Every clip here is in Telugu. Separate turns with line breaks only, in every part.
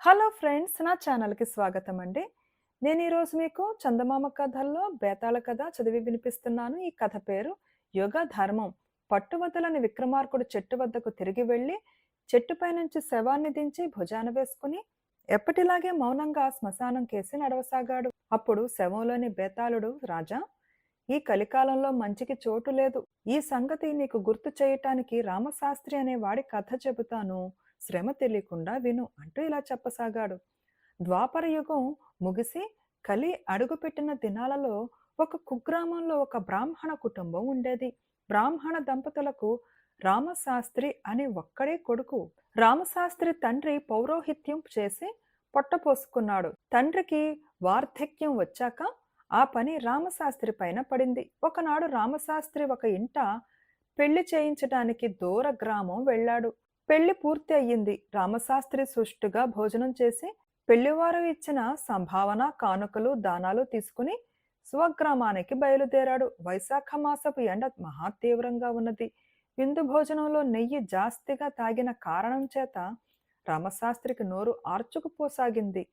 హలో ఫ్రెండ్స్, నా ఛానల్‌కి స్వాగతం అండి. నేను ఈరోజు మీకు చందమామ కథల్లో బేతాళ కథ చదివి వినిపిస్తున్నాను. ఈ కథ పేరు యుగ ధర్మం. పట్టువదలని విక్రమార్కుడు చెట్టు వద్దకు తిరిగి వెళ్లి చెట్టుపై నుంచి శవాన్ని దించి భుజాన వేసుకుని ఎప్పటిలాగే మౌనంగా శ్మశానం కేసి నడవసాగాడు. అప్పుడు శవంలోని బేతాళుడు, రాజా, ఈ కలికాలంలో మంచికి చోటు లేదు. ఈ సంగతి నీకు గుర్తు చేయటానికి రామశాస్త్రి అనే వాడి కథ చెబుతాను. శ్రమ తెలియకుండా విను అంటూ ఇలా చెప్పసాగాడు. ద్వాపర యుగం ముగిసి కలి అడుగుపెట్టిన దినాలలో ఒక కుగ్రామంలో ఒక బ్రాహ్మణ కుటుంబం ఉండేది. బ్రాహ్మణ దంపతులకు రామశాస్త్రి అనే ఒక్కడే కొడుకు. రామశాస్త్రి తండ్రి పౌరోహిత్యం చేసి పొట్టపోసుకున్నాడు. తండ్రికి వార్ధక్యం వచ్చాక ఆ పని రామశాస్త్రి పైన పడింది. ఒకనాడు రామశాస్త్రి ఒక ఇంట పెళ్లి చేయించడానికి దూర గ్రామం వెళ్ళాడు. పెళ్లి పూర్తి అయ్యింది. రామశాస్త్రి సుష్టుగా భోజనం చేసి పెళ్లివారు ఇచ్చిన సంభావన, కానుకలు, దానాలు తీసుకుని స్వగ్రామానికి బయలుదేరాడు. వైశాఖ మాసపు ఎండ మహా తీవ్రంగా ఉన్నది. విందు భోజనంలో నెయ్యి జాస్తిగా తాగిన కారణం చేత రామశాస్త్రికి నోరు ఆర్చుకుపోసాగింది.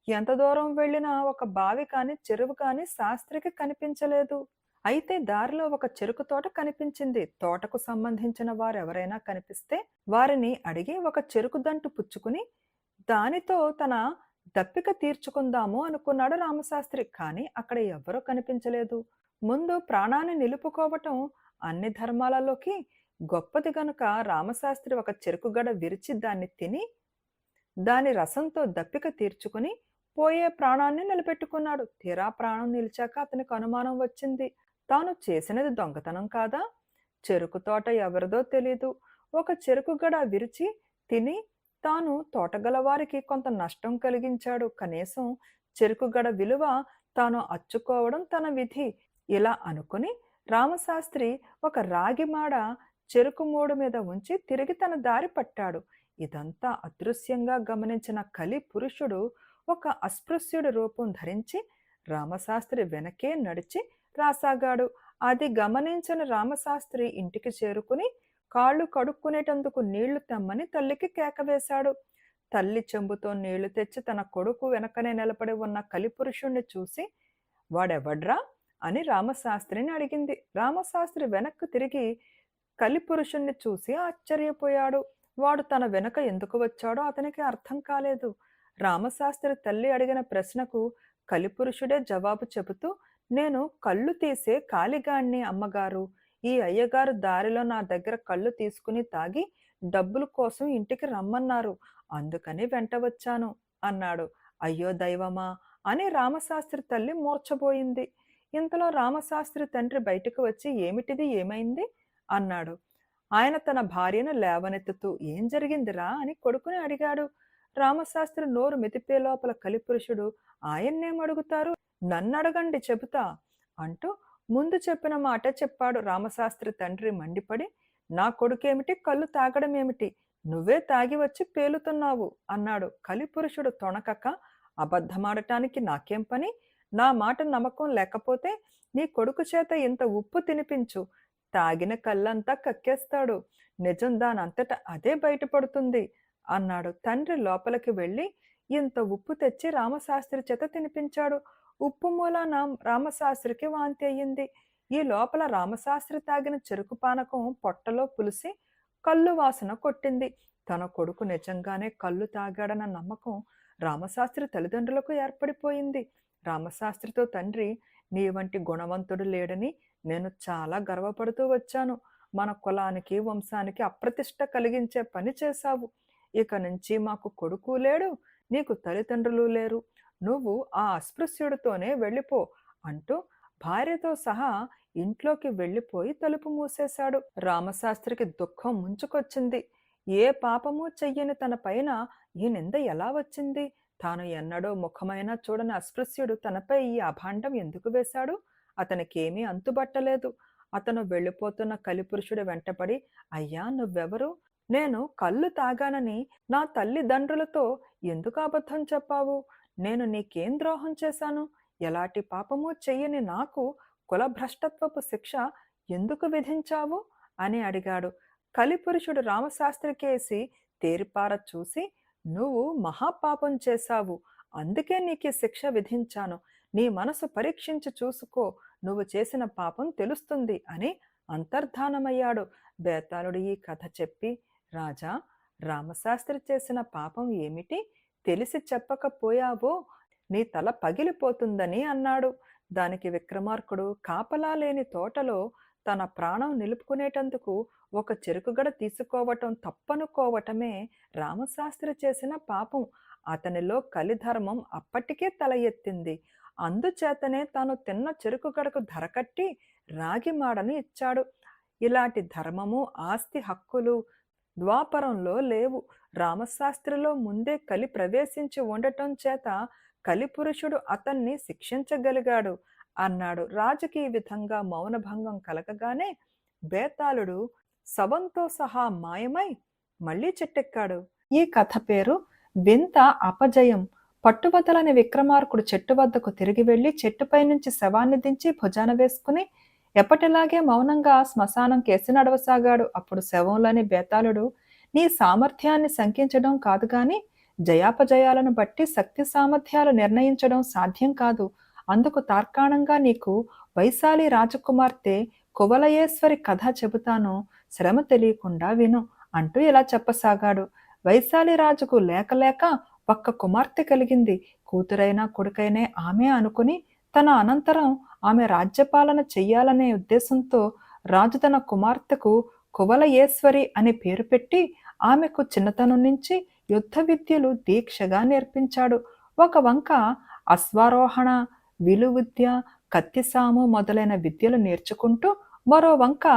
ఎంత దూరం వెళ్ళినా ఒక బావి కాని చెరువు కాని శాస్త్రికి కనిపించలేదు. అయితే దారిలో ఒక చెరుకు తోట కనిపించింది. తోటకు సంబంధించిన వారెవరైనా కనిపిస్తే వారిని అడిగి ఒక చెరుకు దంటు పుచ్చుకుని దానితో తన దప్పిక తీర్చుకుందాము అనుకున్నాడు రామశాస్త్రి. కానీ అక్కడ ఎవ్వరూ కనిపించలేదు. ముందు ప్రాణాన్ని నిలుపుకోవటం అన్ని ధర్మాలలోకి గొప్పది గనుక రామశాస్త్రి ఒక చెరుకు గడ విరిచి దాన్ని తిని దాని రసంతో దప్పిక తీర్చుకుని పోయే ప్రాణాన్ని నిలబెట్టుకున్నాడు. తీరా ప్రాణం నిలిచాక అతనికి అనుమానం వచ్చింది. తాను చేసినది దొంగతనం కాదా? చెరుకు తోట ఎవరిదో తెలీదు. ఒక చెరుకు గడ విరిచి తిని తాను తోటగలవారికి కొంత నష్టం కలిగించాడు. కనీసం చెరుకు గడ విలువ తాను అచ్చుకోవడం తన విధి. ఇలా అనుకుని రామశాస్త్రి ఒక రాగి మాడ చెరుకు మూడు మీద ఉంచి తిరిగి తన దారి పట్టాడు. ఇదంతా అదృశ్యంగా గమనించిన కలి పురుషుడు ఒక అస్పృశ్యుడి రూపం ధరించి రామశాస్త్రి వెనకే నడిచి రాసాగాడు. అది గమనించిన రామశాస్త్రి ఇంటికి చేరుకుని కాళ్ళు కడుక్కునేటందుకు నీళ్లు తెమ్మని తల్లికి కేకవేశాడు. తల్లి చెంబుతో నీళ్లు తెచ్చి తన కొడుకు వెనకనే నిలబడి ఉన్న కలిపురుషుణ్ణి చూసి, వాడెవడ్రా అని రామశాస్త్రిని అడిగింది. రామశాస్త్రి వెనక్కు తిరిగి కలిపురుషుణ్ణి చూసి ఆశ్చర్యపోయాడు. వాడు తన వెనక ఎందుకు వచ్చాడో అతనికి అర్థం కాలేదు. రామశాస్త్రి తల్లి అడిగిన ప్రశ్నకు కలిపురుషుడే జవాబు చెబుతూ, నేను కళ్ళు తీసే కాలిగాణ్ణి అమ్మగారు. ఈ అయ్యగారు దారిలో నా దగ్గర కళ్ళు తీసుకుని తాగి డబ్బుల కోసం ఇంటికి రమ్మన్నారు. అందుకని వెంట వచ్చాను అన్నాడు. అయ్యో దైవమా అని రామశాస్త్రి తల్లి మూర్ఛబోయింది. ఇంతలో రామశాస్త్రి తండ్రి బయటకు వచ్చి, ఏమిటిది, ఏమైంది అన్నాడు. ఆయన తన భార్యను లేవనెత్తుతూ, ఏం జరిగిందిరా అని కొడుకుని అడిగాడు. రామశాస్త్రి నోరు మెతిపే లోపల కలిపురుషుడు, ఆయన్నేమడుగుతారు, నన్నడగండి చెబుతా అంటూ ముందు చెప్పిన మాట చెప్పాడు. రామశాస్త్రి తండ్రి మండిపడి, నా కొడుకేమిటి, కళ్ళు తాగడం ఏమిటి, నువ్వే తాగి వచ్చి పేలుతున్నావు అన్నాడు. కలిపురుషుడు తొణకక, అబద్ధమాడటానికి నాకేం పని, నా మాట నమ్మకం లేకపోతే నీ కొడుకు చేత ఇంత ఉప్పు తినిపించు, తాగిన కళ్ళంతా కక్కేస్తాడు, నిజం దానంతట అదే బయటపడుతుంది అన్నాడు. తండ్రి లోపలికి వెళ్ళి ఇంత ఉప్పు తెచ్చి రామశాస్త్రి చేత తినిపించాడు. ఉప్పు మూలాన రామశాస్త్రికి వాంతి అయ్యింది. ఈ లోపల రామశాస్త్రి తాగిన చెరుకు పానకం పొట్టలో పులిసి కళ్ళు వాసన కొట్టింది. తన కొడుకు నిజంగానే కళ్ళు తాగాడన్న నమ్మకం రామశాస్త్రి తల్లిదండ్రులకు ఏర్పడిపోయింది. రామశాస్త్రితో తండ్రి, నీ వంటి గుణవంతుడు లేడని నేను చాలా గర్వపడుతూ వచ్చాను. మన కులానికి, వంశానికి అప్రతిష్ట కలిగించే పని చేశావు. ఇక నుంచి మాకు కొడుకు లేడు, నీకు తల్లిదండ్రులు లేరు. నువ్వు ఆ అస్పృశ్యుడితోనే వెళ్ళిపో అంటూ భార్యతో సహా ఇంట్లోకి వెళ్ళిపోయి తలుపు మూసేశాడు. రామశాస్త్రికి దుఃఖం ముంచుకొచ్చింది. ఏ పాపము చెయ్యని తన పైన ఈ నింద ఎలా వచ్చింది? తాను ఎన్నడూ ముఖమైనా చూడని అస్పృశ్యుడు తనపై ఈ అభాండం ఎందుకు వేశాడు? అతనికేమీ అంతుబట్టలేదు. అతను వెళ్ళిపోతున్న కలిపురుషుడు వెంటపడి, అయ్యా నువ్వెవరు? నేను కళ్ళు తాగానని నా తల్లిదండ్రులతో ఎందుకు అబద్ధం చెప్పావు? నేను నీకేం ద్రోహం చేశాను? ఎలాంటి పాపము చెయ్యని నాకు కులభ్రష్టత్వపు శిక్ష ఎందుకు విధించావు అని అడిగాడు. కలిపురుషుడు రామశాస్త్రి కేసి తేరిపార చూసి, నువ్వు మహాపాపం చేశావు. అందుకే నీకీ శిక్ష విధించాను. నీ మనసు పరీక్షించి చూసుకో. నువ్వు చేసిన పాపం తెలుస్తుంది అని అంతర్ధానమయ్యాడు. బేతాళుడు ఈ కథ చెప్పి, రాజా, రామశాస్త్రి చేసిన పాపం ఏమిటి? తెలిసి చెప్పకపోయావో నీ తల పగిలిపోతుందని అన్నాడు. దానికి విక్రమార్కుడు, కాపలా లేని తోటలో తన ప్రాణం నిలుపుకునేటందుకు ఒక చెరుకుగడ తీసుకోవటం తప్పనుకోవటమే రామశాస్త్రి చేసిన పాపం. అతనిలో కలిధర్మం అప్పటికే తల ఎత్తింది. అందుచేతనే తాను తిన్న చెరుకుగడకు ధర కట్టి రాగి మాడను ఇచ్చాడు. ఇలాంటి ధర్మము, ఆస్తి హక్కులు ద్వాపరంలో లేవు. రామశాస్త్రిలో ముందే కలి ప్రవేశించి ఉండటం చేత కలిపురుషుడు అతన్ని శిక్షించగలిగాడు అన్నాడు. రాజుకి ఈ విధంగా మౌనభంగం కలగగానే బేతాళుడు శవంతో సహా మాయమై మళ్ళీ చెట్టెక్కాడు. ఈ కథ పేరు వింత అపజయం. పట్టువదలని విక్రమార్కుడు చెట్టు వద్దకు తిరిగి వెళ్లి చెట్టుపై నుంచి శవాన్ని దించి భుజాన వేసుకుని ఎప్పటిలాగే మౌనంగా శ్మశానం కేసి నడవసాగాడు. అప్పుడు శవంలోని బేతాళుడు, నీ సామర్థ్యాన్ని శంకించడం కాదు గాని జయాపజయాలను బట్టి శక్తి సామర్థ్యాలు నిర్ణయించడం సాధ్యం కాదు. అందుకు తార్కాణంగా నీకు వైశాలి రాజకుమార్తె కువలయేశ్వరి కథ చెబుతాను, శ్రమ తెలియకుండా విను అంటూ ఇలా చెప్పసాగాడు. వైశాలి రాజుకు లేక లేక ఒక్క కుమార్తె కలిగింది. కూతురైనా కొడుకైనా ఆమె అనుకుని తన అనంతరం ఆమె రాజ్యపాలన చెయ్యాలనే ఉద్దేశంతో రాజు తన కుమార్తెకు కువలయేశ్వరి అనే పేరు పెట్టి ఆమెకు చిన్నతనం నుంచి యుద్ధ విద్యలు దీక్షగా నేర్పించాడు. ఒక వంక అశ్వారోహణ, విలువిద్య, కత్తిసాము మొదలైన విద్యలు నేర్చుకుంటూ మరో వంక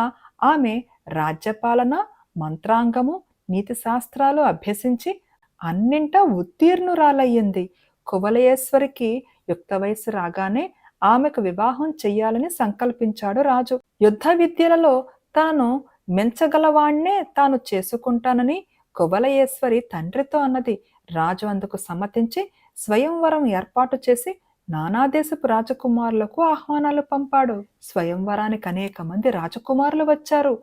ఆమె రాజ్యపాలన, మంత్రాంగము, నీతి శాస్త్రాలు అభ్యసించి అన్నింటా ఉత్తీర్ణురాలయ్యింది. కువలయేశ్వరికి యుక్త వయసు రాగానే ఆమెకు వివాహం చెయ్యాలని సంకల్పించాడు రాజు. యుద్ధ విద్యలలో తాను మెంచగలవాణ్ణే తాను చేసుకుంటానని కువలయేశ్వరి తండ్రితో అన్నది. రాజు అందుకు సమ్మతించి స్వయంవరం ఏర్పాటు చేసి నానాదేశపు రాజకుమారులకు ఆహ్వానాలు పంపాడు. స్వయంవరానికి అనేక మంది రాజకుమారులు వచ్చారు.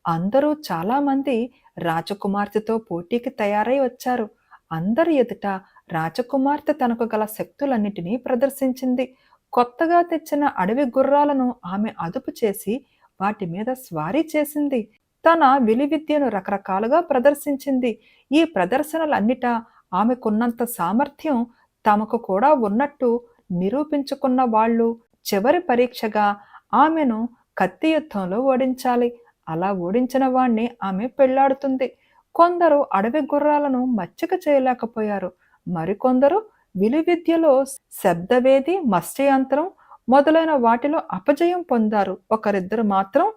అందరూ చాలా మంది రాజకుమార్తెతో పోటీకి తయారై వచ్చారు. అందరి ఎదుట రాజకుమార్తె తనకు గల శక్తులన్నిటినీ ప్రదర్శించింది. కొత్తగా తెచ్చిన అడవి గుర్రాలను ఆమె అదుపు చేసి వాటి మీద స్వారీ చేసింది. తన విలువిద్యను రకరకాలుగా ప్రదర్శించింది. ఈ ప్రదర్శనలన్నిటా ఆమెకున్నంత సామర్థ్యం తమకు కూడా ఉన్నట్టు నిరూపించుకున్న వాళ్ళు చివరి పరీక్షగా ఆమెను కత్తి యుద్ధంలో ఓడించాలి. అలా ఓడించిన వాణ్ణి ఆమె పెళ్లాడుతుంది. కొందరు అడవి గుర్రాలను మచ్చిక చేయలేకపోయారు. మరికొందరు విలువిద్యలో శబ్దవేది, మత్స్యయంత్రం మొదలైన వాటిలో అపజయం పొందారు. ఒకరిద్దరు మాత్రం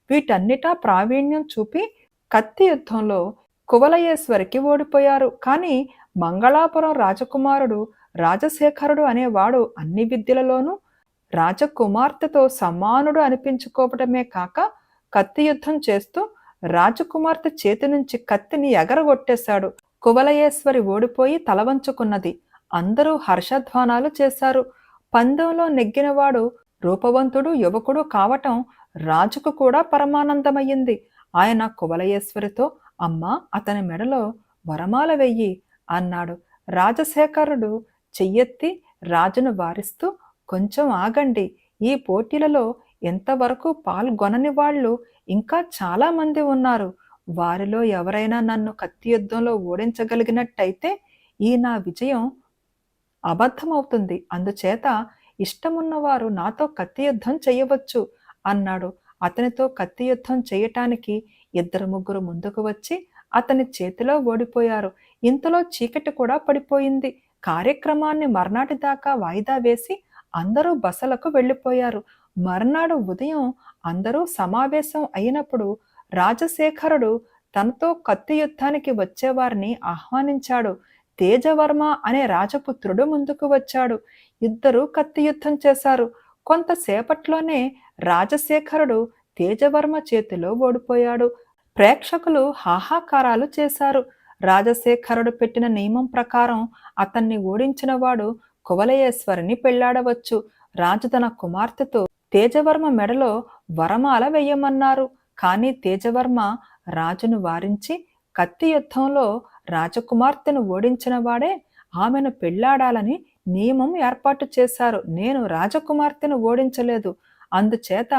వీటన్నిటా ప్రావీణ్యం చూపి కత్తి యుద్ధంలో కువలయేశ్వరికి ఓడిపోయారు. కానీ మంగళాపురం రాజకుమారుడు రాజశేఖరుడు అనేవాడు అన్ని విద్యలలోనూ రాజకుమార్తెతో సమానుడు అనిపించుకోవటమే కాక కత్తి యుద్ధం చేస్తూ రాజకుమార్తె చేతి నుంచి కత్తిని ఎగరగొట్టేశాడు. కువలయేశ్వరి ఓడిపోయి తలవంచుకున్నది. అందరూ హర్షధ్వానాలు చేశారు. పందెంలో నెగ్గినవాడు రూపవంతుడు, యువకుడు కావటం రాజుకు కూడా పరమానందమయ్యింది. ఆయన కువలయేశ్వరితో, అమ్మా, అతని మెడలో వరమాల వెయ్యి అన్నాడు. రాజశేఖరుడు చెయ్యెత్తి రాజును వారిస్తూ, కొంచెం ఆగండి. ఈ పోటీలలో ఎంతవరకు పాల్గొనని వాళ్ళు ఇంకా చాలా మంది ఉన్నారు. వారిలో ఎవరైనా నన్ను కత్తి యుద్ధంలో ఓడించగలిగినట్టయితే ఈ నా విజయం అబద్ధమవుతుంది. అందుచేత ఇష్టమున్నవారు నాతో కత్తి యుద్ధం చెయ్యవచ్చు అన్నాడు. అతనితో కత్తి యుద్ధం చేయటానికి ఇద్దరు ముగ్గురు ముందుకు వచ్చి అతని చేతిలో ఓడిపోయారు. ఇంతలో చీకటి కూడా పడిపోయింది. కార్యక్రమాన్ని మర్నాటి దాకా వాయిదా వేసి అందరూ బసలకు వెళ్ళిపోయారు. మర్నాడు ఉదయం అందరూ సమావేశం అయినప్పుడు రాజశేఖరుడు తనతో కత్తి యుద్ధానికి వచ్చేవారిని ఆహ్వానించాడు. తేజవర్మ అనే రాజపుత్రుడు ముందుకు వచ్చాడు. ఇద్దరు కత్తి యుద్ధం చేశారు. కొంతసేపట్లోనే రాజశేఖరుడు తేజవర్మ చేతిలో ఓడిపోయాడు. ప్రేక్షకులు హాహాకారాలు చేశారు. రాజశేఖరుడు పెట్టిన నియమం ప్రకారం అతన్ని ఓడించిన వాడు కువలయేశ్వరిని పెళ్లాడవచ్చు. రాజు తన కుమార్తెతో తేజవర్మ మెడలో వరమాల వెయ్యమన్నారు. కానీ తేజవర్మ రాజును వారించి కత్తి యుద్ధంలో రాజకుమార్తెను ఓడించిన వాడే ఆమెను పెళ్లాడాలని నియమం ఏర్పాటు చేశారు. నేను రాజకుమార్తెను ఓడించలేదు, అందుచేత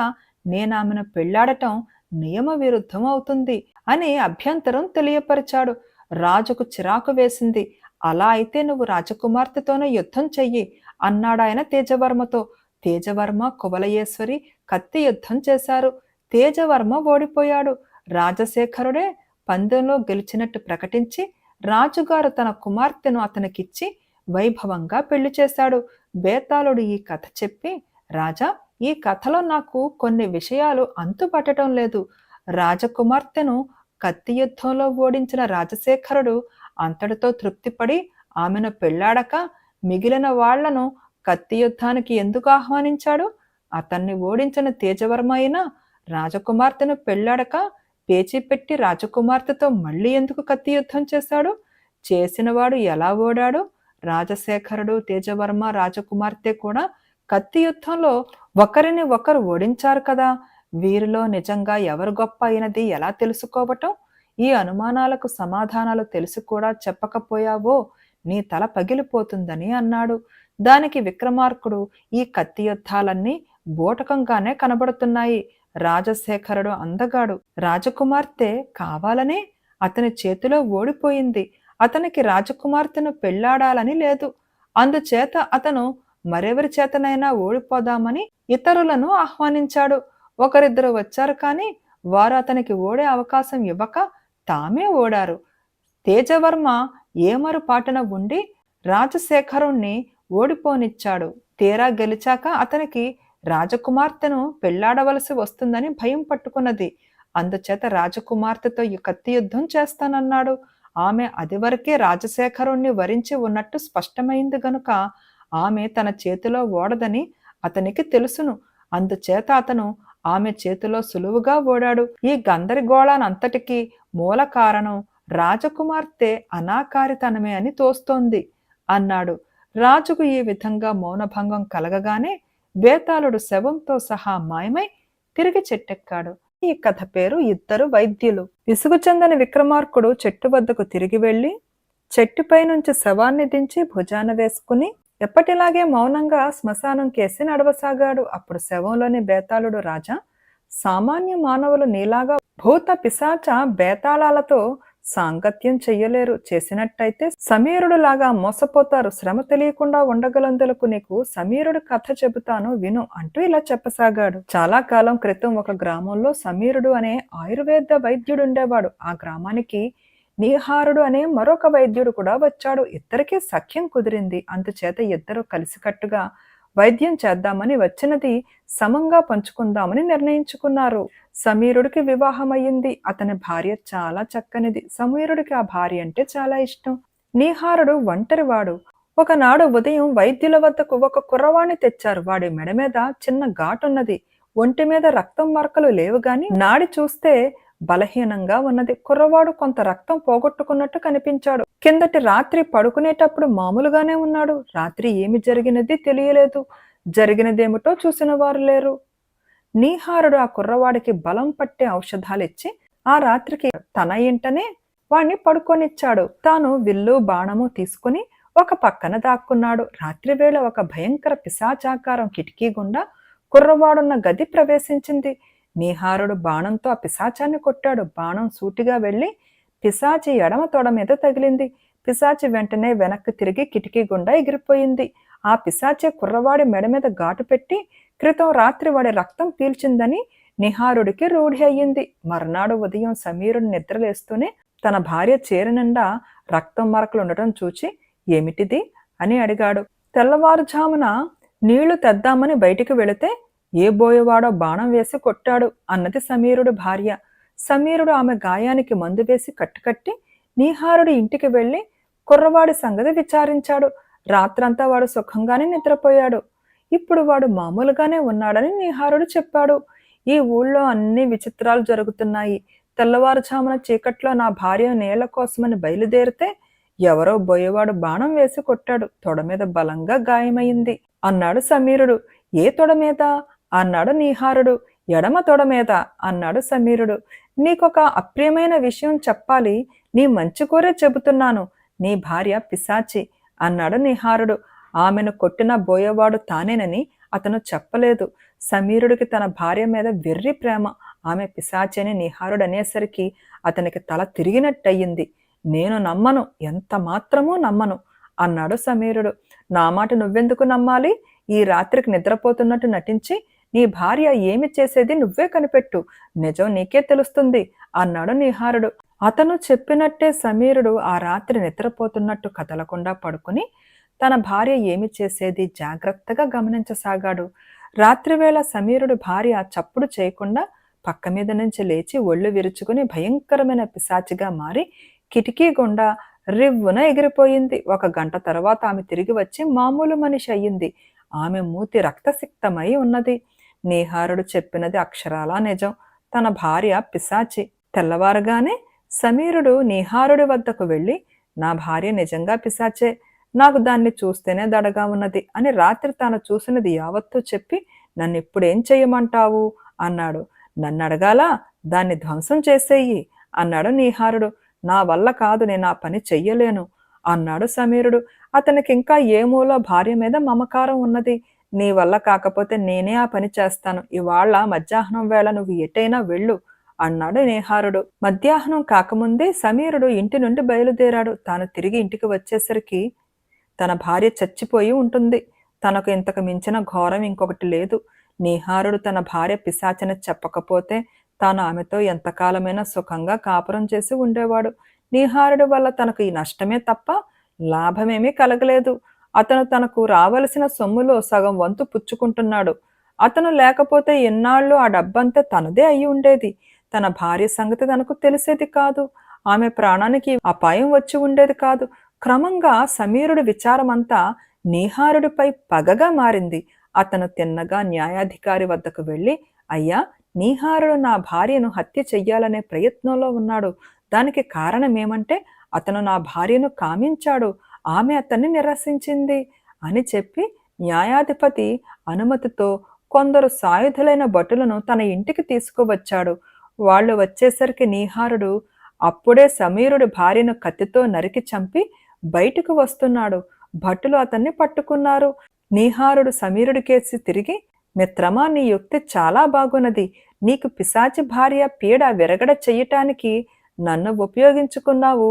నేనామెను పెళ్లాడటం నియమ విరుద్ధం అవుతుంది అని అభ్యంతరం తెలియపరిచాడు. రాజుకు చిరాకు వేసింది. అలా అయితే నువ్వు రాజకుమార్తెతోనే యుద్ధం చెయ్యి అన్నాడాయన తేజవర్మతో. తేజవర్మ కువలయేశ్వరి కత్తి యుద్ధం చేశారు. తేజవర్మ ఓడిపోయాడు. రాజశేఖరుడే పందెంలో గెలిచినట్టు ప్రకటించి రాజుగారు తన కుమార్తెను అతనికిచ్చి వైభవంగా పెళ్లి చేశాడు. బేతాళుడు ఈ కథ చెప్పి, రాజా, ఈ కథలో నాకు కొన్ని విషయాలు అంతుపట్టడం లేదు. రాజకుమార్తెను కత్తి యుద్ధంలో ఓడించిన రాజశేఖరుడు అంతటితో తృప్తిపడి ఆమెను పెళ్లాడక మిగిలిన వాళ్లను కత్తి యుద్ధానికి ఎందుకు ఆహ్వానించాడు? అతన్ని ఓడించిన తేజవర్మ అయినా రాజకుమార్తెను పెళ్లాడక పేచీ పెట్టి రాజకుమార్తెతో మళ్ళీ ఎందుకు కత్తి యుద్ధం చేశాడు? చేసినవాడు ఎలా ఓడాడు? రాజశేఖరుడు, తేజవర్మ, రాజకుమార్తె కూడా కత్తి యుద్ధంలో ఒకరిని ఒకరు ఓడించారు కదా. వీరిలో నిజంగా ఎవరు గొప్ప అయినది ఎలా తెలుసుకోవటం? ఈ అనుమానాలకు సమాధానాలు తెలిసి కూడా చెప్పకపోయావో నీ తల పగిలిపోతుందని అన్నాడు. దానికి విక్రమార్కుడు, ఈ కత్తి యుద్ధాలన్నీ బోటకంగానే కనబడుతున్నాయి. రాజశేఖరుడు అందగాడు. రాజకుమార్తె కావాలనే అతని చేతిలో ఓడిపోయింది. అతనికి రాజకుమార్తెను పెళ్లాడాలని లేదు. అందుచేత అతను మరెవరి చేతనైనా ఓడిపోదామని ఇతరులను ఆహ్వానించాడు. ఒకరిద్దరు వచ్చారు కానీ వారు అతనికి ఓడే అవకాశం ఇవ్వక తామే ఓడారు. తేజవర్మ ఏమరు పాటన ఉండి రాజశేఖరుణ్ణి ఓడిపోనిచ్చాడు. తీరా గెలిచాక అతనికి రాజకుమార్తెను పెళ్లాడవలసి వస్తుందని భయం పట్టుకున్నది. అందుచేత రాజకుమార్తెతో ఈ కత్తి యుద్ధం చేస్తానన్నాడు. ఆమె అదివరకే రాజశేఖరుణ్ణి వరించి ఉన్నట్టు స్పష్టమైంది గనుక ఆమె తన చేతిలో ఓడదని అతనికి తెలుసును. అందుచేత అతను ఆమె చేతిలో సులువుగా ఓడాడు. ఈ గందరగోళానంతటికీ మూల కారణం రాజకుమార్తె అనాకారితనమే అని తోస్తోంది అన్నాడు. రాజుకు ఈ విధంగా మౌనభంగం కలగగానే బేతాళుడు శవంతో సహా మాయమై తిరిగి చెట్టెక్కాడు. ఈ కథ పేరు ఇద్దరు వైద్యులు. విసుగు చెందని విక్రమార్కుడు చెట్టు వద్దకు తిరిగి వెళ్లి చెట్టుపై నుంచి శవాన్ని దించి భుజాన వేసుకుని ఎప్పటిలాగే మౌనంగా శ్మశానం కేసి నడవసాగాడు. అప్పుడు శవంలోని బేతాళుడు, రాజా, సామాన్య మానవులు నీలాగా భూత పిశాచ బేతాళాలతో సాంగత్యం చెయ్యలేరు. చేసినట్టయితే సమీరుడు లాగా మోసపోతారు. శ్రమ తెలియకుండా ఉండగలందులకు నీకు సమీరుడు కథ చెబుతాను విను అంటూ ఇలా చెప్పసాగాడు. చాలా కాలం క్రితం ఒక గ్రామంలో సమీరుడు అనే ఆయుర్వేద వైద్యుడుండేవాడు. ఆ గ్రామానికి నీహారుడు అనే మరొక వైద్యుడు కూడా వచ్చాడు. ఇద్దరికీ సఖ్యం కుదిరింది. అందుచేత ఇద్దరు కలిసికట్టుగా వైద్యం చేద్దామని వచ్చినది సమంగా పంచుకుందామని నిర్ణయించుకున్నారు. సమీరుడికి వివాహమయ్యింది. అతని భార్య చాలా చక్కనిది. సమీరుడికి ఆ భార్య అంటే చాలా ఇష్టం. నీహారుడు ఒంటరివాడు. ఒకనాడు ఉదయం వైద్యుల వద్దకు ఒక కుర్రవాణ్ణి తెచ్చారు. వాడి మెడ మీద చిన్న ఘాటున్నది. ఒంటి మీద రక్తం మరకలు లేవు గాని నాడి చూస్తే బలహీనంగా ఉన్నది. కుర్రవాడు కొంత రక్తం పోగొట్టుకున్నట్టు కనిపించాడు. కిందటి రాత్రి పడుకునేటప్పుడు మామూలుగానే ఉన్నాడు. రాత్రి ఏమి జరిగినది తెలియలేదు. జరిగినదేమిటో చూసిన వారు లేరు. నీహారుడు ఆ కుర్రవాడికి బలం పట్టే ఔషధాలిచ్చి ఆ రాత్రికి తన ఇంటనే వాణ్ణి పడుకొనిచ్చాడు. తాను విల్లు బాణము తీసుకుని ఒక పక్కన దాక్కున్నాడు. రాత్రివేళ ఒక భయంకర పిశాచాకారం కిటికీ గుండా కుర్రవాడున్న గది ప్రవేశించింది. నీహారుడు బాణంతో ఆ పిశాచాన్ని కొట్టాడు. బాణం సూటిగా వెళ్లి పిశాచి ఎడమ తొడ మీద తగిలింది. పిశాచి వెంటనే వెనక్కి తిరిగి కిటికీ గుండా ఎగిరిపోయింది. ఆ పిశాచి కుర్రవాడి మెడ మీద ఘాటు పెట్టి క్రితం రాత్రి వాడి రక్తం పీల్చిందని నిహారుడికి రూఢి అయ్యింది. మర్నాడు ఉదయం సమీరుడు నిద్రలేస్తూనే తన భార్య చీర నిండా రక్తం మరకలు ఉండటం చూచి ఏమిటిది అని అడిగాడు. తెల్లవారుజామున నీళ్లు తెద్దామని బయటికి వెళితే ఏ బోయవాడో బాణం వేసి కొట్టాడు అన్నది సమీరుడు భార్య. సమీరుడు ఆమె గాయానికి మందు వేసి కట్టుకట్టి నీహారుడి ఇంటికి వెళ్లి కుర్రవాడి సంగతి విచారించాడు. రాత్రంతా వాడు సుఖంగానే నిద్రపోయాడు. ఇప్పుడు వాడు మామూలుగానే ఉన్నాడని నీహారుడు చెప్పాడు. ఈ ఊళ్ళో అన్ని విచిత్రాలు జరుగుతున్నాయి. తెల్లవారుజామున చీకట్లో నా భార్య నేల కోసమని బయలుదేరితే ఎవరో బోయేవాడు బాణం వేసి కొట్టాడు. తొడ మీద బలంగా గాయమైంది అన్నాడు సమీరుడు. ఏ తొడ మీద అన్నాడు నీహారుడు. ఎడమ తొడ మీద అన్నాడు సమీరుడు. నీకొక అప్రియమైన విషయం చెప్పాలి. నీ మంచి కోరే చెబుతున్నాను, నీ భార్య పిశాచి అన్నాడు నీహారుడు. ఆమెను కొట్టిన బోయేవాడు తానేనని అతను చెప్పలేదు. సమీరుడికి తన భార్య మీద వెర్రి ప్రేమ. ఆమె పిశాచి అని నీహారుడు అనేసరికి అతనికి తల తిరిగినట్టయింది. నేను నమ్మను, ఎంత మాత్రమూ నమ్మను అన్నాడు సమీరుడు. నా మాట నువ్వెందుకు నమ్మాలి? ఈ రాత్రికి నిద్రపోతున్నట్టు నటించి నీ భార్య ఏమి చేసేది నువ్వే కనిపెట్టు, నిజం నీకే తెలుస్తుంది అన్నాడు నీహారుడు. అతను చెప్పినట్టే సమీరుడు ఆ రాత్రి నిద్రపోతున్నట్టు కదలకుండా పడుకుని తన భార్య ఏమి చేసేది జాగ్రత్తగా గమనించసాగాడు. రాత్రివేళ సమీరుడు భార్య చప్పుడు చేయకుండా పక్క మీద నుంచి లేచి ఒళ్ళు విరుచుకుని భయంకరమైన పిశాచిగా మారి కిటికీ గుండా రివ్వున ఎగిరిపోయింది. 1 గంట తర్వాత ఆమె తిరిగి వచ్చి మామూలు మనిషి అయ్యింది. ఆమె మూతి రక్తసిక్తమై ఉన్నది. నీహారుడు చెప్పినది అక్షరాలా నిజం. తన భార్య పిశాచి. తెల్లవారగానే సమీరుడు నీహారుడి వద్దకు వెళ్ళి, నా భార్య నిజంగా పిశాచే, నాకు దాన్ని చూస్తేనే దడగా ఉన్నది అని రాత్రి తాను చూసినది యావత్తూ చెప్పి, నన్నిప్పుడేం చెయ్యమంటావు అన్నాడు. నన్నడగాలా? దాన్ని ధ్వంసం చేసేయి అన్నాడు నీహారుడు. నా వల్ల కాదు, నేను ఆ పని చెయ్యలేను అన్నాడు సమీరుడు. అతనికింకా ఏమూలో భార్య మీద మమకారం ఉన్నది. నీ వల్ల కాకపోతే నేనే ఆ పని చేస్తాను. ఇవాళ మధ్యాహ్నం వేళ నువ్వు ఎటైనా వెళ్ళు అన్నాడు నీహారుడు. మధ్యాహ్నం కాకముందే సమీరుడు ఇంటి నుండి బయలుదేరాడు. తాను తిరిగి ఇంటికి వచ్చేసరికి తన భార్య చచ్చిపోయి ఉంటుంది. తనకు ఇంతకు మించిన ఘోరం ఇంకొకటి లేదు. నీహారుడు తన భార్య పిశాచని చెప్పకపోతే తాను ఆమెతో ఎంతకాలమైనా సుఖంగా కాపురం చేసి ఉండేవాడు. నీహారుడి వల్ల తనకు ఈ నష్టమే తప్ప లాభమేమీ కలగలేదు. అతను తనకు రావలసిన సొమ్ములో సగం వంతు పుచ్చుకుంటున్నాడు. అతను లేకపోతే ఎన్నాళ్ళు ఆ డబ్బంతా తనదే అయి ఉండేది. తన భార్య సంగతి తనకు తెలిసేది కాదు. ఆమె ప్రాణానికి అపాయం వచ్చి ఉండేది కాదు. క్రమంగా సమీరుడి విచారమంతా నీహారుడిపై పగగా మారింది. అతను తిన్నగా న్యాయాధికారి వద్దకు వెళ్ళి, అయ్యా, నీహారుడు నా భార్యను హత్య చెయ్యాలనే ప్రయత్నంలో ఉన్నాడు. దానికి కారణమేమంటే అతను నా భార్యను కామించాడు, ఆమె అతన్ని నిరసించింది అని చెప్పి న్యాయాధిపతి అనుమతితో కొందరు సాయుధులైన భటులను తన ఇంటికి తీసుకువచ్చాడు. వాళ్ళు వచ్చేసరికి నీహారుడు అప్పుడే సమీరుడి భార్యను కత్తితో నరికి చంపి బయటకు వస్తున్నాడు. భటులు అతన్ని పట్టుకున్నారు. నీహారుడు సమీరుడి కేసి తిరిగి, మిత్రమా, నీ యుక్తి చాలా బాగున్నది. నీకు పిశాచి భార్య పీడ విరగడ చెయ్యటానికి నన్ను ఉపయోగించుకున్నావు.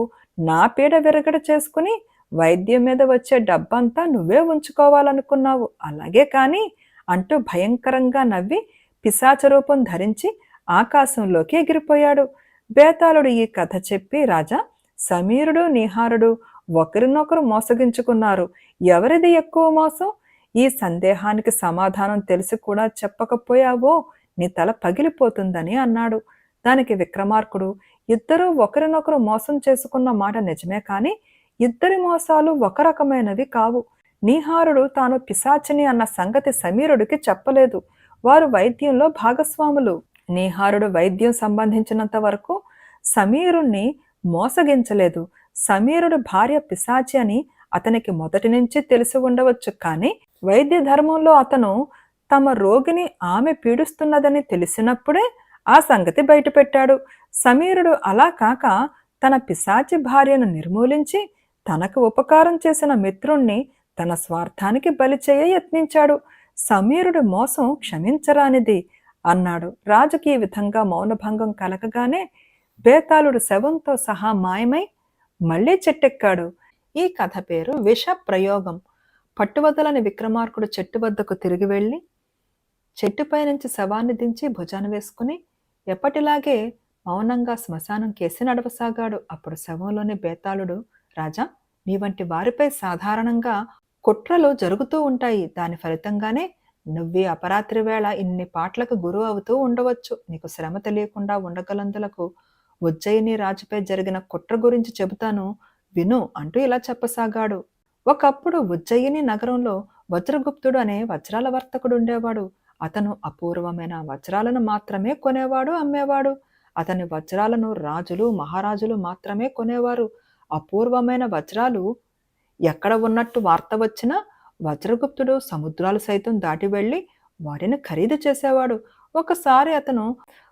నా పీడ విరగడ చేసుకుని వైద్యం మీద వచ్చే డబ్బంతా నువ్వే ఉంచుకోవాలనుకున్నావు. అలాగే కాని అంటూ భయంకరంగా నవ్వి పిశాచ రూపం ధరించి ఆకాశంలోకి ఎగిరిపోయాడు. బేతాళుడు ఈ కథ చెప్పి, రాజా, సమీరుడు నీహారుడు ఒకరినొకరు మోసగించుకున్నారు. ఎవరిది ఎక్కువ మోసం? ఈ సందేహానికి సమాధానం తెలిసి కూడా చెప్పకపోయావో నీ తల పగిలిపోతుందని అన్నాడు. దానికి విక్రమార్కుడు, ఇద్దరూ ఒకరినొకరు మోసం చేసుకున్న మాట నిజమే కాని ఇద్దరి మోసాలు ఒక రకమైనవి కావు. నీహారుడు తాను పిశాచిని అన్న సంగతి సమీరుడికి చెప్పలేదు. వారు వైద్యంలో భాగస్వాములు. నీహారుడు వైద్యం సంబంధించినంత వరకు సమీరుణ్ణి మోసగించలేదు. సమీరుడు భార్య పిశాచి అని అతనికి మొదటి నుంచి తెలిసి ఉండవచ్చు. కానీ వైద్య ధర్మంలో అతను తమ రోగిని ఆమె పీడిస్తున్నదని తెలిసినప్పుడే ఆ సంగతి బయటపెట్టాడు. సమీరుడు అలా కాక తన పిశాచి భార్యను నిర్మూలించి తనకు ఉపకారం చేసిన మిత్రుణ్ణి తన స్వార్థానికి బలి చేయ యత్నించాడు. సమీరుడి మోసం క్షమించరానిది అన్నాడు. రాజుకి ఈ విధంగా మౌనభంగం కలగగానే బేతాళుడు శవంతో సహా మాయమై మళ్లీ చెట్టెక్కాడు. ఈ కథ పేరు విష ప్రయోగం. పట్టువదలని విక్రమార్కుడు చెట్టు వద్దకు తిరిగి వెళ్ళి చెట్టుపై నుంచి శవాన్ని దించి భుజాన వేసుకుని ఎప్పటిలాగే మౌనంగా శ్మశానం కేసి నడవసాగాడు. అప్పుడు శవంలోని బేతాళుడు, రాజా, నీ వంటి వారిపై సాధారణంగా కుట్రలు జరుగుతూ ఉంటాయి. దాని ఫలితంగానే నువ్వే అపరాత్రి వేళ ఇన్ని పాటలకు గురువు అవుతూ ఉండవచ్చు. నీకు శ్రమ తెలియకుండా ఉండగలందులకు ఉజ్జయిని రాజుపై జరిగిన కుట్ర గురించి చెబుతాను విను అంటూ ఇలా చెప్పసాగాడు. ఒకప్పుడు ఉజ్జయిని నగరంలో వజ్రగుప్తుడు అనే వజ్రాల వర్తకుడు ఉండేవాడు. అతను అపూర్వమైన వజ్రాలను మాత్రమే కొనేవాడు, అమ్మేవాడు. అతని వజ్రాలను రాజులు, మహారాజులు మాత్రమే కొనేవారు. అపూర్వమైన వజ్రాలు ఎక్కడ ఉన్నట్టు వార్త వచ్చినా వజ్రగుప్తుడు సముద్రాలు సైతం దాటి వెళ్ళి వాటిని ఖరీదు చేసేవాడు. ఒకసారి అతను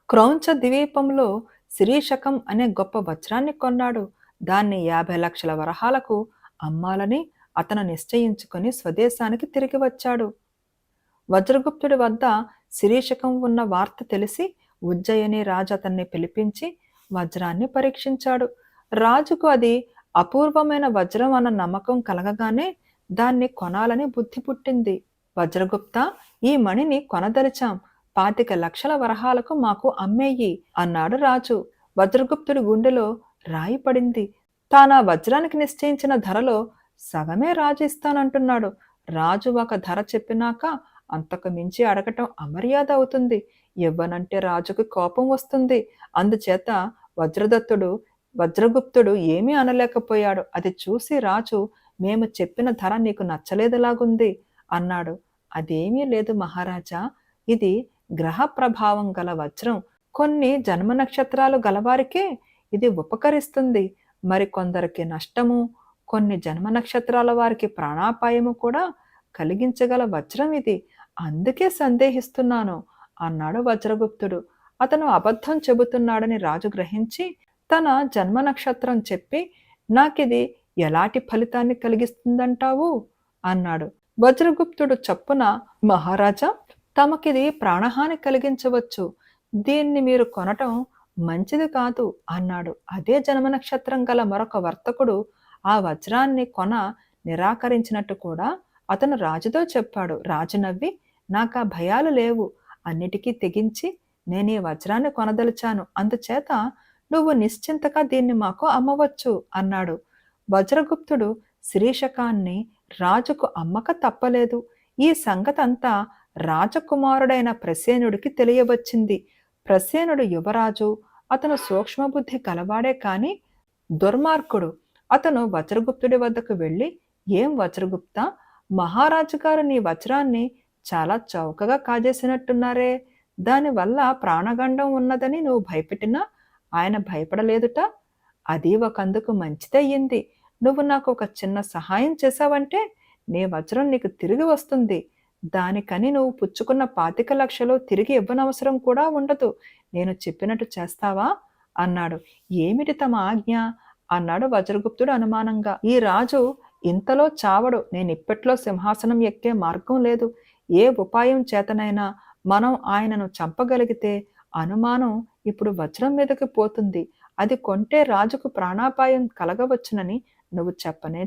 క్రౌంచ ద్వీపంలో శిరీషకం అనే గొప్ప వజ్రాన్ని కొన్నాడు. దాన్ని 50 లక్షల వరహాలకు అమ్మాలని అతను నిశ్చయించుకొని స్వదేశానికి తిరిగి వచ్చాడు. వజ్రగుప్తుడి వద్ద శిరీషకం ఉన్న వార్త తెలిసి ఉజ్జయిని రాజు అతన్ని పిలిపించి వజ్రాన్ని పరీక్షించాడు. రాజుకు అది అపూర్వమైన వజ్రం అన్న నమ్మకం కలగగానే దాన్ని కొనాలని బుద్ధి పుట్టింది. వజ్రగుప్త, ఈ మణిని కొనదలిచాం, 25 లక్షల వరహాలకు మాకు అమ్మేయి అన్నాడు రాజు. వజ్రగుప్తుడి గుండెలో రాయి పడింది. తానా వజ్రానికి నిశ్చయించిన ధరలో సగమే రాజు ఇస్తానంటున్నాడు. రాజు ఒక ధర చెప్పినాక అంతకు మించి అడగటం అమర్యాద అవుతుంది. ఇవ్వనంటే రాజుకు కోపం వస్తుంది. అందుచేత వజ్రగుప్తుడు ఏమీ అనలేకపోయాడు. అది చూసి రాజు, మేము చెప్పిన ధర నీకు నచ్చలేదలాగుంది అన్నాడు. అదేమీ లేదు మహారాజా, ఇది గ్రహ ప్రభావం గల వజ్రం. కొన్ని జన్మ నక్షత్రాలు గలవారికే ఇది ఉపకరిస్తుంది. మరి కొందరికి నష్టము, కొన్ని జన్మ నక్షత్రాల వారికి ప్రాణాపాయము కూడా కలిగించగల వజ్రం ఇది. అందుకే సందేహిస్తున్నాను అన్నాడు వజ్రగుప్తుడు. అతను అబద్ధం చెబుతున్నాడని రాజు గ్రహించి తన జన్మ నక్షత్రం చెప్పి, నాకిది ఎలాంటి ఫలితాన్ని కలిగిస్తుందంటావు అన్నాడు. వజ్రగుప్తుడు చప్పున, మహారాజా, తమకిది ప్రాణహాని కలిగించవచ్చు, దీన్ని మీరు కొనటం మంచిది కాదు అన్నాడు. అదే జన్మ నక్షత్రం గల మరొక వర్తకుడు ఆ వజ్రాన్ని కొన నిరాకరించినట్టు కూడా అతను రాజుతో చెప్పాడు. రాజు నవ్వి, నాకా భయాలు లేవు, అన్నిటికీ తెగించి నేను ఈ వజ్రాన్ని కొనదలిచాను, అందుచేత నువ్వు నిశ్చింతగా దీన్ని మాకు అమ్మవచ్చు అన్నాడు. వజ్రగుప్తుడు శిరీషకాన్ని రాజుకు అమ్మక తప్పలేదు. ఈ సంగతంతా రాజకుమారుడైన ప్రసేనుడికి తెలియవచ్చింది. ప్రసేనుడు యువరాజు. అతను సూక్ష్మబుద్ధి కలవాడే కాని దుర్మార్గుడు. అతను వజ్రగుప్తుడి వద్దకు వెళ్ళి, ఏం వజ్రగుప్త, మహారాజు గారు నీ వజ్రాన్ని చాలా చౌకగా కాజేసినట్టున్నారే, దానివల్ల ప్రాణగండం ఉన్నదని నువ్వు భయపెట్టినా ఆయన భయపడలేదుట. అది ఒకందుకు మంచిదయ్యింది. నువ్వు నాకు ఒక చిన్న సహాయం చేశావంటే నీ వజ్రం నీకు తిరిగి వస్తుంది. దానికని నువ్వు పుచ్చుకున్న 25 లక్షలు తిరిగి ఇవ్వనవసరం కూడా ఉండదు. నేను చెప్పినట్టు చేస్తావా అన్నాడు. ఏమిటి తమ ఆజ్ఞ అన్నాడు వజ్రగుప్తుడు అనుమానంగా. ఈ రాజు ఇంతలో చావడు. నేనిప్పట్లో సింహాసనం ఎక్కే మార్గం లేదు. ఏ ఉపాయం చేతనైనా మనం ఆయనను చంపగలిగితే అనుమానం ఇప్పుడు వజ్రం మీదకి పోతుంది. అది కొంటే రాజుకు ప్రాణాపాయం కలగవచ్చునని నువ్వు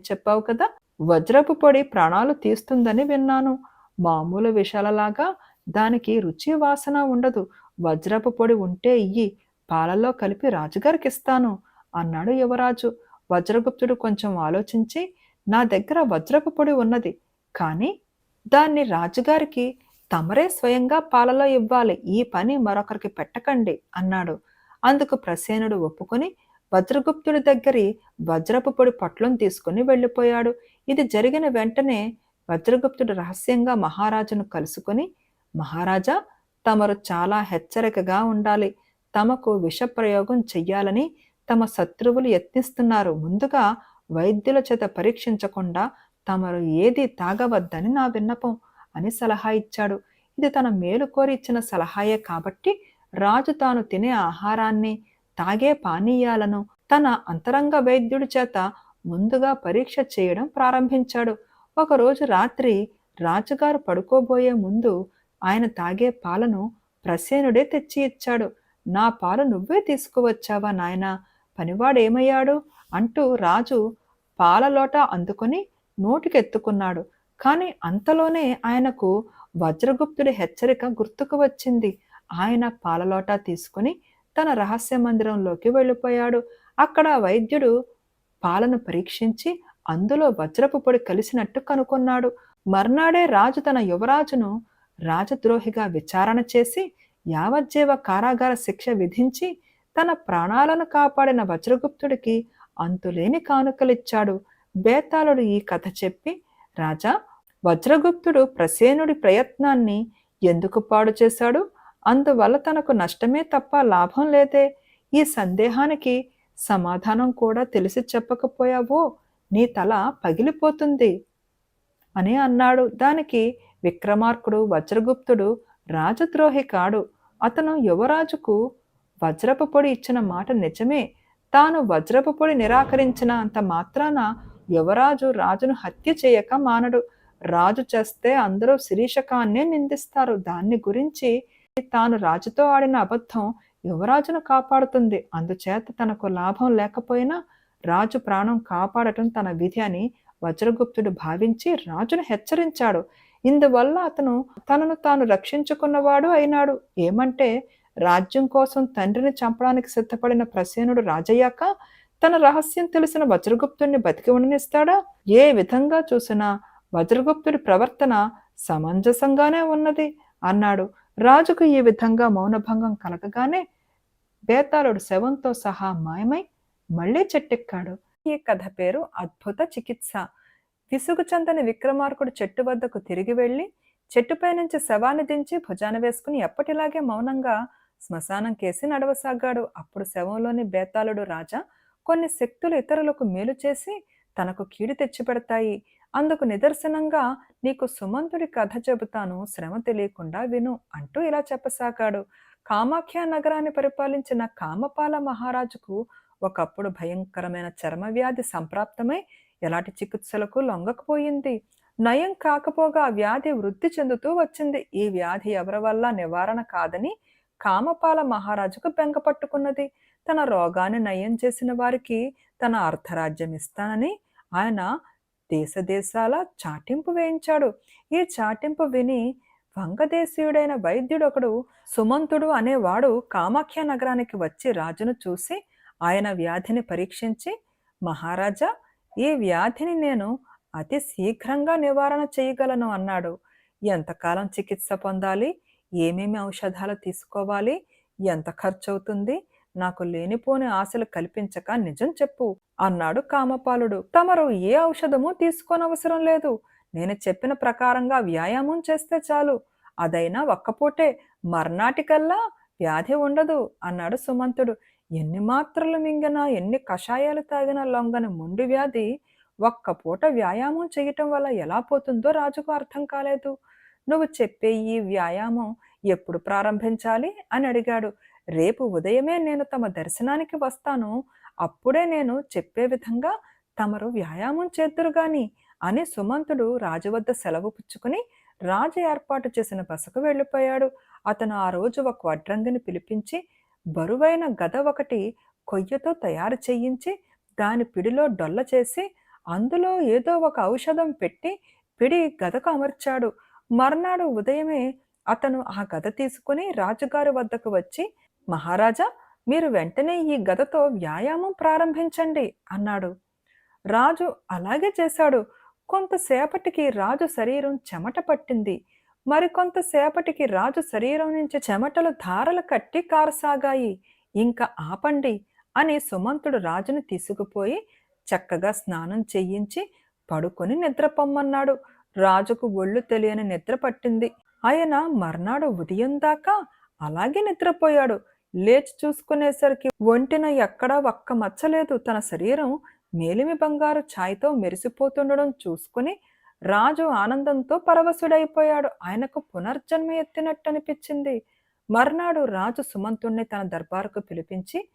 చెప్పావు కదా. వజ్రపు పొడి ప్రాణాలు తీస్తుందని విన్నాను. మామూలు విషాలలాగా దానికి రుచి వాసన ఉండదు. వజ్రపు పొడి ఉంటే ఇయ్యి, పాలలో కలిపి రాజుగారికి ఇస్తాను అన్నాడు యువరాజు. వజ్రగుప్తుడు కొంచెం ఆలోచించి, నా దగ్గర వజ్రపు పొడి ఉన్నది, కానీ దాన్ని రాజుగారికి తమరే స్వయంగా పాలలో ఇవ్వాలి. ఈ పని మరొకరికి పెట్టకండి అన్నాడు. అందుకు ప్రసేనుడు ఒప్పుకొని వజ్రగుప్తుడి దగ్గరి వజ్రపు పొడి పొట్లను తీసుకుని వెళ్ళిపోయాడు. ఇది జరిగిన వెంటనే వజ్రగుప్తుడు రహస్యంగా మహారాజును కలుసుకొని, మహారాజా, తమరు చాలా హెచ్చరికగా ఉండాలి. తమకు విషప్రయోగం చెయ్యాలని తమ శత్రువులు యత్నిస్తున్నారు. ముందుగా వైద్యుల చేత పరీక్షించకుండా తమరు ఏది తాగవద్దని నా విన్నపం అని సలహా ఇచ్చాడు. ఇది తన మేలు కోరి ఇచ్చిన సలహాయే కాబట్టి రాజు తాను తినే ఆహారాన్ని, తాగే పానీయాలను తన అంతరంగ వైద్యుడి చేత ముందుగా పరీక్ష చేయడం ప్రారంభించాడు. ఒకరోజు రాత్రి రాజుగారు పడుకోబోయే ముందు ఆయన తాగే పాలను ప్రసేనుడే తెచ్చి ఇచ్చాడు. నా పాలు నువ్వే తీసుకువచ్చావా నాయనా, పనివాడేమయ్యాడు అంటూ రాజు పాలలోట అందుకొని నోటికెత్తుకున్నాడు. కాని అంతలోనే ఆయనకు వజ్రగుప్తుడి హెచ్చరిక గుర్తుకు వచ్చింది. ఆయన పాలలోట తీసుకుని తన రహస్య మందిరంలోకి వెళ్ళిపోయాడు. అక్కడ వైద్యుడు పాలను పరీక్షించి అందులో వజ్రపు పొడి కలిసినట్టు కనుగొన్నాడు. మర్నాడే రాజు తన యువరాజును రాజద్రోహిగా విచారణ చేసి యావజ్జీవ కారాగార శిక్ష విధించి తన ప్రాణాలను కాపాడిన వజ్రగుప్తుడికి అంతులేని కానుకలిచ్చాడు. బేతాళుడు ఈ కథ చెప్పి, రాజా, వజ్రగుప్తుడు ప్రసేనుడి ప్రయత్నాన్ని ఎందుకు పాడు చేశాడు? అందువల్ల తనకు నష్టమే తప్ప లాభం లేదే. ఈ సందేహానికి సమాధానం కూడా తెలిసి చెప్పకపోయావో నీ తల పగిలిపోతుంది అని అన్నాడు. దానికి విక్రమార్కుడు, వజ్రగుప్తుడు రాజద్రోహి కాడు. అతను యువరాజుకు వజ్రపు పొడి ఇచ్చిన మాట నిజమే. తాను వజ్రపు పొడి నిరాకరించిన అంత మాత్రాన యువరాజు రాజును హత్య చేయక మానడు. రాజు చేస్తే అందరూ శిరీషకాన్నే నిందిస్తారు. దాన్ని గురించి తాను రాజుతో ఆడిన అబద్ధం యువరాజును కాపాడుతుంది. అందుచేత తనకు లాభం లేకపోయినా రాజు ప్రాణం కాపాడటం తన విధి అని వజ్రగుప్తుడు భావించి రాజును హెచ్చరించాడు. ఇందువల్ల అతను తనను తాను రక్షించుకున్నవాడు అయినాడు. ఏమంటే రాజ్యం కోసం తండ్రిని చంపడానికి సిద్ధపడిన ప్రసేనుడు రాజయ్యాక తన రహస్యం తెలిసిన వజ్రగుప్తుడిని బతికి ఉండనిస్తాడా? ఏ విధంగా చూసినా వజ్రగుప్తుడి ప్రవర్తన సమంజసంగానే ఉన్నది అన్నాడు. రాజుకు ఈ విధంగా మౌనభంగం కలగగానే బేతాళుడు శవంతో సహా మాయమై మళ్లీ చెట్టెక్కాడు. ఈ కథ పేరు అద్భుత చికిత్స. విసుగు చెందని విక్రమార్కుడు చెట్టు వద్దకు తిరిగి వెళ్లి చెట్టుపై నుంచి శవాన్ని దించి భుజాన వేసుకుని ఎప్పటిలాగే మౌనంగా శ్మశానం కేసి నడవసాగాడు. అప్పుడు శవంలోని బేతాళుడు రాజా, కొన్ని శక్తులు ఇతరులకు మేలు చేసి తనకు కీడు తెచ్చిపెడతాయి. అందుకు నిదర్శనంగా నీకు సుమంతుడి కథ చెబుతాను, శ్రమ తెలియకుండా విను అంటూ ఇలా చెప్పసాగాడు. కామాఖ్య నగరాన్ని పరిపాలించిన కామపాల మహారాజుకు ఒకప్పుడు భయంకరమైన చర్మవ్యాధి సంప్రాప్తమై ఎలాంటి చికిత్సలకు లొంగకపోయింది. నయం కాకపోగా వ్యాధి వృద్ధి చెందుతూ వచ్చింది. ఈ వ్యాధి ఎవరి వల్ల నివారణ కాదని కామపాల మహారాజుకు బెంగ పట్టుకున్నది. తన రోగాన్ని నయం చేసిన వారికి తన అర్ధరాజ్యం ఇస్తానని ఆయన దేశదేశాల చాటింపు వేయించాడు. ఈ చాటింపు విని వంగదేశీయుడైన వైద్యుడొకడు సుమంతుడు అనేవాడు కామాఖ్య నగరానికి వచ్చి రాజును చూసి ఆయన వ్యాధిని పరీక్షించి, మహారాజా, ఈ వ్యాధిని నేను అతి శీఘ్రంగా నివారణ చేయగలను అన్నాడు. ఎంతకాలం చికిత్స పొందాలి, ఏమేమి ఔషధాలు తీసుకోవాలి, ఎంత ఖర్చవుతుంది, నాకు లేనిపోని ఆశలు కల్పించక నిజం చెప్పు అన్నాడు కామపాలుడు. తమరు ఏ ఔషధము తీసుకోనవసరం లేదు. నేను చెప్పిన ప్రకారంగా వ్యాయామం చేస్తే చాలు. అదైనా ఒక్కపూటే, మర్నాటికల్లా వ్యాధి ఉండదు అన్నాడు సుమంతుడు. ఎన్ని మాత్రలు మింగినా, ఎన్ని కషాయాలు తాగినా లొంగని మొండి వ్యాధి ఒక్క పూట వ్యాయామం చేయటం వల్ల ఎలా పోతుందో రాజుకు అర్థం కాలేదు. నువ్వు చెప్పే ఈ వ్యాయామం ఎప్పుడు ప్రారంభించాలి అని అడిగాడు. రేపు ఉదయమే నేను తమ దర్శనానికి వస్తాను. అప్పుడే నేను చెప్పే విధంగా తమరు వ్యాయామం చేద్దురుగాని అని సుమంతుడు రాజు వద్ద సెలవు పుచ్చుకుని రాజు ఏర్పాటు చేసిన బసకు వెళ్ళిపోయాడు. అతను ఆ రోజు ఒక వడ్రంగిని పిలిపించి బరువైన గద ఒకటి కొయ్యతో తయారు చేయించి దాని పిడిలో డొల్ల చేసి అందులో ఏదో ఒక ఔషధం పెట్టి పిడి గదకు అమర్చాడు. మర్నాడు ఉదయమే అతను ఆ గద తీసుకుని రాజుగారి వద్దకు వచ్చి, మహారాజా, మీరు వెంటనే ఈ గదతో వ్యాయామం ప్రారంభించండి అన్నాడు. రాజు అలాగే చేశాడు. కొంతసేపటికి రాజు శరీరం చెమట పట్టింది. మరికొంతసేపటికి రాజు శరీరం నుంచి చెమటలు ధారలు కట్టి కారసాగాయి. ఇంక ఆపండి అని సుమంతుడు రాజును తీసుకుపోయి చక్కగా స్నానం చేయించి పడుకొని నిద్రపొమ్మన్నాడు. రాజుకు ఒళ్ళు తెలియని నిద్ర పట్టింది. ఆయన మర్నాడు ఉదయం దాకా అలాగే నిద్రపోయాడు. లేచి చూసుకునేసరికి ఒంటిన ఎక్కడా ఒక్క మచ్చలేదు. తన శరీరం మేలిమి బంగారు ఛాయ్తో మెరిసిపోతుండడం చూసుకుని రాజు ఆనందంతో పరవశుడైపోయాడు. ఆయనకు పునర్జన్మ ఎత్తినట్టు అనిపించింది. మర్నాడు రాజు సుమంతుణ్ణి తన దర్బారుకు పిలిపించి,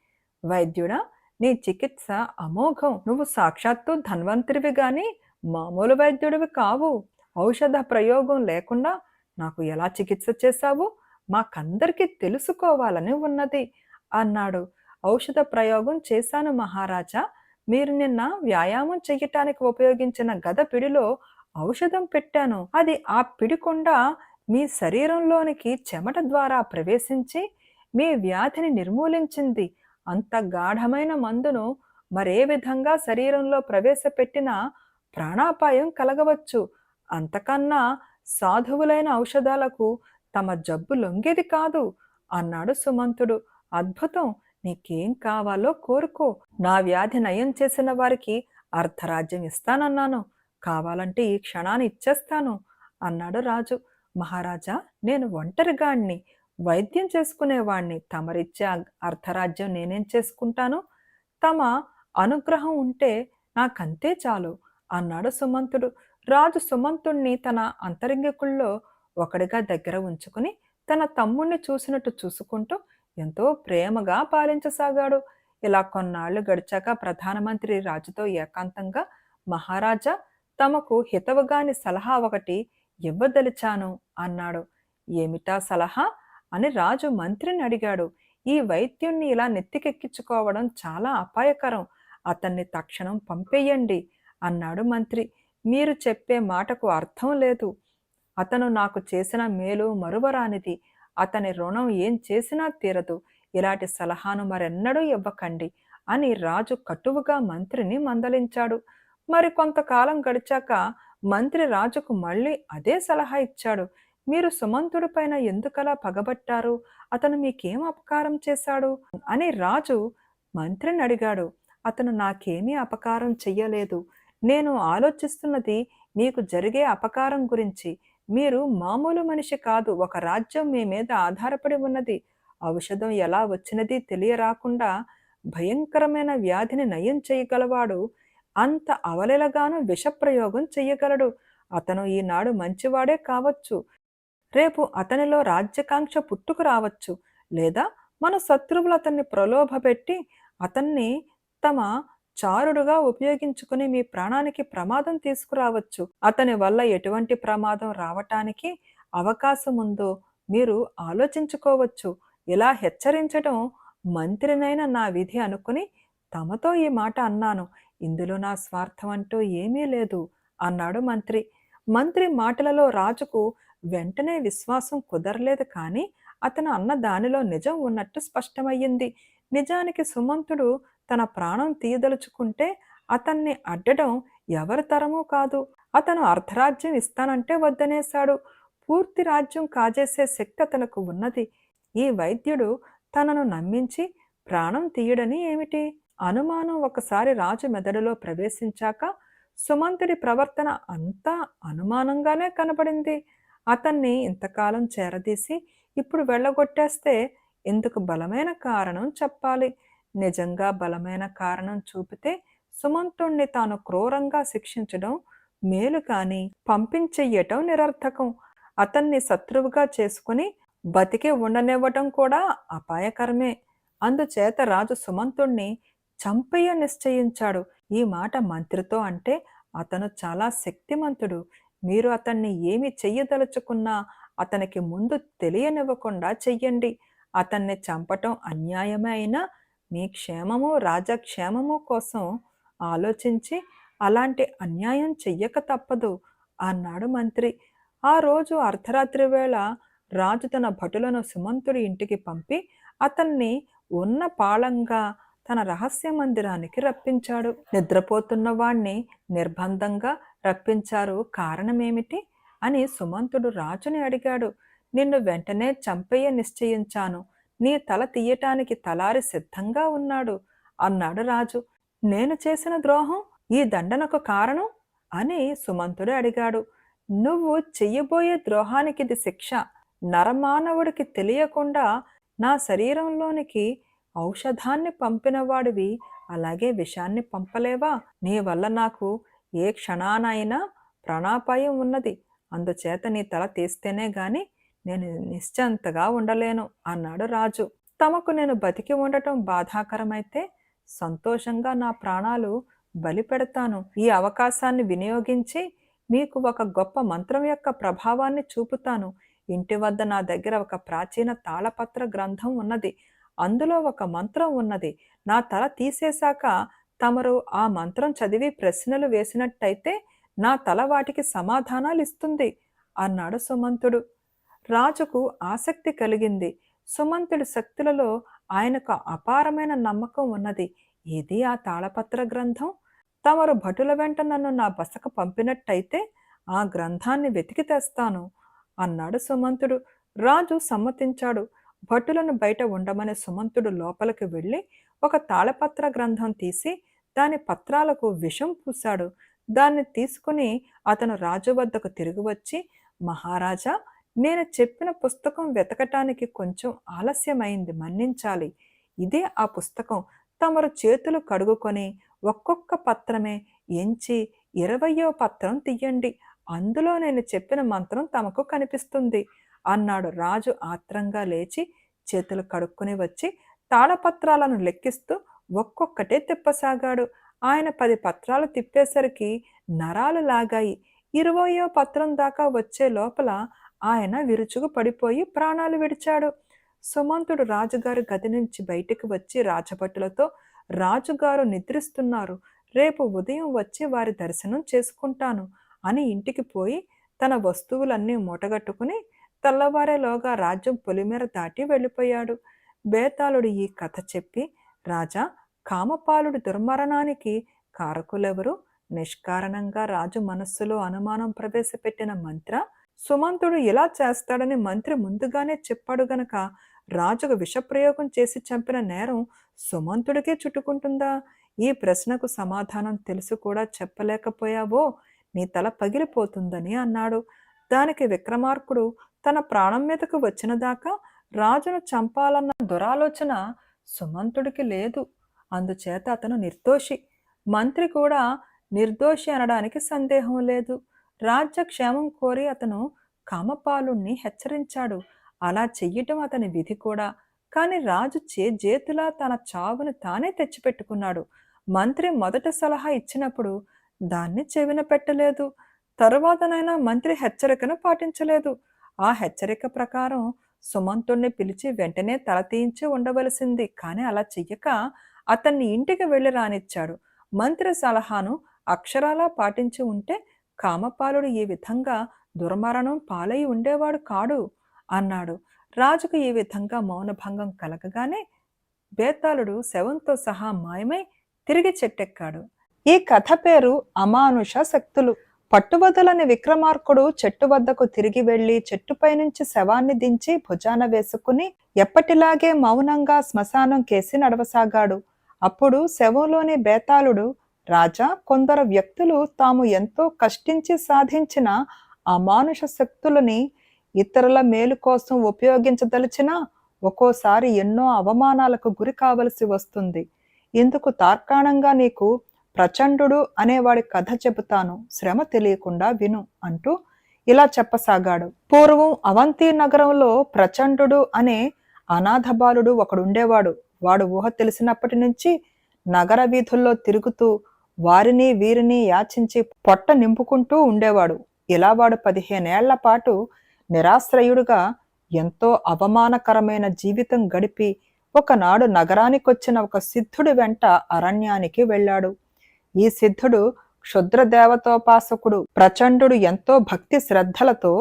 వైద్యుడా, నీ చికిత్స అమోఘం. నువ్వు సాక్షాత్తు ధన్వంతరివి గాని మామూలు వైద్యుడివి కావు. ఔషధ ప్రయోగం లేకుండా నాకు ఎలా చికిత్స చేశావు మాకందరికీ తెలుసుకోవాలని ఉన్నది అన్నాడు. ఔషధ ప్రయోగం చేశాను మహారాజా. మీరు నిన్న వ్యాయామం చెయ్యటానికి ఉపయోగించిన గద పిడిలో ఔషధం పెట్టాను. అది ఆ పిడికుండా మీ శరీరంలోనికి చెమట ద్వారా ప్రవేశించి మీ వ్యాధిని నిర్మూలించింది. అంత గాఢమైన మందును మరే విధంగా శరీరంలో ప్రవేశపెట్టినా ప్రాణాపాయం కలగవచ్చు. అంతకన్నా సాధువులైన ఔషధాలకు తమ జబ్బు లొంగేది కాదు అన్నాడు సుమంతుడు. అద్భుతం, నీకేం కావాలో కోరుకో. నా వ్యాధి నయం చేసిన వారికి అర్ధరాజ్యం ఇస్తానన్నాను. కావాలంటే ఈ క్షణాన్ని ఇచ్చేస్తాను అన్నాడు రాజు. మహారాజా, నేను ఒంటరిగాణ్ణి, వైద్యం చేసుకునేవాణ్ణి. తమరిచ్చే అర్ధరాజ్యం నేనేం చేసుకుంటాను? తమ అనుగ్రహం ఉంటే నాకంతే చాలు అన్నాడు సుమంతుడు. రాజు సుమంతుణ్ణి తన అంతరంగికుల్లో ఒకడిగా దగ్గర ఉంచుకుని తన తమ్ముణ్ణి చూసినట్టు చూసుకుంటూ ఎంతో ప్రేమగా పాలించసాగాడు. ఇలా కొన్నాళ్లు గడిచాక ప్రధానమంత్రి రాజుతో ఏకాంతంగా, మహారాజా, తమకు హితవుగాని సలహా ఒకటి ఇవ్వదలిచాను అన్నాడు. ఏమిటా సలహా అని రాజు మంత్రిని అడిగాడు. ఈ వైద్యుణ్ణి ఇలా నెత్తికెక్కించుకోవడం చాలా అపాయకరం. అతన్ని తక్షణం పంపేయండి అన్నాడు మంత్రి. మీరు చెప్పే మాటకు అర్థం లేదు. అతను నాకు చేసిన మేలు మరువరానిది. అతని రుణం ఏం చేసినా తీరదు. ఇలాంటి సలహాను మరెన్నడూ ఇవ్వకండి అని రాజు కటువుగా మంత్రిని మందలించాడు. మరి కొంతకాలం గడిచాక మంత్రి రాజుకు మళ్ళీ అదే సలహా ఇచ్చాడు. మీరు సుమంతుడి పైన ఎందుకలా పగబట్టారు? అతను మీకేం అపకారం చేశాడు అని రాజు మంత్రిని అడిగాడు. అతను నాకేమీ అపకారం చెయ్యలేదు. నేను ఆలోచిస్తున్నది మీకు జరిగే అపకారం గురించి. మీరు మామూలు మనిషి కాదు. ఒక రాజ్యం మీ మీద ఆధారపడి ఉన్నది. ఔషధం ఎలా వచ్చినది తెలియరాకుండా భయంకరమైన వ్యాధిని నయం చేయగలవాడు అంత అవలీలగాను విషప్రయోగం చెయ్యగలడు. అతను ఈనాడు మంచివాడే కావచ్చు. రేపు అతనిలో రాజ్యకాంక్ష పుట్టుకు రావచ్చు. లేదా మన శత్రువులు అతన్ని ప్రలోభపెట్టి అతన్ని తమ చారుడుగా ఉపయోగించుకుని మీ ప్రాణానికి ప్రమాదం తీసుకురావచ్చు. అతని వల్ల ఎటువంటి ప్రమాదం రావటానికి అవకాశం ఉందో మీరు ఆలోచించుకోవచ్చు. ఇలా హెచ్చరించడం మంత్రినైన నా విధి అనుకుని తమతో ఈ మాట అన్నాను. ఇందులో నా స్వార్థం అంటూ ఏమీ లేదు అన్నాడు మంత్రి. మంత్రి మాటలలో రాజుకు వెంటనే విశ్వాసం కుదరలేదు. కానీ అతను అన్న దానిలో నిజం ఉన్నట్టు స్పష్టమయ్యింది. నిజానికి సుమంతుడు తన ప్రాణం తీయదలుచుకుంటే అతన్ని అడ్డడం ఎవరి తరమూ కాదు. అతను అర్ధరాజ్యం ఇస్తానంటే వద్దనేశాడు. పూర్తి రాజ్యం కాజేసే శక్తి అతనికి ఉన్నది. ఈ వైద్యుడు తనను నమ్మించి ప్రాణం తీయడని ఏమిటి? అనుమానం ఒకసారి రాజు మెదడులో ప్రవేశించాక సుమంతుడి ప్రవర్తన అంతా అనుమానంగానే కనబడింది. అతన్ని ఇంతకాలం చేరదీసి ఇప్పుడు వెళ్ళగొట్టేస్తే ఇందుకు బలమైన కారణం చెప్పాలి. నిజంగా బలమైన కారణం చూపితే సుమంతుణ్ణి తాను క్రూరంగా శిక్షించడం మేలు కాని పంపించెయ్యటం నిరర్థకం. అతన్ని శత్రువుగా చేసుకుని బతికి ఉండనివ్వటం కూడా అపాయకరమే. అందుచేత రాజు సుమంతుణ్ణి చంపేయ నిశ్చయించాడు. ఈ మాట మంత్రితో అంటే అతను చాలా శక్తిమంతుడు. మీరు అతన్ని ఏమి చెయ్యదలుచుకున్నా అతనికి ముందు తెలియనివ్వకుండా చెయ్యండి. అతన్ని చంపటం అన్యాయమే అయినా మీ క్షేమము రాజక్షేమము కోసం ఆలోచించి అలాంటి అన్యాయం చెయ్యక తప్పదు అన్నాడు మంత్రి. ఆ రోజు అర్ధరాత్రి వేళ రాజు తన భటులను సుమంతుడి ఇంటికి పంపి అతన్ని ఉన్న పాళంగా తన రహస్య మందిరానికి రప్పించాడు. నిద్రపోతున్న వాణ్ణి నిర్బంధంగా రప్పించారు. కారణమేమిటి అని సుమంతుడు రాజుని అడిగాడు. నిన్ను వెంటనే చంపేయ నిశ్చయించాను. నీ తల తీయటానికి తలారి సిద్ధంగా ఉన్నాడు అన్నాడు రాజు. నేను చేసిన ద్రోహం ఈ దండనకు కారణం అని సుమంతుడు అడిగాడు. నువ్వు చెయ్యబోయే ద్రోహానికిది శిక్ష. నరమానవుడికి తెలియకుండా నా శరీరంలోనికి ఔషధాన్ని పంపినవాడివి అలాగే విషాన్ని పంపలేవా? నీ వల్ల నాకు ఏ క్షణానైనా ప్రాణాపాయం ఉన్నది. అందుచేత నీ తల తీస్తేనే గాని నేను నిశ్చంతగా ఉండలేను అన్నాడు రాజు. తమకు నేను బతికి ఉండటం బాధాకరమైతే సంతోషంగా నా ప్రాణాలు బలి పెడతాను. ఈ అవకాశాన్ని వినియోగించి మీకు ఒక గొప్ప మంత్రం యొక్క ప్రభావాన్ని చూపుతాను. ఇంటి వద్ద నా దగ్గర ఒక ప్రాచీన తాళపత్ర గ్రంథం ఉన్నది. అందులో ఒక మంత్రం ఉన్నది. నా తల తీసేశాక తమరు ఆ మంత్రం చదివి ప్రశ్నలు వేసినట్టయితే నా తల వాటికి సమాధానాలు ఇస్తుంది అన్నాడు సుమంతుడు. రాజుకు ఆసక్తి కలిగింది. సుమంతుడి శక్తులలో ఆయనకు అపారమైన నమ్మకం ఉన్నది. ఇది ఆ తాళపత్ర గ్రంథం. తమరు భటుల వెంట నన్ను నా బసకు పంపినట్టయితే ఆ గ్రంథాన్ని వెతికి తెస్తాను అన్నాడు సుమంతుడు. రాజు సమ్మతించాడు. భటులను బయట ఉండమని సుమంతుడు లోపలికి వెళ్ళి ఒక తాళపత్ర గ్రంథం తీసి దాని పత్రాలకు విషం పూశాడు. దాన్ని తీసుకుని అతను రాజు వద్దకు తిరిగి వచ్చి, మహారాజా, నేను చెప్పిన పుస్తకం వెతకటానికి కొంచెం ఆలస్యమైంది, మన్నించాలి. ఇదే ఆ పుస్తకం. తమరు చేతులు కడుగుకొని ఒక్కొక్క పత్రమే ఎంచి 20వ పత్రం తీయండి. అందులో నేను చెప్పిన మంత్రం తమకు కనిపిస్తుంది అన్నాడు. రాజు ఆత్రంగా లేచి చేతులు కడుక్కుని వచ్చి తాళపత్రాలను లెక్కిస్తూ ఒక్కొక్కటే తిప్పసాగాడు. ఆయన 10 పత్రాలు తిప్పేసరికి నరాలు లాగాయి. 20వ పత్రం దాకా వచ్చే లోపల ఆయన విరుచుకు పడిపోయి ప్రాణాలు విడిచాడు. సుమంతుడు రాజుగారి గది నుంచి బయటికి వచ్చి రాజభటులతో, రాజుగారు నిద్రిస్తున్నారు, రేపు ఉదయం వచ్చి వారి దర్శనం చేసుకుంటాను అని ఇంటికి పోయి తన వస్తువులన్నీ మూటగట్టుకుని తెల్లవారేలోగా రాజ్యం పొలిమేర దాటి వెళ్ళిపోయాడు. బేతాళుడు ఈ కథ చెప్పి, రాజా, కామపాలుడి దుర్మరణానికి కారకులెవరు? నిష్కారణంగా రాజు మనస్సులో అనుమానం ప్రవేశపెట్టిన మంత్ర? సుమంతుడు ఇలా చేస్తాడని మంత్రి ముందుగానే చెప్పాడు గనక రాజుకు విషప్రయోగం చేసి చంపిన నేరం సుమంతుడికే చుట్టుకుంటుందా? ఈ ప్రశ్నకు సమాధానం తెలిసి కూడా చెప్పలేకపోయావో నీ తల పగిలిపోతుందని అన్నాడు. దానికి విక్రమార్కుడు తన ప్రాణం మీదకు వచ్చిన దాకా రాజును చంపాలన్న దురాలోచన సుమంతుడికి లేదు. అందుచేత అతను నిర్దోషి. మంత్రి కూడా నిర్దోషి అనడానికి సందేహం లేదు. రాజ్యక్షేమం కోరి అతను కామపాలుణ్ణి హెచ్చరించాడు. అలా చెయ్యటం అతని విధి కూడా. కాని రాజు చేతులా తన చావును తానే తెచ్చిపెట్టుకున్నాడు. మంత్రి మొదట సలహా ఇచ్చినప్పుడు దాన్ని చెవిన పెట్టలేదు. తరువాతనైనా మంత్రి హెచ్చరికను పాటించలేదు. ఆ హెచ్చరిక ప్రకారం సుమంతుణ్ణి పిలిచి వెంటనే తల తీయించి ఉండవలసింది. కానీ అలా చెయ్యక అతన్ని ఇంటికి వెళ్ళి రానిచ్చాడు. మంత్రి సలహాను అక్షరాలా పాటించి ఉంటే కామపాలుడు ఈ విధంగా దుర్మరణం పాలై ఉండేవాడు కాడు అన్నాడు. రాజుకు ఈ విధంగా మౌనభంగం కలగగానే బేతాళుడు శవంతో సహా మాయమై తిరిగి చెట్టెక్కాడు. ఈ కథ పేరు అమానుష శక్తులు. పట్టువదలని విక్రమార్కుడు చెట్టు వద్దకు తిరిగి వెళ్లి చెట్టుపై నుంచి శవాన్ని దించి భుజాన వేసుకుని ఎప్పటిలాగే మౌనంగా శ్మశానం కేసి నడవసాగాడు. అప్పుడు శవంలోని బేతాళుడు, రాజా, కొందరు వ్యక్తులు తాము ఎంతో కష్టించి సాధించిన అమానుష శక్తులని ఇతరుల మేలు కోసం ఉపయోగించదలిచినా ఒక్కోసారి ఎన్నో అవమానాలకు గురి కావలసి వస్తుంది. ఇందుకు తార్కాణంగా నీకు ప్రచండు అనేవాడి కథ చెబుతాను, శ్రమ తెలియకుండా విను అంటూ ఇలా చెప్పసాగాడు. పూర్వం అవంతి నగరంలో ప్రచండు అనే అనాథ బాలుడు ఒకడుండేవాడు. వాడు ఊహ తెలిసినప్పటి నుంచి నగర వీధుల్లో తిరుగుతూ వారిని వీరిని యాచించి పొట్ట నింపుకుంటూ ఉండేవాడు. ఇలా వాడు 15 ఏళ్ల పాటు నిరాశ్రయుడుగా ఎంతో అవమానకరమైన జీవితం గడిపి ఒకనాడు నగరానికొచ్చిన ఒక సిద్ధుడి వెంట అరణ్యానికి వెళ్ళాడు. ఈ సిద్ధుడు క్షుద్ర దేవతోపాసకుడు. ప్రచండు ఎంతో భక్తి శ్రద్ధలతో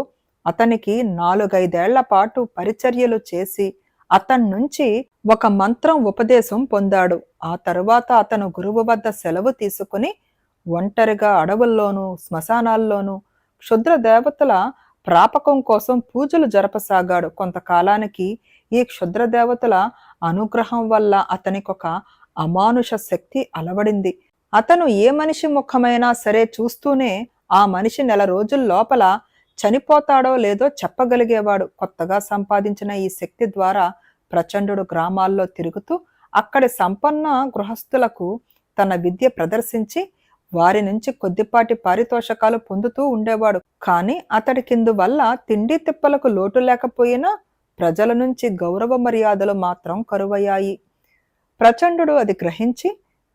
అతనికి 4-5 ఏళ్ల పాటు పరిచర్యలు చేసి అతని నుంచి ఒక మంత్రం ఉపదేశం పొందాడు. ఆ తరువాత అతను గురువు వద్ద సెలవు తీసుకుని ఒంటరిగా అడవుల్లోనూ శ్మశానాల్లోనూ క్షుద్ర దేవతల ప్రాపకం కోసం పూజలు జరపసాగాడు. కొంతకాలానికి ఈ క్షుద్ర దేవతల అనుగ్రహం వల్ల అతనికి ఒక అమానుష శక్తి అలవడింది. అతను ఏ మనిషి ముఖమైనా సరే చూస్తూనే ఆ మనిషి నెల రోజుల లోపల చనిపోతాడో లేదో చెప్పగలిగేవాడు. కొత్తగా సంపాదించిన ఈ శక్తి ద్వారా ప్రచండు గ్రామాల్లో తిరుగుతూ అక్కడి సంపన్న గృహస్థులకు తన విద్య ప్రదర్శించి వారి నుంచి కొద్దిపాటి పారితోషకాలు పొందుతూ ఉండేవాడు. కానీ అతడికిందువల్ల తిండి తిప్పలకు లోటు లేకపోయినా ప్రజల నుంచి గౌరవ మర్యాదలు మాత్రం కరువయ్యాయి. ప్రచండు అది గ్రహించి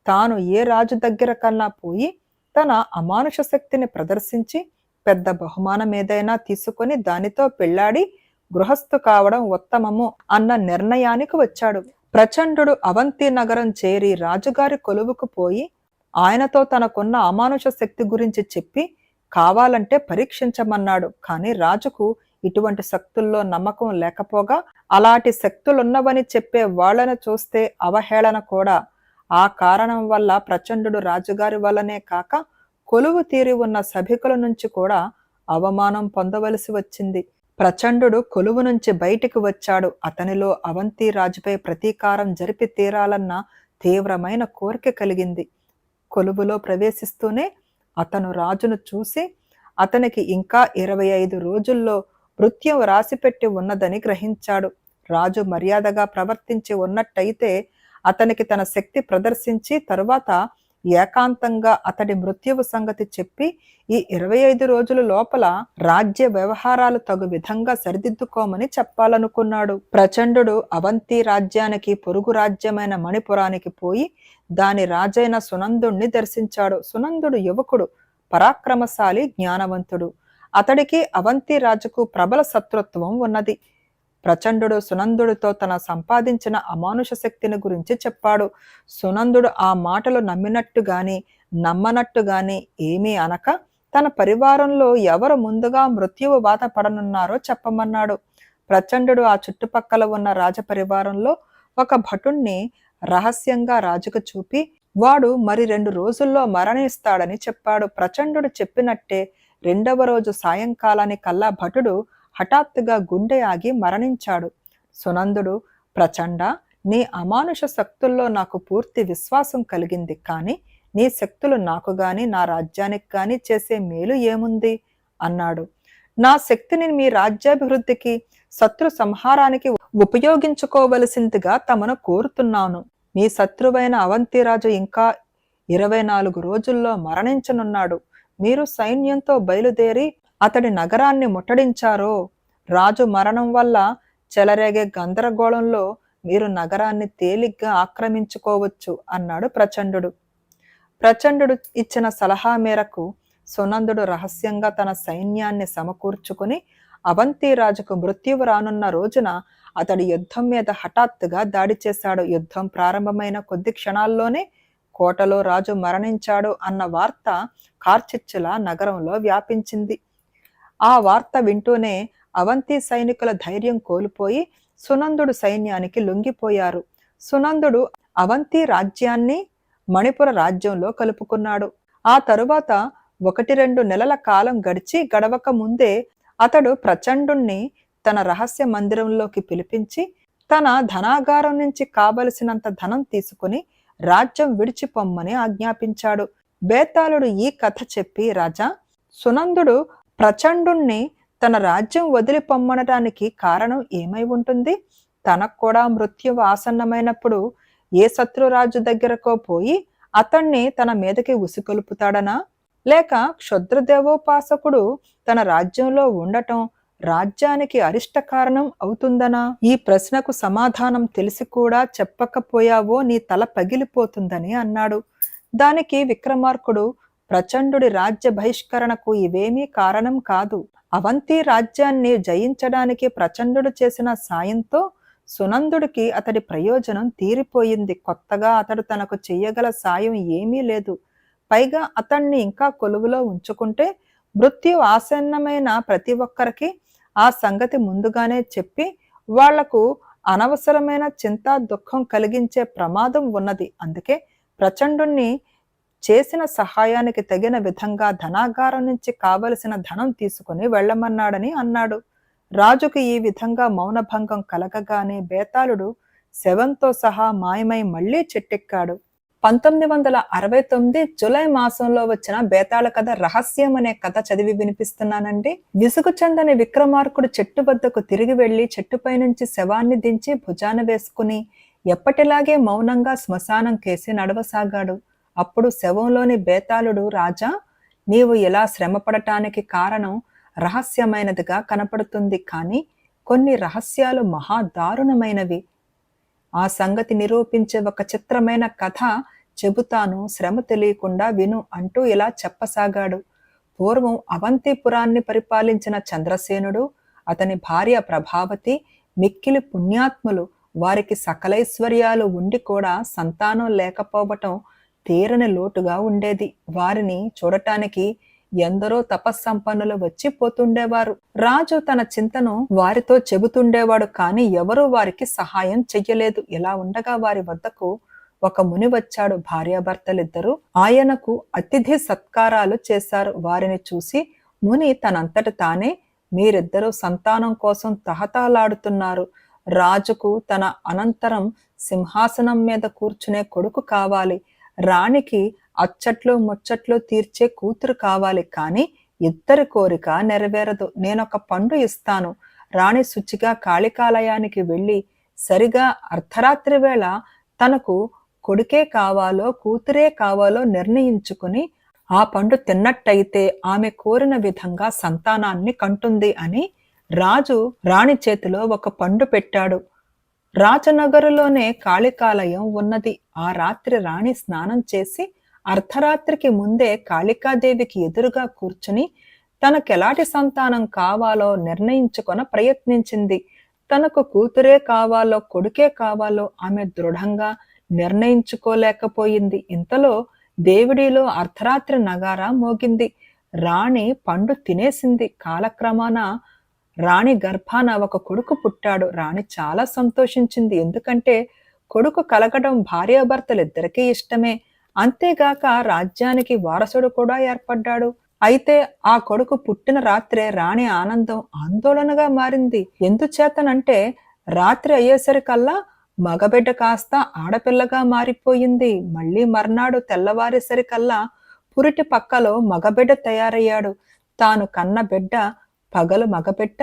తాను ఏ రాజు దగ్గర కన్నా పోయి తన అమానుష శక్తిని ప్రదర్శించి పెద్ద బహుమానం ఏదైనా తీసుకొని దానితో పెళ్లాడి గృహస్థు కావడం ఉత్తమము అన్న నిర్ణయానికి వచ్చాడు. ప్రచండు అవంతి నగరం చేరి రాజుగారి కొలువుకు పోయి ఆయనతో తనకున్న అమానుష శక్తి గురించి చెప్పి కావాలంటే పరీక్షించమన్నాడు. కానీ రాజుకు ఇటువంటి శక్తుల్లో నమ్మకం లేకపోగా అలాంటి శక్తులున్నవని చెప్పే వాళ్లను చూస్తే అవహేళన కూడా. ఆ కారణం వల్ల ప్రచండు రాజుగారి వల్లనే కాక కొలువు తీరి ఉన్న సభికుల నుంచి కూడా అవమానం పొందవలసి వచ్చింది. ప్రచండు కొలువు నుంచి బయటికి వచ్చాడు. అతనిలో అవంతి రాజుపై ప్రతీకారం జరిపి తీరాలన్న తీవ్రమైన కోరిక కలిగింది. కొలువులో ప్రవేశిస్తూనే అతను రాజును చూసి అతనికి ఇంకా 25 రోజుల్లో మృత్యువు రాసిపెట్టి ఉన్నదని గ్రహించాడు. రాజు మర్యాదగా ప్రవర్తించి ఉన్నట్టయితే అతనికి తన శక్తి ప్రదర్శించి తరువాత ఏకాంతంగా అతడి మృత్యువు సంగతి చెప్పి ఈ 25 రోజుల లోపల రాజ్య వ్యవహారాలు తగు విధంగా సరిదిద్దుకోమని చెప్పాలనుకున్నాడు. ప్రచండు అవంతి రాజ్యానికి పొరుగు రాజ్యమైన మణిపురానికి పోయి దాని రాజైన సునందుణ్ణి దర్శించాడు. సునందుడు యువకుడు, పరాక్రమశాలి, జ్ఞానవంతుడు. అతడికి అవంతి రాజుకు ప్రబల శత్రుత్వం ఉన్నది. ప్రచండు సునందుడితో తన సంపాదించిన అమానుష శక్తిని గురించి చెప్పాడు. సునందుడు ఆ మాటలు నమ్మినట్టు గాని నమ్మనట్టు గాని ఏమీ అనక తన పరివారంలో ఎవరు ముందుగా మృత్యువు వాత పడనున్నారో చెప్పమన్నాడు. ప్రచండు ఆ చుట్టుపక్కల ఉన్న రాజపరివారంలో ఒక భటుణ్ణి రహస్యంగా రాజుకు చూపి వాడు మరి 2 రోజుల్లో మరణిస్తాడని చెప్పాడు. ప్రచండు చెప్పినట్టే 2వ రోజు సాయంకాలానికల్లా భటుడు హఠాత్తుగా గుండె ఆగి మరణించాడు. సునందుడు, ప్రచండ, నీ అమానుష శక్తుల్లో నాకు పూర్తి విశ్వాసం కలిగింది. కానీ నీ శక్తులు నాకు గాని నా రాజ్యానికి గాని చేసే మేలు ఏముంది అన్నాడు. నా శక్తిని మీ రాజ్యాభివృద్ధికి, శత్రు సంహారానికి ఉపయోగించుకోవలసిందిగా తమను కోరుతున్నాను. మీ శత్రువైన అవంతిరాజు ఇంకా 24 రోజుల్లో మరణించనున్నాడు. మీరు సైన్యంతో బయలుదేరి అతడి నగరాన్ని ముట్టడించారో రాజు మరణం వల్ల చెలరేగే గందరగోళంలో మీరు నగరాన్ని తేలిగ్గా ఆక్రమించుకోవచ్చు అన్నాడు ప్రచండు. ప్రచండు ఇచ్చిన సలహా మేరకు సునందుడు రహస్యంగా తన సైన్యాన్ని సమకూర్చుకుని అవంతి రాజుకు మృత్యువు రానున్న రోజున అతడి యుద్ధం మీద హఠాత్తుగా దాడి చేశాడు. యుద్ధం ప్రారంభమైన కొద్ది క్షణాల్లోనే కోటలో రాజు మరణించాడు అన్న వార్త కార్చిచ్చులా నగరంలో వ్యాపించింది. ఆ వార్త వింటూనే అవంతి సైనికుల ధైర్యం కోల్పోయి సునందుడు సైన్యానికి లొంగిపోయారు. సునందుడు అవంతి రాజ్యాన్ని మణిపుర రాజ్యంలో కలుపుకున్నాడు. ఆ తరువాత 1-2 నెలల కాలం గడవక ముందే అతడు ప్రచండుణ్ణి తన రహస్య మందిరంలోకి పిలిపించి తన ధనాగారం నుంచి కావలసినంత ధనం తీసుకుని రాజ్యం విడిచిపొమ్మని ఆజ్ఞాపించాడు. బేతాళుడు ఈ కథ చెప్పి, రాజా, సునందుడు ప్రచండుణ్ణి తన రాజ్యం వదిలిపొమ్మనడానికి కారణం ఏమై ఉంటుంది? తనకు కూడా మృత్యువు ఆసన్నమైనప్పుడు ఏ శత్రురాజు దగ్గరకో పోయి అతన్ని తన మీదకి ఉసికొలుపుతాడనా? లేక క్షుద్రదేవోపాసకుడు తన రాజ్యంలో ఉండటం రాజ్యానికి అరిష్ట కారణం అవుతుందనా? ఈ ప్రశ్నకు సమాధానం తెలిసి కూడా చెప్పకపోయావో నీ తల పగిలిపోతుందని అన్నాడు. దానికి విక్రమార్కుడు, ప్రచండుడి రాజ్య బహిష్కరణకు ఇవేమీ కారణం కాదు. అవంతి రాజ్యాన్ని జయించడానికి ప్రచండుడు చేసిన సాయంతో సునందుడికి అతడి ప్రయోజనం తీరిపోయింది. కొత్తగా అతడు తనకు చెయ్యగల సాయం ఏమీ లేదు. పైగా అతన్ని ఇంకా కొలువులో ఉంచుకుంటే మృత్యు ఆసన్నమైన ప్రతి ఒక్కరికి ఆ సంగతి ముందుగానే చెప్పి వాళ్లకు అనవసరమైన చింత దుఃఖం కలిగించే ప్రమాదం ఉన్నది. అందుకే ప్రచండుణ్ణి చేసిన సహాయానికి తగిన విధంగా ధనాగారం నుంచి కావలసిన ధనం తీసుకుని వెళ్ళమన్నాడని అన్నాడు. రాజుకు ఈ విధంగా మౌనభంగం కలగగానే బేతాళుడు శవంతో సహా మాయమై మళ్లీ చెట్టెక్కాడు. 1969 జూలై మాసంలో వచ్చిన బేతాళ కథ రహస్యం అనే కథ చదివి వినిపిస్తున్నానండి. విసుగు చెందని విక్రమార్కుడు చెట్టు వద్దకు తిరిగి వెళ్లి చెట్టుపై నుంచి శవాన్ని దించి భుజాన వేసుకుని ఎప్పటిలాగే మౌనంగా శ్మశానం కేసి నడవసాగాడు. అప్పుడు శవంలోని బేతాళుడు, రాజా, నీవు ఇలా శ్రమపడటానికి కారణం రహస్యమైనదిగా కనపడుతుంది. కానీ కొన్ని రహస్యాలు మహా దారుణమైనవి. ఆ సంగతి నిరూపించే ఒక చిత్రమైన కథ చెబుతాను, శ్రమ తెలియకుండా విను అంటూ ఇలా చెప్పసాగాడు. పూర్వం అవంతిపురాన్ని పరిపాలించిన చంద్రసేనుడు, అతని భార్య ప్రభావతి మిక్కిలి పుణ్యాత్ములు. వారికి సకలైశ్వర్యాలు ఉండి కూడా సంతానం లేకపోవటం తీరని లోటుగా ఉండేది. వారిని చూడటానికి ఎందరో తపస్సంపన్నులు వచ్చి పోతుండేవారు. రాజు తన చింతను వారితో చెబుతుండేవాడు, కానీ ఎవరూ వారికి సహాయం చెయ్యలేదు. ఇలా ఉండగా వారి వద్దకు ఒక ముని వచ్చాడు. భార్యాభర్తలిద్దరూ ఆయనకు అతిథి సత్కారాలు చేశారు. వారిని చూసి ముని తనంతట తానే, మీరిద్దరూ సంతానం కోసం తహతలాడుతున్నారు. రాజుకు తన అనంతరం సింహాసనం మీద కూర్చునే కొడుకు కావాలి. రాణికి అచ్చట్లు ముచ్చట్లు తీర్చే కూతురు కావాలి. కానీ ఇద్దరి కోరిక నెరవేరదు. నేనొక పండు ఇస్తాను. రాణి శుచిగా కాళికాలయానికి వెళ్ళి సరిగా అర్ధరాత్రి వేళ తనకు కొడుకే కావాలో కూతురే కావాలో నిర్ణయించుకుని ఆ పండు తిన్నట్టయితే ఆమె కోరిన విధంగా సంతానాన్ని కంటుంది అని రాజు రాణి చేతిలో ఒక పండు పెట్టాడు. రాజనగరులోనే కాళికాలయం ఉన్నది. ఆ రాత్రి రాణి స్నానం చేసి అర్ధరాత్రికి ముందే కాళికాదేవికి ఎదురుగా కూర్చుని తనకెలాంటి సంతానం కావాలో నిర్ణయించుకొన ప్రయత్నించింది. తనకు కూతురే కావాలో కొడుకే కావాలో ఆమె దృఢంగా నిర్ణయించుకోలేకపోయింది. ఇంతలో దేవుడిలో అర్ధరాత్రి నగారా మోగింది. రాణి పండు తినేసింది. కాలక్రమాన రాణి గర్భాన ఒక కొడుకు పుట్టాడు. రాణి చాలా సంతోషించింది. ఎందుకంటే కొడుకు కలగడం భార్యాభర్తలిద్దరికీ ఇష్టమే. అంతేగాక రాజ్యానికి వారసుడు కూడా ఏర్పడ్డాడు. అయితే ఆ కొడుకు పుట్టిన రాత్రే రాణి ఆనందం ఆందోళనగా మారింది. ఎందుచేతనంటే రాత్రి అయ్యేసరికల్లా మగబిడ్డ కాస్త ఆడపిల్లగా మారిపోయింది. మళ్ళీ మర్నాడు తెల్లవారేసరికల్లా పురిటి పక్కలో మగబిడ్డ తయారయ్యాడు. తాను కన్న బిడ్డ పగలు మగబిడ్డ,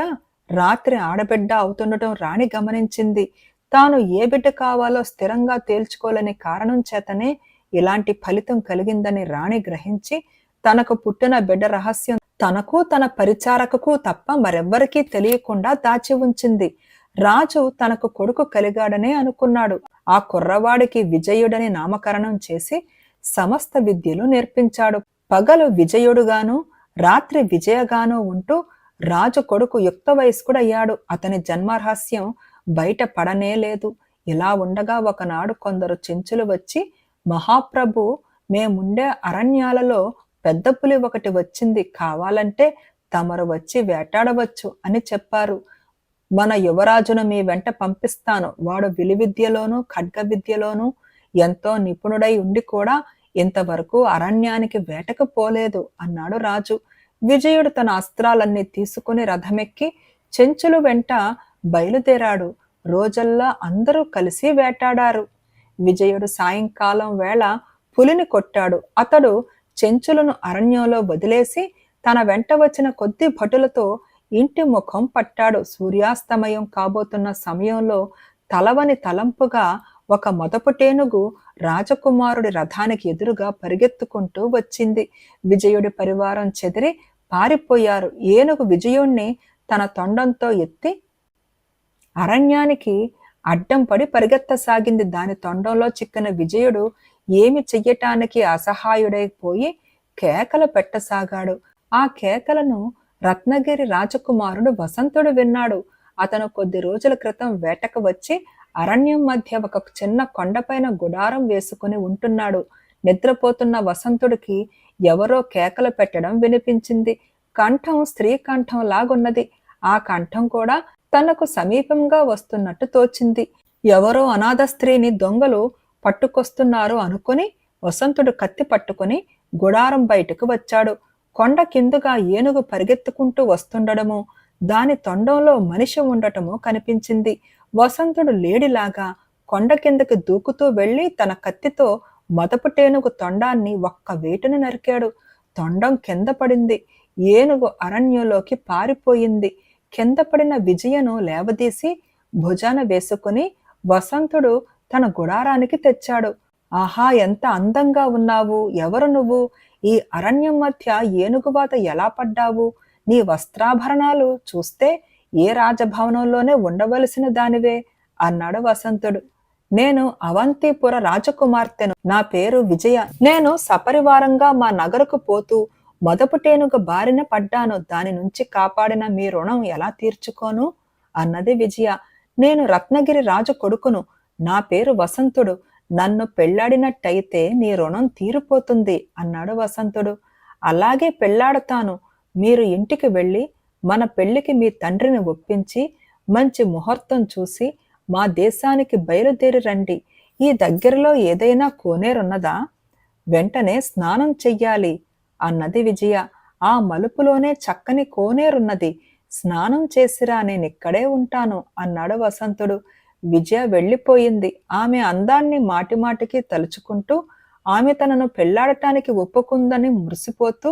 రాత్రి ఆడబిడ్డ అవుతుండటం రాణి గమనించింది. తాను ఏ బిడ్డ కావాలో స్థిరంగా తేల్చుకోలేని కారణం చేతనే ఇలాంటి ఫలితం కలిగిందని రాణి గ్రహించి తనకు పుట్టిన బిడ్డ రహస్యం తనకు తన పరిచారకకు తప్ప మరెవ్వరికీ తెలియకుండా దాచి ఉంచింది. రాజు తనకు కొడుకు కలిగాడనే అనుకున్నాడు. ఆ కుర్రవాడికి విజయుడని నామకరణం చేసి సమస్త విద్యలు నేర్పించాడు. పగలు విజయుడుగాను రాత్రి విజయగాను ఉంటూ రాజు కొడుకు యుక్త వయస్కుడయ్యాడు. అతని జన్మరహస్యం బయట పడనే లేదు. ఇలా ఉండగా ఒకనాడు కొందరు చెంచులు వచ్చి, మహాప్రభు, మేముండే అరణ్యాలలో పెద్ద పులి ఒకటి వచ్చింది, కావాలంటే తమరు వచ్చి వేటాడవచ్చు అని చెప్పారు. మన యువరాజును మీ వెంట పంపిస్తాను. వాడు విలువిద్యలోనూ ఖడ్గ విద్యలోనూ ఎంతో నిపుణుడై ఉండి కూడా ఇంతవరకు అరణ్యానికి వేటకు పోలేదు అన్నాడు రాజు. విజయుడు తన అస్త్రాలన్నీ తీసుకుని రథమెక్కి చెంచులు వెంట బయలుదేరాడు. రోజల్లా అందరూ కలిసి వేటాడారు. విజయుడు సాయంకాలం వేళ పులిని కొట్టాడు. అతడు చెంచులను అరణ్యంలో వదిలేసి తన వెంట వచ్చిన కొద్ది భటులతో ఇంటి ముఖం పట్టాడు. సూర్యాస్తమయం కాబోతున్న సమయంలో తలవని తలంపుగా ఒక మొదపుటేనుగు రాజకుమారుడి రథానికి ఎదురుగా పరిగెత్తుకుంటూ వచ్చింది. విజయుడి పరివారం చెదిరి పారిపోయారు. ఏనుగు విజయుణ్ణి తన తొండంతో ఎత్తి అరణ్యానికి అడ్డం పడి పరిగెత్తసాగింది. దాని తొండంలో చిక్కిన విజయుడు ఏమి చెయ్యటానికి అసహాయుడైపోయి కేకలు పెట్టసాగాడు. ఆ కేకలను రత్నగిరి రాజకుమారుడు వసంతుడు విన్నాడు. అతను కొద్ది రోజుల క్రితం వేటకు వచ్చి అరణ్యం మధ్య ఒక చిన్న కొండపైన గుడారం వేసుకుని ఉంటున్నాడు. నిద్రపోతున్న వసంతుడికి ఎవరో కేకలు పెట్టడం వినిపించింది. కంఠం స్త్రీ కంఠం లాగున్నది. ఆ కంఠం కూడా తనకు సమీపంగా వస్తున్నట్టు తోచింది. ఎవరో అనాథ స్త్రీని దొంగలు పట్టుకొస్తున్నారు అనుకుని వసంతుడు కత్తి పట్టుకుని గుడారం బయటకు వచ్చాడు. కొండ కిందుగా ఏనుగు పరిగెత్తుకుంటూ వస్తుండడము, దాని తొండంలో మనిషి ఉండటము కనిపించింది. వసంతుడు లేడిలాగా కొండ కిందకి దూకుతూ వెళ్లి తన కత్తితో మొదపుటేనుగు తొండాన్ని ఒక్క వేటును నరికాడు. తొండం కింద పడింది. ఏనుగు అరణ్యంలోకి పారిపోయింది. కింద పడిన విజయను లేవదీసి భుజాన వేసుకుని వసంతుడు తన గుడారానికి తెచ్చాడు. ఆహా, ఎంత అందంగా ఉన్నావు! ఎవరు నువ్వు? ఈ అరణ్యం మధ్య ఏనుగువాత ఎలా పడ్డావు? నీ వస్త్రాభరణాలు చూస్తే ఏ రాజభవనంలోనే ఉండవలసిన దానివే అన్నాడు వసంతుడు. నేను అవంతిపుర రాజకుమార్తెను. నా పేరు విజయ. నేను సపరివారంగా మా నగరకు పోతూ మొదపుటేనుగ బారిన పడ్డాను. దాని నుంచి కాపాడిన మీ రుణం ఎలా తీర్చుకోను అన్నది విజయ. నేను రత్నగిరి రాజు కొడుకును. నా పేరు వసంతుడు. నన్ను పెళ్లాడినట్టయితే నీ రుణం తీరిపోతుంది అన్నాడు వసంతుడు. అలాగే పెళ్లాడతాను. మీరు ఇంటికి వెళ్ళి మన పెళ్లికి మీ తండ్రిని ఒప్పించి మంచి ముహూర్తం చూసి మా దేశానికి బయలుదేరి రండి. ఈ దగ్గరలో ఏదైనా కోనేరున్నదా? వెంటనే స్నానం చెయ్యాలి అన్నది విజయ. ఆ మలుపులోనే చక్కని కోనేరున్నది. స్నానం చేసిరా, నేనిక్కడే ఉంటాను అన్నాడు వసంతుడు. విజయ వెళ్ళిపోయింది. ఆమె అందాన్ని మాటిమాటికి తలుచుకుంటూ ఆమె తనను పెళ్లాడటానికి ఒప్పుకుందని మురిసిపోతూ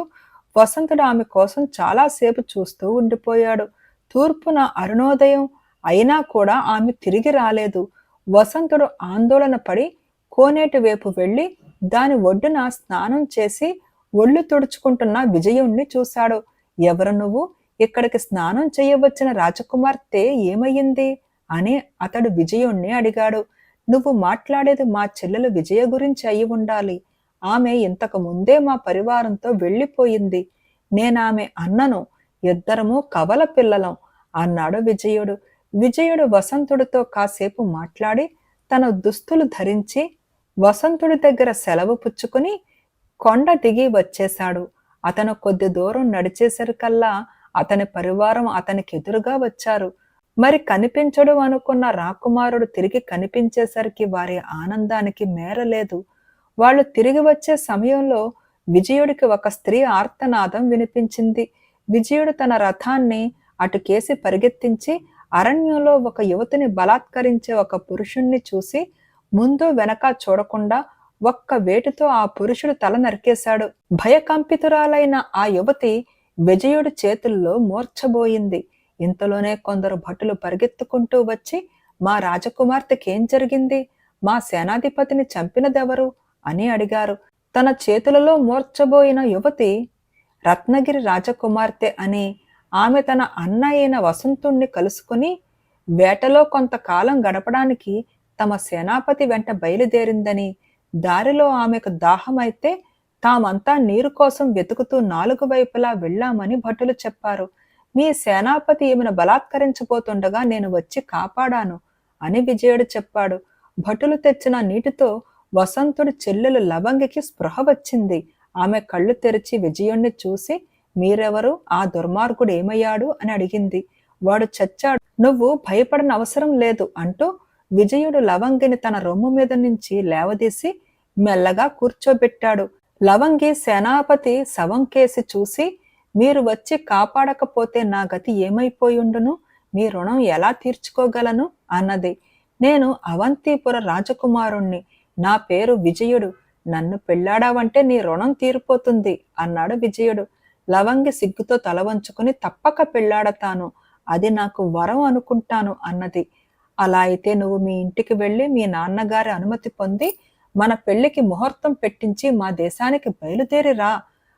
వసంతుడు ఆమె కోసం చాలాసేపు చూస్తూ ఉండిపోయాడు. తూర్పున అరుణోదయం అయినా కూడా ఆమె తిరిగి రాలేదు. వసంతుడు ఆందోళన పడి కోనేటి వైపు వెళ్ళి దాని ఒడ్డున స్నానం చేసి ఒళ్ళు తుడుచుకుంటున్న విజయుణ్ణి చూశాడు. ఎవరు నువ్వు? ఇక్కడికి స్నానం చేయవచ్చిన రాజకుమార్తె ఏమయ్యింది అని అతడు విజయుణ్ణి అడిగాడు. నువ్వు మాట్లాడేది మా చెల్లెలు విజయ గురించి అయి ఉండాలి. ఆమె ఇంతకు ముందే మా పరివారంతో వెళ్ళిపోయింది. నేనామె అన్నను, ఇద్దరము కవల పిల్లలం అన్నాడు విజయుడు. విజయుడు వసంతుడితో కాసేపు మాట్లాడి తన దుస్తులు ధరించి వసంతుడి దగ్గర సెలవు పుచ్చుకుని కొండ దిగి వచ్చేశాడు. అతను కొద్ది దూరం నడిచేసరికల్లా అతని పరివారం అతనికి ఎదురుగా వచ్చారు. మరి కనిపించడు అనుకున్న రాకుమారుడు తిరిగి కనిపించేసరికి వారి ఆనందానికి మేరలేదు. వాళ్ళు తిరిగి వచ్చే సమయంలో విజయుడికి ఒక స్త్రీ ఆర్తనాదం వినిపించింది. విజయుడు తన రథాన్ని అటుకేసి పరిగెత్తించి అరణ్యంలో ఒక యువతిని బలాత్కరించే ఒక పురుషుణ్ణి చూసి ముందు వెనక చూడకుండా ఒక్క వేటుతో ఆ పురుషుడు తల నరికేశాడు. భయకంపితురాలైన ఆ యువతి విజయుడి చేతుల్లో మూర్ఛబోయింది. ఇంతలోనే కొందరు భటులు పరిగెత్తుకుంటూ వచ్చి, మా రాజకుమార్తెకేం జరిగింది? మా సేనాధిపతిని చంపినదెవరు అని అడిగారు. తన చేతులలో మూర్ఛబోయిన యువతి రత్నగిరి రాజకుమార్తె అని, ఆమె తన అన్న అయిన వసంతుణ్ణి కలుసుకుని వేటలో కొంతకాలం గడపడానికి తమ సేనాపతి వెంట బయలుదేరిందని, దారిలో ఆమెకు దాహమైతే తామంతా నీరు కోసం వెతుకుతూ 4 వైపులా వెళ్ళామని భటులు చెప్పారు. మీ సేనాపతి ఈమెను బలాత్కరించబోతుండగా నేను వచ్చి కాపాడాను అని విజయుడు చెప్పాడు. భటులు తెచ్చిన నీటితో వసంతుడి చెల్లెలు లవంగికి స్పృహ వచ్చింది. ఆమె కళ్ళు తెరిచి విజయుణ్ణి చూసి, మీరెవరు? ఆ దుర్మార్గుడు ఏమయ్యాడు అని అడిగింది. వాడు చచ్చాడు, నువ్వు భయపడన అవసరం లేదు అంటూ విజయుడు లవంగిని తన రొమ్ము మీద నుంచి లేవదీసి మెల్లగా కూర్చోబెట్టాడు. లవంగి సేనాపతి శవం కేసి చూసి, మీరు వచ్చి కాపాడకపోతే నా గతి ఏమైపోయుండును? మీ రుణం ఎలా తీర్చుకోగలను అన్నది. నేను అవంతిపుర రాజకుమారుణ్ణి, నా పేరు విజయుడు. నన్ను పెళ్ళాడావంటే నీ రుణం తీరిపోతుంది అన్నాడు విజయుడు. లవంగి సిగ్గుతో తల వంచుకుని, తప్పక పెళ్ళాడతాను, అది నాకు వరం అనుకుంటాను అన్నది. అలా అయితే నువ్వు మీ ఇంటికి వెళ్ళి మీ నాన్నగారి అనుమతి పొంది మన పెళ్లికి ముహూర్తం పెట్టించి మా దేశానికి బయలుదేరిరా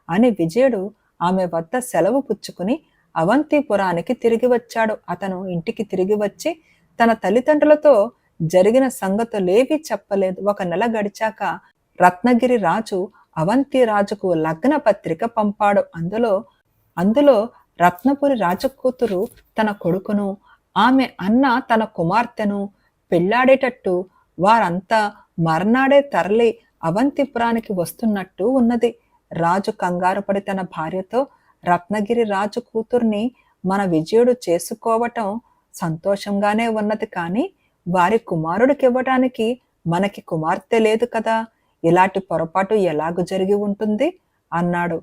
అని విజయుడు ఆమె వద్ద సెలవు పుచ్చుకుని అవంతిపురానికి తిరిగి వచ్చాడు. అతను ఇంటికి తిరిగి వచ్చి తన తల్లిదండ్రులతో జరిగిన సంగతులేవీ చెప్పలేదు. 1 నెల గడిచాక రత్నగిరి రాజు అవంతి రాజుకు లగ్న పత్రిక పంపాడు. అందులో రత్నపురి రాజకూతురు తన కొడుకును, ఆమె అన్న తన కుమార్తెను పెళ్లాడేటట్టు వారంతా మర్నాడే తరలి అవంతిపురానికి వస్తున్నట్టు ఉన్నది. రాజు కంగారుపడి తన భార్యతో, రత్నగిరి రాజు కూతుర్ని మన విజయుడు చేసుకోవటం సంతోషంగానే ఉన్నది, కానీ వారి కుమారుడికి ఇవ్వటానికి మనకి కుమార్తె లేదు కదా, ఇలాంటి పొరపాటు ఎలాగు జరిగి ఉంటుంది అన్నాడు.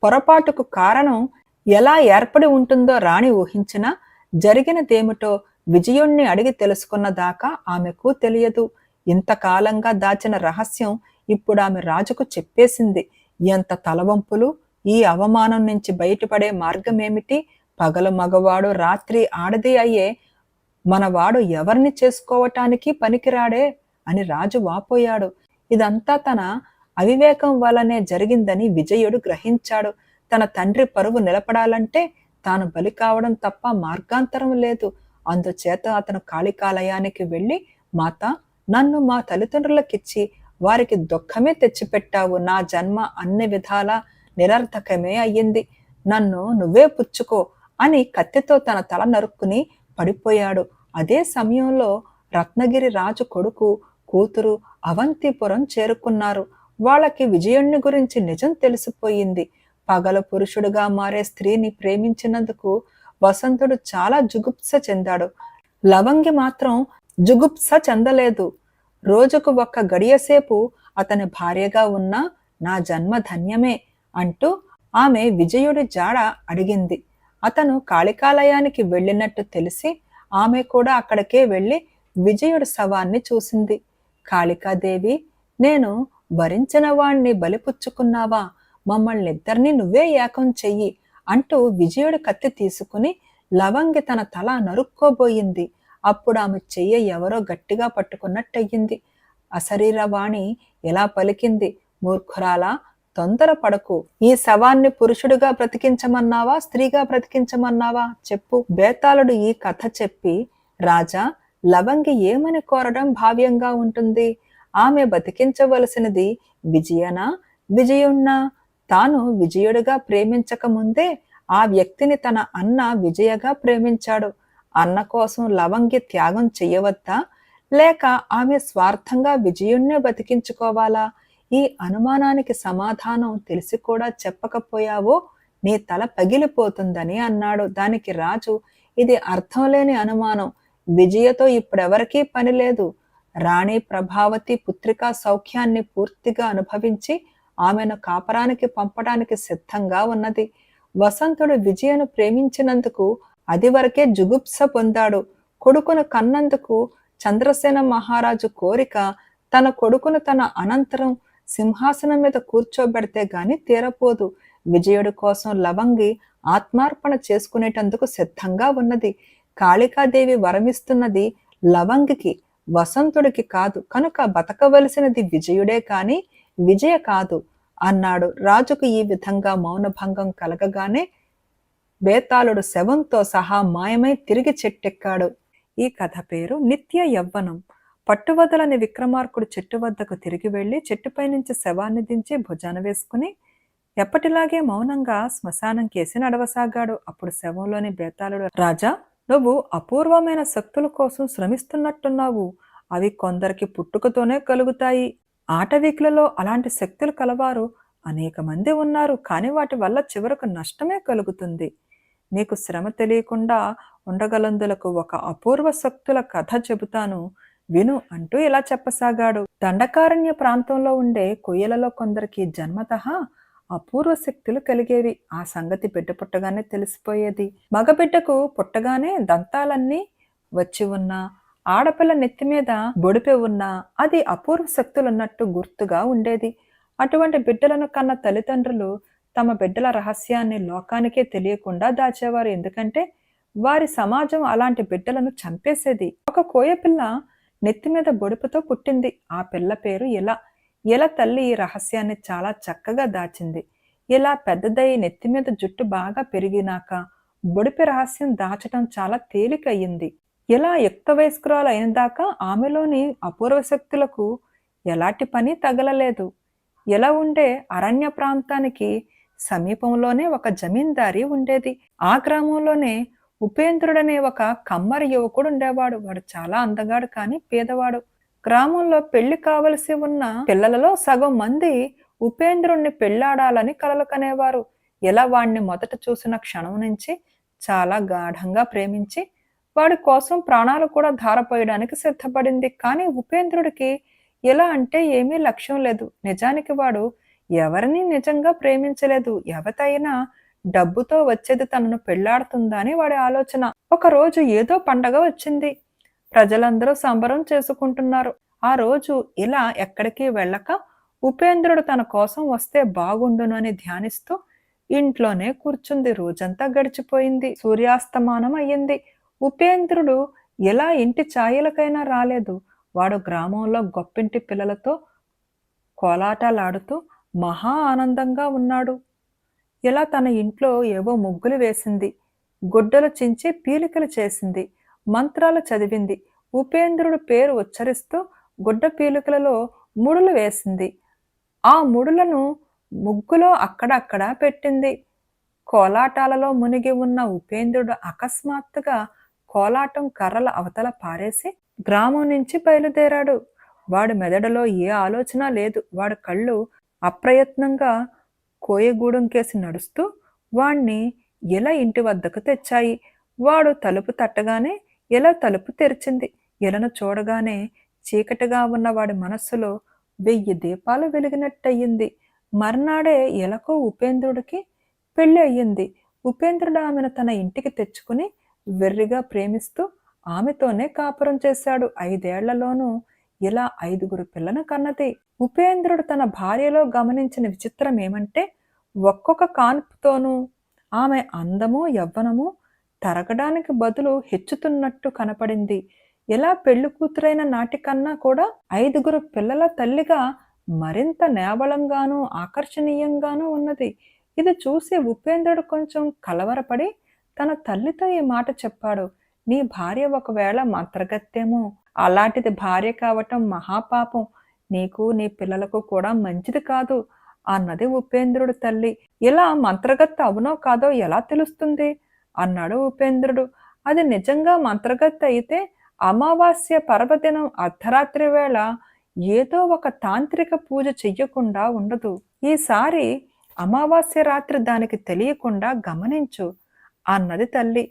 పొరపాటుకు కారణం ఎలా ఏర్పడి ఉంటుందో రాణి ఊహించినా జరిగినదేమిటో విజయుణ్ణి అడిగి తెలుసుకున్న దాకా ఆమెకు తెలియదు. ఇంతకాలంగా దాచిన రహస్యం ఇప్పుడు ఆమె రాజుకు చెప్పేసింది. ఎంత తలవంపులు! ఈ అవమానం నుంచి బయటపడే మార్గమేమిటి? పగలు మగవాడు, రాత్రి ఆడది అయ్యే మనవాడు ఎవరిని చేసుకోవటానికి పనికిరాడే అని రాజు వాపోయాడు. ఇదంతా తన అవివేకం వల్లనే జరిగిందని విజయుడు గ్రహించాడు. తన తండ్రి పరువు నిలబడాలంటే తాను బలి కావడం తప్ప మార్గాంతరం లేదు. అందుచేత అతను కాళికాలయానికి వెళ్ళి, మాత, నన్ను మా తల్లిదండ్రులకిచ్చి వారికి దుఃఖమే తెచ్చిపెట్టావు. నా జన్మ అన్ని విధాలా నిరర్థకమే అయ్యింది. నన్ను నువ్వే పుచ్చుకో అని కత్తితో తన తల నరుక్కుని పడిపోయాడు. అదే సమయంలో రత్నగిరి రాజు కొడుకు, కూతురు అవంతిపురం చేరుకున్నారు. వాళ్ళకి విజయుణ్ణి గురించి నిజం తెలిసిపోయింది. పగల పురుషుడుగా మారే స్త్రీని ప్రేమించినందుకు వసంతుడు చాలా జుగుప్స చెందాడు. లవంగి మాత్రం జుగుప్స చెందలేదు. రోజుకు 1 గడియసేపు అతని భార్యగా ఉన్నా నా జన్మ ధన్యమే అంటూ ఆమె విజయుడి జాడ అడిగింది. అతను కాళికాలయానికి వెళ్ళినట్టు తెలిసి ఆమె కూడా అక్కడికే వెళ్ళి విజయుడి శవాన్ని చూసింది. కాళికాదేవి, నేను వరించిన వాణ్ణి బలిపుచ్చుకున్నావా? మమ్మల్నిద్దరినీ నువ్వే ఏకం చెయ్యి అంటూ విజయుడి కత్తి తీసుకుని లవంగి తన తల నరుక్కోబోయింది. అప్పుడు ఆమె చెయ్యి ఎవరో గట్టిగా పట్టుకున్నట్టయింది. అశరీరవాణి ఎలా పలికింది, మూర్ఖురాలా, తొందరపడకు. ఈ శవాన్ని పురుషుడిగా బ్రతికించమన్నావా, స్త్రీగా బ్రతికించమన్నావా చెప్పు. బేతాళుడు ఈ కథ చెప్పి, రాజా, లవంగి ఏమని కోరడం భావ్యంగా ఉంటుంది? ఆమె బతికించవలసినది విజయనా, విజయుణ్ణా? తాను విజయుడిగా ప్రేమించక ముందే ఆ వ్యక్తిని తన అన్న విజయగా ప్రేమించాడు. అన్న కోసం లవంగి త్యాగం చెయ్యవద్దా, లేక ఆమె స్వార్థంగా విజయుణ్ణే బతికించుకోవాలా? ఈ అనుమానానికి సమాధానం తెలిసి కూడా చెప్పకపోయావో నీ తల పగిలిపోతుందని అన్నాడు. దానికి రాజు, ఇది అర్థం లేని అనుమానం. విజయతో ఇప్పుడెవరికీ పని లేదు. రాణి ప్రభావతి పుత్రికా సౌఖ్యాన్ని పూర్తిగా అనుభవించి ఆమెను కాపరానికి పంపడానికి సిద్ధంగా ఉన్నది. వసంతుడు విజయను ప్రేమించినందుకు అది వరకే జుగుప్స పొందాడు. కొడుకును కన్నందుకు చంద్రసేన మహారాజు కోరిక తన కొడుకును తన అనంతరం సింహాసనం మీద కూర్చోబెడితే గాని తీరపోదు. విజయుడి కోసం లవంగి ఆత్మార్పణ చేసుకునేటందుకు సిద్ధంగా ఉన్నది. కాళికాదేవి వరమిస్తున్నది లవంగికి, వసంతుడికి కాదు. కనుక బతకవలసినది విజయుడే కాని విజయ కాదు అన్నాడు. రాజుకు ఈ విధంగా మౌనభంగం కలగగానే బేతాళుడు శవంతో సహా మాయమై తిరిగి చెట్టెక్కాడు. ఈ కథ పేరు నిత్య యవ్వనం. పట్టువదలని విక్రమార్కుడు చెట్టు వద్దకు తిరిగి వెళ్లి చెట్టుపై నుంచి శవాన్ని దించి భుజాన వేసుకుని ఎప్పటిలాగే మౌనంగా శ్మశానం కేసి నడవసాగాడు. అప్పుడు శవంలోని బేతాళుడు, రాజా, నువ్వు అపూర్వమైన శక్తుల కోసం శ్రమిస్తున్నట్టున్నావు. అవి కొందరికి పుట్టుకతోనే కలుగుతాయి. ఆటవికులలో అలాంటి శక్తులు కలవారు అనేక మంది ఉన్నారు. కానీ వాటి వల్ల చివరకు నష్టమే కలుగుతుంది. నీకు శ్రమ తెలియకుండా ఉండగలందులకు ఒక అపూర్వ శక్తుల కథ చెబుతాను, విను అంటూ ఇలా చెప్పసాగాడు. దండకారణ్య ప్రాంతంలో ఉండే కొయ్యలలో కొందరికి జన్మతః అపూర్వ శక్తులు కలిగేవి. ఆ సంగతి బిడ్డ పుట్టగానే తెలిసిపోయేది. మగబిడ్డకు పుట్టగానే దంతాలన్నీ వచ్చి ఉన్నా, ఆడపిల్ల నెత్తి మీద బొడిపె ఉన్నా అది అపూర్వ శక్తులున్నట్టు గుర్తుగా ఉండేది. అటువంటి బిడ్డలను కన్న తల్లిదండ్రులు తమ బిడ్డల రహస్యాన్ని లోకానికే తెలియకుండా దాచేవారు. ఎందుకంటే వారి సమాజం అలాంటి బిడ్డలను చంపేసేది. ఒక కోయపిల్ల నెత్తి మీద బొడుపుతో పుట్టింది. ఆ పిల్ల పేరు ఇలా. ఇలా తల్లి ఈ రహస్యాన్ని చాలా చక్కగా దాచింది. ఇలా పెద్దదై నెత్తి మీద జుట్టు బాగా పెరిగినాక బొడిపి రహస్యం దాచటం చాలా తేలికయ్యింది. ఇలా యుక్త వయస్కురాలు అయిన దాకా ఆమెలోని అపూర్వ శక్తులకు ఎలాంటి పని తగలలేదు. ఇలా ఉండే అరణ్య ప్రాంతానికి సమీపంలోనే ఒక జమీందారి ఉండేది. ఆ గ్రామంలోనే ఉపేంద్రుడనే ఒక కమ్మరి యువకుడు ఉండేవాడు. వాడు చాలా అందగాడు కానీ పేదవాడు. గ్రామంలో పెళ్లి కావలసి ఉన్న పిల్లలలో సగం మంది ఉపేంద్రుణ్ణి పెళ్లాడాలని కలలు కనేవారు. ఇలా వాణ్ణి మొదట చూసిన క్షణం నుంచి చాలా గాఢంగా ప్రేమించి వాడి కోసం ప్రాణాలు కూడా ధారపోయడానికి సిద్ధపడింది. కానీ ఉపేంద్రుడికి ఎలా అంటే ఏమీ లక్ష్యం లేదు. నిజానికి వాడు ఎవరిని నిజంగా ప్రేమించలేదు. ఎవతైనా డబ్బుతో వచ్చేది తనను పెళ్లాడుతుందా అని వాడి ఆలోచన. ఒకరోజు ఏదో పండగ వచ్చింది. ప్రజలందరూ సంబరం చేసుకుంటున్నారు. ఆ రోజు ఇలా ఎక్కడికి వెళ్ళక ఉపేంద్రుడు తన కోసం వస్తే బాగుండును అని ధ్యానిస్తూ ఇంట్లోనే కూర్చుంది. రోజంతా గడిచిపోయింది. సూర్యాస్తమానం అయ్యింది. ఉపేంద్రుడు ఎలా ఇంటి ఛాయలకైనా రాలేదు. వాడు గ్రామంలో గొప్పింటి పిల్లలతో కోలాటాలాడుతూ మహా ఆనందంగా ఉన్నాడు. ఇలా తన ఇంట్లో ఏవో ముగ్గులు వేసింది, గుడ్డలు చించి పీలికలు చేసింది, మంత్రాలు చదివింది. ఉపేంద్రుడు పేరు ఉచ్చరిస్తూ గుడ్డ పీలికలలో ముడులు వేసింది. ఆ ముడులను ముగ్గులో అక్కడక్కడ పెట్టింది. కోలాటాలలో మునిగి ఉన్న ఉపేంద్రుడు అకస్మాత్తుగా కోలాటం కర్రల అవతల పారేసి గ్రామం నుంచి బయలుదేరాడు. వాడి మెదడులో ఏ ఆలోచన లేదు. వాడి కళ్ళు అప్రయత్నంగా కోయగూడెం కేసి నడుస్తూ వాణ్ణి ఇలా ఇంటి వద్దకు తెచ్చాయి. వాడు తలుపు తట్టగానే ఇలా తలుపు తెరిచింది. ఇలను చూడగానే చీకటిగా ఉన్న వాడి మనస్సులో 1000 దీపాలు వెలిగినట్టయింది. మర్నాడే ఎలకు ఉపేంద్రుడికి పెళ్లి అయ్యింది. ఉపేంద్రుడు ఆమెను తన ఇంటికి తెచ్చుకుని వెర్రిగా ప్రేమిస్తూ ఆమెతోనే కాపురం చేశాడు. 5 ఏళ్లలోనూ ఇలా 5గురు పిల్లను కన్నది. ఉపేంద్రుడు తన భార్యలో గమనించిన విచిత్రం ఏమంటే ఒక్కొక్క కాన్పుతోనూ ఆమె అందము యవ్వనము తరగడానికి బదులు హెచ్చుతున్నట్టు కనపడింది. ఇలా పెళ్లి కూతురైన నాటికన్నా కూడా 5గురు పిల్లల తల్లిగా మరింత నేబలంగానూ ఆకర్షణీయంగానూ ఉన్నది. ఇది చూసి ఉపేంద్రుడు కొంచెం కలవరపడి తన తల్లితో ఈ మాట చెప్పాడు. నీ భార్య ఒకవేళ మంత్రగత్తెమో, అలాంటిది భార్య కావటం మహాపాపం. నీకు నీ పిల్లలకు కూడా మంచిది కాదు అన్నది ఉపేంద్రుడు తల్లి. ఇలా మంత్రగత్తె అవునో కాదో ఎలా తెలుస్తుంది అన్నాడు ఉపేంద్రుడు. అది నిజంగా మంత్రగత్తె అయితే అమావాస్య పర్వదినం అర్ధరాత్రి వేళ ఏదో ఒక తాంత్రిక పూజ చెయ్యకుండా ఉండదు. ఈసారి అమావాస్య రాత్రి దానికి తెలియకుండా గమనించు అన్నది తల్లి.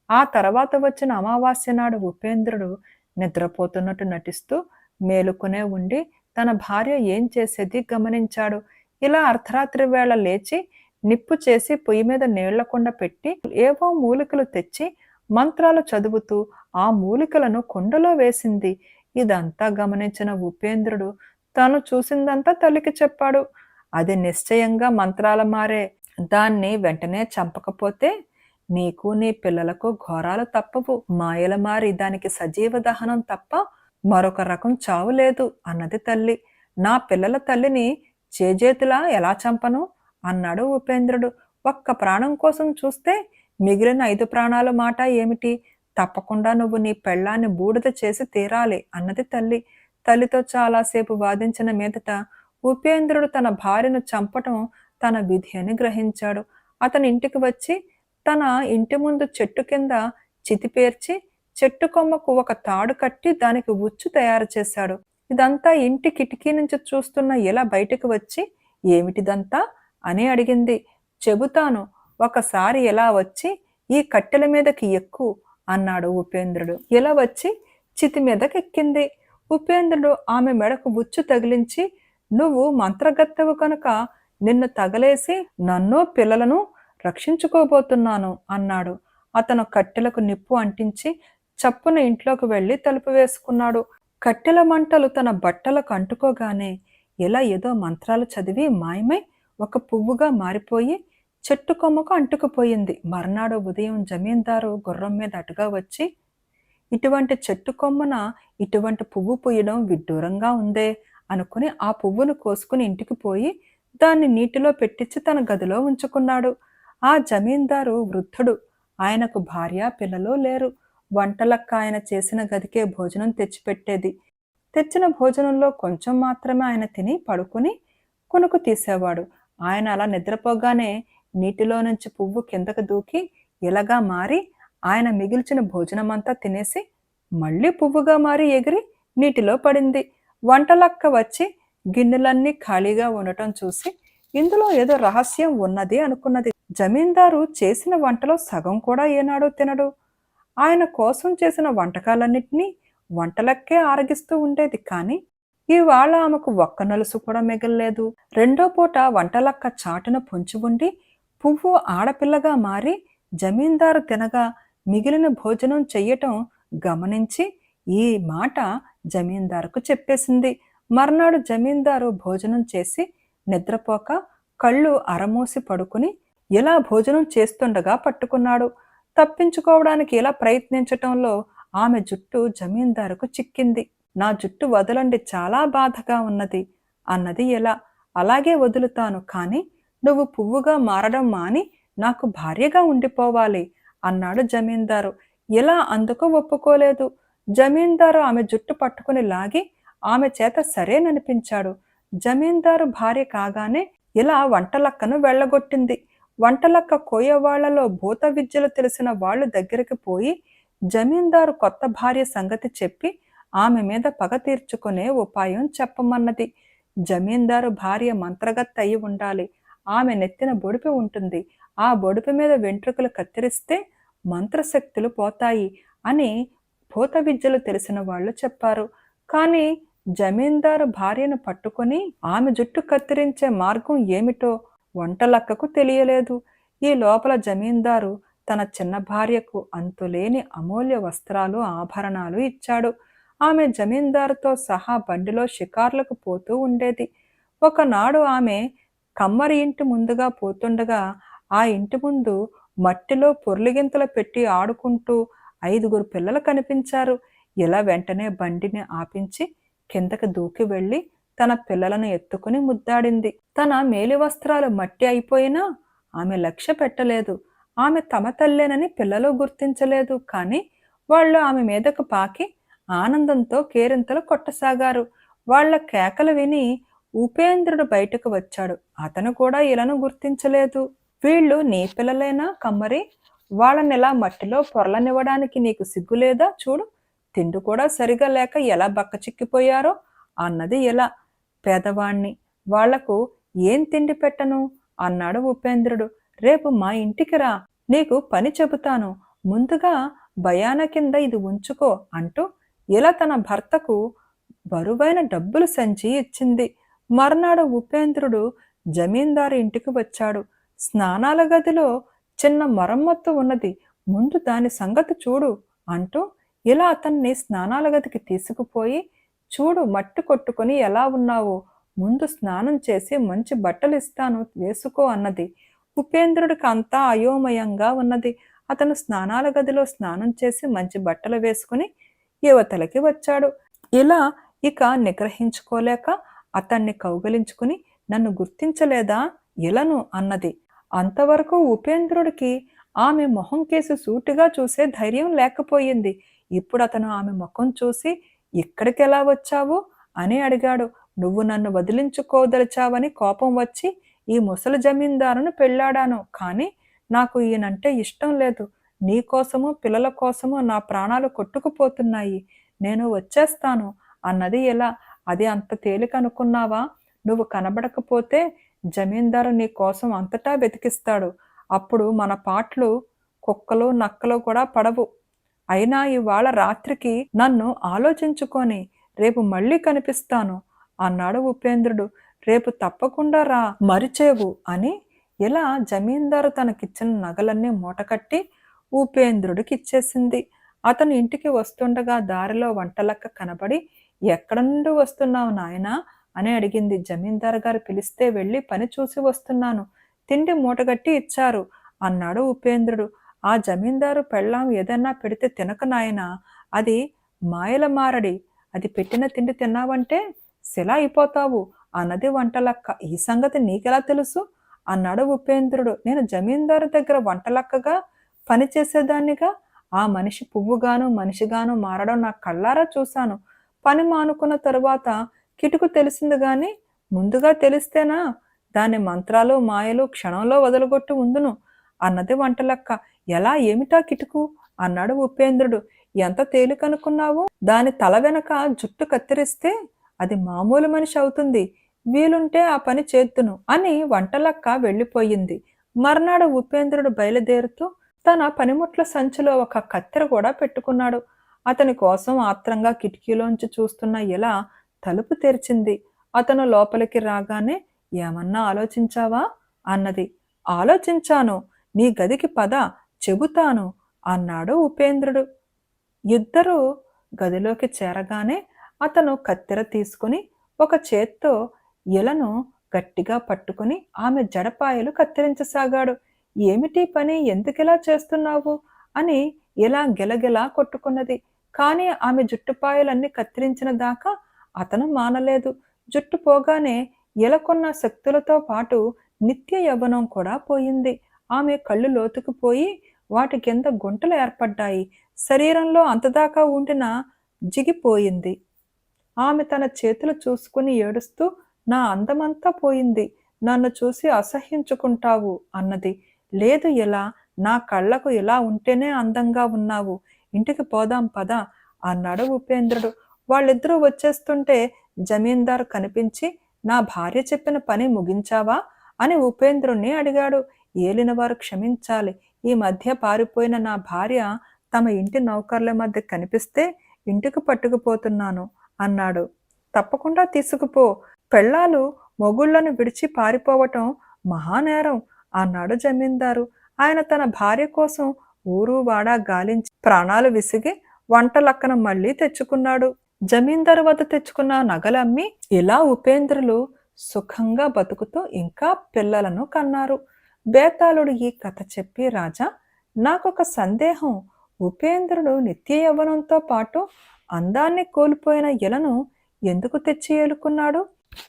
ఆ తర్వాత వచ్చిన అమావాస్య నాడు ఉపేంద్రుడు నిద్రపోతున్నట్టు నటిస్తూ మేలుకునే ఉండి తన భార్య ఏం చేసేది గమనించాడు. ఇలా అర్ధరాత్రి వేళ లేచి నిప్పు చేసి పొయ్యి మీద నీళ్ల కుండ పెట్టి ఏవో మూలికలు తెచ్చి మంత్రాలు చదువుతూ ఆ మూలికలను కుండలో వేసింది. ఇదంతా గమనించిన ఉపేంద్రుడు తను చూసిందంతా తల్లికి చెప్పాడు. అది నిశ్చయంగా మంత్రాల మారే. దాన్ని వెంటనే చంపకపోతే నీకు నీ పిల్లలకు ఘోరాలు తప్పవు. మాయల మారి దానికి సజీవ దహనం తప్ప మరొక రకం చావు లేదు అన్నది తల్లి. నా పిల్లల తల్లిని చేజేతులా ఎలా చంపను అన్నాడు ఉపేంద్రుడు. ఒక్క ప్రాణం కోసం చూస్తే మిగిలిన 5 ప్రాణాల మాట ఏమిటి? తప్పకుండా నువ్వు నీ పెళ్ళాన్ని బూడిద చేసి తీరాలి అన్నది తల్లి. తల్లితో చాలాసేపు వాదించిన మీదట ఉపేంద్రుడు తన భార్యను చంపటం తన విధి అని గ్రహించాడు. అతని ఇంటికి వచ్చి తన ఇంటి ముందు చెట్టు కింద చితిపేర్చి చెట్టు కొమ్మకు ఒక తాడు కట్టి దానికి ఉచ్చు తయారు చేశాడు. ఇదంతా ఇంటి కిటికీ నుంచి చూస్తున్న ఇలా బయటకు వచ్చి ఏమిటిదంతా అని అడిగింది. చెబుతాను, ఒకసారి ఎలా వచ్చి ఈ కట్టెల మీదకి ఎక్కు అన్నాడు ఉపేంద్రుడు. ఇలా వచ్చి చితి మీదకెక్కింది. ఉపేంద్రుడు ఆమె మెడకు ఉచ్చు తగిలించి, నువ్వు మంత్రగత్తెవు కనుక నిన్ను తగలేసి నన్ను పిల్లలను రక్షించుకోబోతున్నాను అన్నాడు. అతను కట్టెలకు నిప్పు అంటించి చప్పున ఇంట్లోకి వెళ్లి తలుపు వేసుకున్నాడు. కట్టెల మంటలు తన బట్టలకు అంటుకోగానే ఇలా ఏదో మంత్రాలు చదివి మాయమై ఒక పువ్వుగా మారిపోయి చెట్టు కొమ్మకు అంటుకుపోయింది. మర్నాడు ఉదయం జమీందారు గుర్రం మీద అటుగా వచ్చి, ఇటువంటి చెట్టు కొమ్మన ఇటువంటి పువ్వు పూయడం విడ్డూరంగా ఉందే అనుకుని ఆ పువ్వును కోసుకుని ఇంటికి పోయి దాన్ని నీటిలో పెట్టించి తన గదిలో ఉంచుకున్నాడు. ఆ జమీందారు వృద్ధుడు. ఆయనకు భార్య పిల్లలు లేరు. వంటలక్క ఆయన చేసిన గదికే భోజనం తెచ్చిపెట్టేది. తెచ్చిన భోజనంలో కొంచెం మాత్రమే ఆయన తిని పడుకుని కునుకు తీసేవాడు. ఆయన అలా నిద్రపోగానే నీటిలో నుంచి పువ్వు కిందకు దూకి ఇలాగా మారి ఆయన మిగిల్చిన భోజనమంతా తినేసి మళ్ళీ పువ్వుగా మారి ఎగిరి నీటిలో పడింది. వంటలక్క వచ్చి గిన్నెలన్నీ ఖాళీగా ఉండటం చూసి ఇందులో ఏదో రహస్యం ఉన్నది అనుకున్నది. జమీందారు చేసిన వంటలో సగం కూడా ఏనాడో తినడు. ఆయన కోసం చేసిన వంటకాలన్నింటినీ వంటలక్కే ఆరగిస్తూ ఉండేది. కానీ ఇవాళ ఆమెకు ఒక్క నలుసు కూడా మిగల్లేదు. రెండో పూట వంటలక్క చాటున పొంచి ఉండి పువ్వు ఆడపిల్లగా మారి జమీందారు తినగా మిగిలిన భోజనం చెయ్యటం గమనించి ఈ మాట జమీందారుకు చెప్పేసింది. మర్నాడు జమీందారు భోజనం చేసి నిద్రపోక కళ్ళు అరమూసి పడుకుని ఇలా భోజనం చేస్తుండగా పట్టుకున్నాడు. తప్పించుకోవడానికి ఇలా ప్రయత్నించటంలో ఆమె జుట్టు జమీందారుకు చిక్కింది. నా జుట్టు వదలండి, చాలా బాధగా ఉన్నది అన్నది ఎలా. అలాగే వదులుతాను, కానీ నువ్వు పువ్వుగా మారడం మాని నాకు భార్యగా ఉండిపోవాలి అన్నాడు జమీందారు. ఇలా అందుకు ఒప్పుకోలేదు. జమీందారు ఆమె జుట్టు పట్టుకుని లాగి ఆమె చేత సరేననిపించాడు. జమీందారు భార్య కాగానే ఇలా వంటలక్కను వెళ్ళగొట్టింది. వంటలక్క కోయవాళ్లలో భూత విద్యలు తెలిసిన వాళ్ళు దగ్గరికి పోయి జమీందారు కొత్త భార్య సంగతి చెప్పి ఆమె మీద పగ తీర్చుకునే ఉపాయం చెప్పమన్నది. జమీందారు భార్య మంత్రగత్తె అయి ఉండాలి. ఆమె నెత్తిన బొడిపి ఉంటుంది. ఆ బొడిపి మీద వెంట్రుకలు కత్తిరిస్తే మంత్రశక్తులు పోతాయి అని భూత విద్యలు తెలిసిన వాళ్ళు చెప్పారు. కానీ జమీందారు భార్యను పట్టుకొని ఆమె జుట్టు కత్తిరించే మార్గం ఏమిటో వంటలక్కకు తెలియలేదు. ఈ లోపల జమీందారు తన చిన్న భార్యకు అంతులేని అమూల్య వస్త్రాలు ఆభరణాలు ఇచ్చాడు. ఆమె జమీందారుతో సహా బండిలో షికార్లకు పోతూ ఉండేది. ఒకనాడు ఆమె కమ్మరి ఇంటి ముందుగా పోతుండగా ఆ ఇంటి ముందు మట్టిలో పొర్లిగింతలు పెట్టి ఆడుకుంటూ 5గురు పిల్లలు కనిపించారు. ఇలా వెంటనే బండిని ఆపించి కిందకి దూకి వెళ్ళి తన పిల్లలను ఎత్తుకుని ముద్దాడింది. తన మేలి వస్త్రాలు మట్టి అయిపోయినా ఆమె లక్ష్య పెట్టలేదు. ఆమె తమ తల్లేనని పిల్లలు గుర్తించలేదు. కానీ వాళ్ళు ఆమె మీదకు పాకి ఆనందంతో కేరింతలు కొట్టసాగారు. వాళ్ళ కేకలు విని ఉపేంద్రుడు బయటకు వచ్చాడు. అతను కూడా ఇలను గుర్తించలేదు. వీళ్ళు నీ పిల్లలేనా కమ్మరి? వాళ్ళనిలా మట్టిలో పొరలనివ్వడానికి నీకు సిగ్గులేదా? చూడు, తిండి కూడా సరిగా లేక ఎలా బక్కచిక్కిపోయారో అన్నది ఎలా. పేదవాణ్ణి, వాళ్లకు ఏం తిండి పెట్టను అన్నాడు ఉపేంద్రుడు. రేపు మా ఇంటికి రా, నీకు పని చెబుతాను. ముందుగా భయాన కింద ఇది ఉంచుకో అంటూ ఇలా తన భర్తకు బరువైన డబ్బులు సంచి ఇచ్చింది. మర్నాడు ఉపేంద్రుడు జమీందారు ఇంటికి వచ్చాడు. స్నానాల గదిలో చిన్న మరమ్మత్తు ఉన్నది, ముందు దాని సంగతి చూడు అంటూ ఇలా అతన్ని స్నానాల గదికి తీసుకుపోయి, చూడు, మట్టి కొట్టుకొని ఎలా ఉన్నావో, ముందు స్నానం చేసి మంచి బట్టలు ఇస్తాను, వేసుకో అన్నది. ఉపేంద్రుడికి అంతా అయోమయంగా ఉన్నది. అతను స్నానాల గదిలో స్నానం చేసి మంచి బట్టలు వేసుకుని యువతలకి వచ్చాడు. ఇలా ఇక నిగ్రహించుకోలేక అతన్ని కౌగలించుకుని, నన్ను గుర్తించలేదా ఇలను అన్నది. అంతవరకు ఉపేంద్రుడికి ఆమె మొహం కేసి సూటిగా చూసే ధైర్యం లేకపోయింది. ఇప్పుడు అతను ఆమె ముఖం చూసి, ఇక్కడికి ఎలా వచ్చావు అని అడిగాడు. నువ్వు నన్ను వదిలించుకోదలిచావని కోపం వచ్చి ఈ ముసలి జమీందారును పెళ్ళాడాను. కానీ నాకు ఈయనంటే ఇష్టం లేదు. నీ కోసము పిల్లల కోసము నా ప్రాణాలు కొట్టుకుపోతున్నాయి. నేను వచ్చేస్తాను అన్నది ఎలా. అది అంత తేలిక అనుకున్నావా? నువ్వు కనబడకపోతే జమీందారు నీ కోసం అంతటా వెతికిస్తాడు. అప్పుడు మన పాటలు కుక్కలు నక్కలు కూడా పడవు. అయినా ఇవాళ రాత్రికి నన్ను ఆలోచించుకొని రేపు మళ్ళీ కనిపిస్తాను అన్నాడు ఉపేంద్రుడు. రేపు తప్పకుండా రా, మరిచేవు అని ఇలా జమీందారు తనకిచ్చిన నగలన్నీ మూటకట్టి ఉపేంద్రుడికి ఇచ్చేసింది. అతను ఇంటికి వస్తుండగా దారిలో వంటలక్క కనబడి, ఎక్కడ నుండి వస్తున్నావు నాయనా అని అడిగింది. జమీందారు గారు పిలిస్తే వెళ్ళి పని చూసి వస్తున్నాను, తిండి మూటగట్టి ఇచ్చారు అన్నాడు ఉపేంద్రుడు. ఆ జమీందారు పెళ్ళాం ఏదన్నా పెడితే తినక నాయనా, అది మాయల మారడి, అది పెట్టిన తిండి తిన్నావంటే శిల అయిపోతావు అన్నది వంటలక్క. ఈ సంగతి నీకెలా తెలుసు అన్నాడు ఉపేంద్రుడు. నేను జమీందారు దగ్గర వంటలక్కగా పనిచేసేదాన్నిగా. ఆ మనిషి పువ్వుగాను మనిషిగాను మారడం నా కళ్ళారా చూశాను. పని మానుకున్న తరువాత కిటుకు తెలిసింది గాని ముందుగా తెలిస్తేనా దాని మంత్రాలు మాయలు క్షణంలో వదలగొట్టి ఉందును అన్నది వంటలక్క. ఎలా, ఏమిటా కిటుకు అన్నాడు ఉపేంద్రుడు. ఎంత తేలికనుకున్నావు? దాని తల వెనక జుట్టు కత్తిరిస్తే అది మామూలు మనిషి అవుతుంది. వీలుంటే ఆ పని చేద్దును అని వంటలక్క వెళ్ళిపోయింది. మర్నాడు ఉపేంద్రుడు బయలుదేరుతూ తన పనిముట్ల సంచిలో ఒక కత్తెర కూడా పెట్టుకున్నాడు. అతని కోసం ఆత్రంగా కిటికీలోంచి చూస్తున్న ఇలా తలుపు తెరిచింది. అతను లోపలికి రాగానే, ఏమన్నా ఆలోచించావా అన్నది. ఆలోచించాను, నీ గదికి పద, చెబుతాను అన్నాడు ఉపేంద్రుడు. ఇద్దరూ గదిలోకి చేరగానే అతను కత్తెర తీసుకుని ఒక చేత్తో ఇలను గట్టిగా పట్టుకుని ఆమె జడపాయలు కత్తిరించసాగాడు. ఏమిటి పని, ఎందుకిలా చేస్తున్నావు అని ఇలా గిలగిలా కొట్టుకున్నది. కానీ ఆమె జుట్టుపాయలన్నీ కత్తిరించిన దాకా అతను మానలేదు. జుట్టు పోగానే ఇలకున్న శక్తులతో పాటు నిత్య యవ్వనం కూడా పోయింది. ఆమె కళ్ళు లోతుకుపోయి వాటి కింద గుంటలు ఏర్పడ్డాయి. శరీరంలో అంతదాకా ఉండిన జిగిపోయింది. ఆమె తన చేతులు చూసుకుని ఏడుస్తూ, నా అందమంతా పోయింది, నన్ను చూసి అసహ్యించుకుంటావు అన్నది. లేదు ఇలా, నా కళ్ళకు ఇలా ఉంటేనే అందంగా ఉన్నావు, ఇంటికి పోదాం పద అన్నాడు ఉపేంద్రుడు. వాళ్ళిద్దరూ వచ్చేస్తుంటే జమీందారు కనిపించి, నా భార్య చెప్పిన పని ముగించావా అని ఉపేంద్రుణ్ణి అడిగాడు. ఏలినవారు క్షమించాలి, ఈ మధ్య పారిపోయిన నా భార్య తమ ఇంటి నౌకర్ల మధ్య కనిపిస్తే ఇంటికి పట్టుకుపోతున్నాను అన్నాడు. తప్పకుండా తీసుకుపో, పెళ్ళాలు మొగుళ్లను విడిచి పారిపోవటం మహానేరం అన్నాడు జమీందారు. ఆయన తన భార్య కోసం ఊరు వాడా గాలించి ప్రాణాలు విసిగి వంటలక్కన మళ్ళీ తెచ్చుకున్నాడు. జమీందారు వద్ద తెచ్చుకున్న నగలమ్మి ఇలా ఉపేంద్రులు సుఖంగా బతుకుతూ ఇంకా పిల్లలను కన్నారు. బేతాళుడు ఈ కథ చెప్పి, రాజా, నాకొక సందేహం, ఉపేంద్రుడు నిత్య యవ్వనంతో పాటు అందాన్ని కోల్పోయిన ఎలను ఎందుకు తెచ్చి ఏలుకున్నాడు?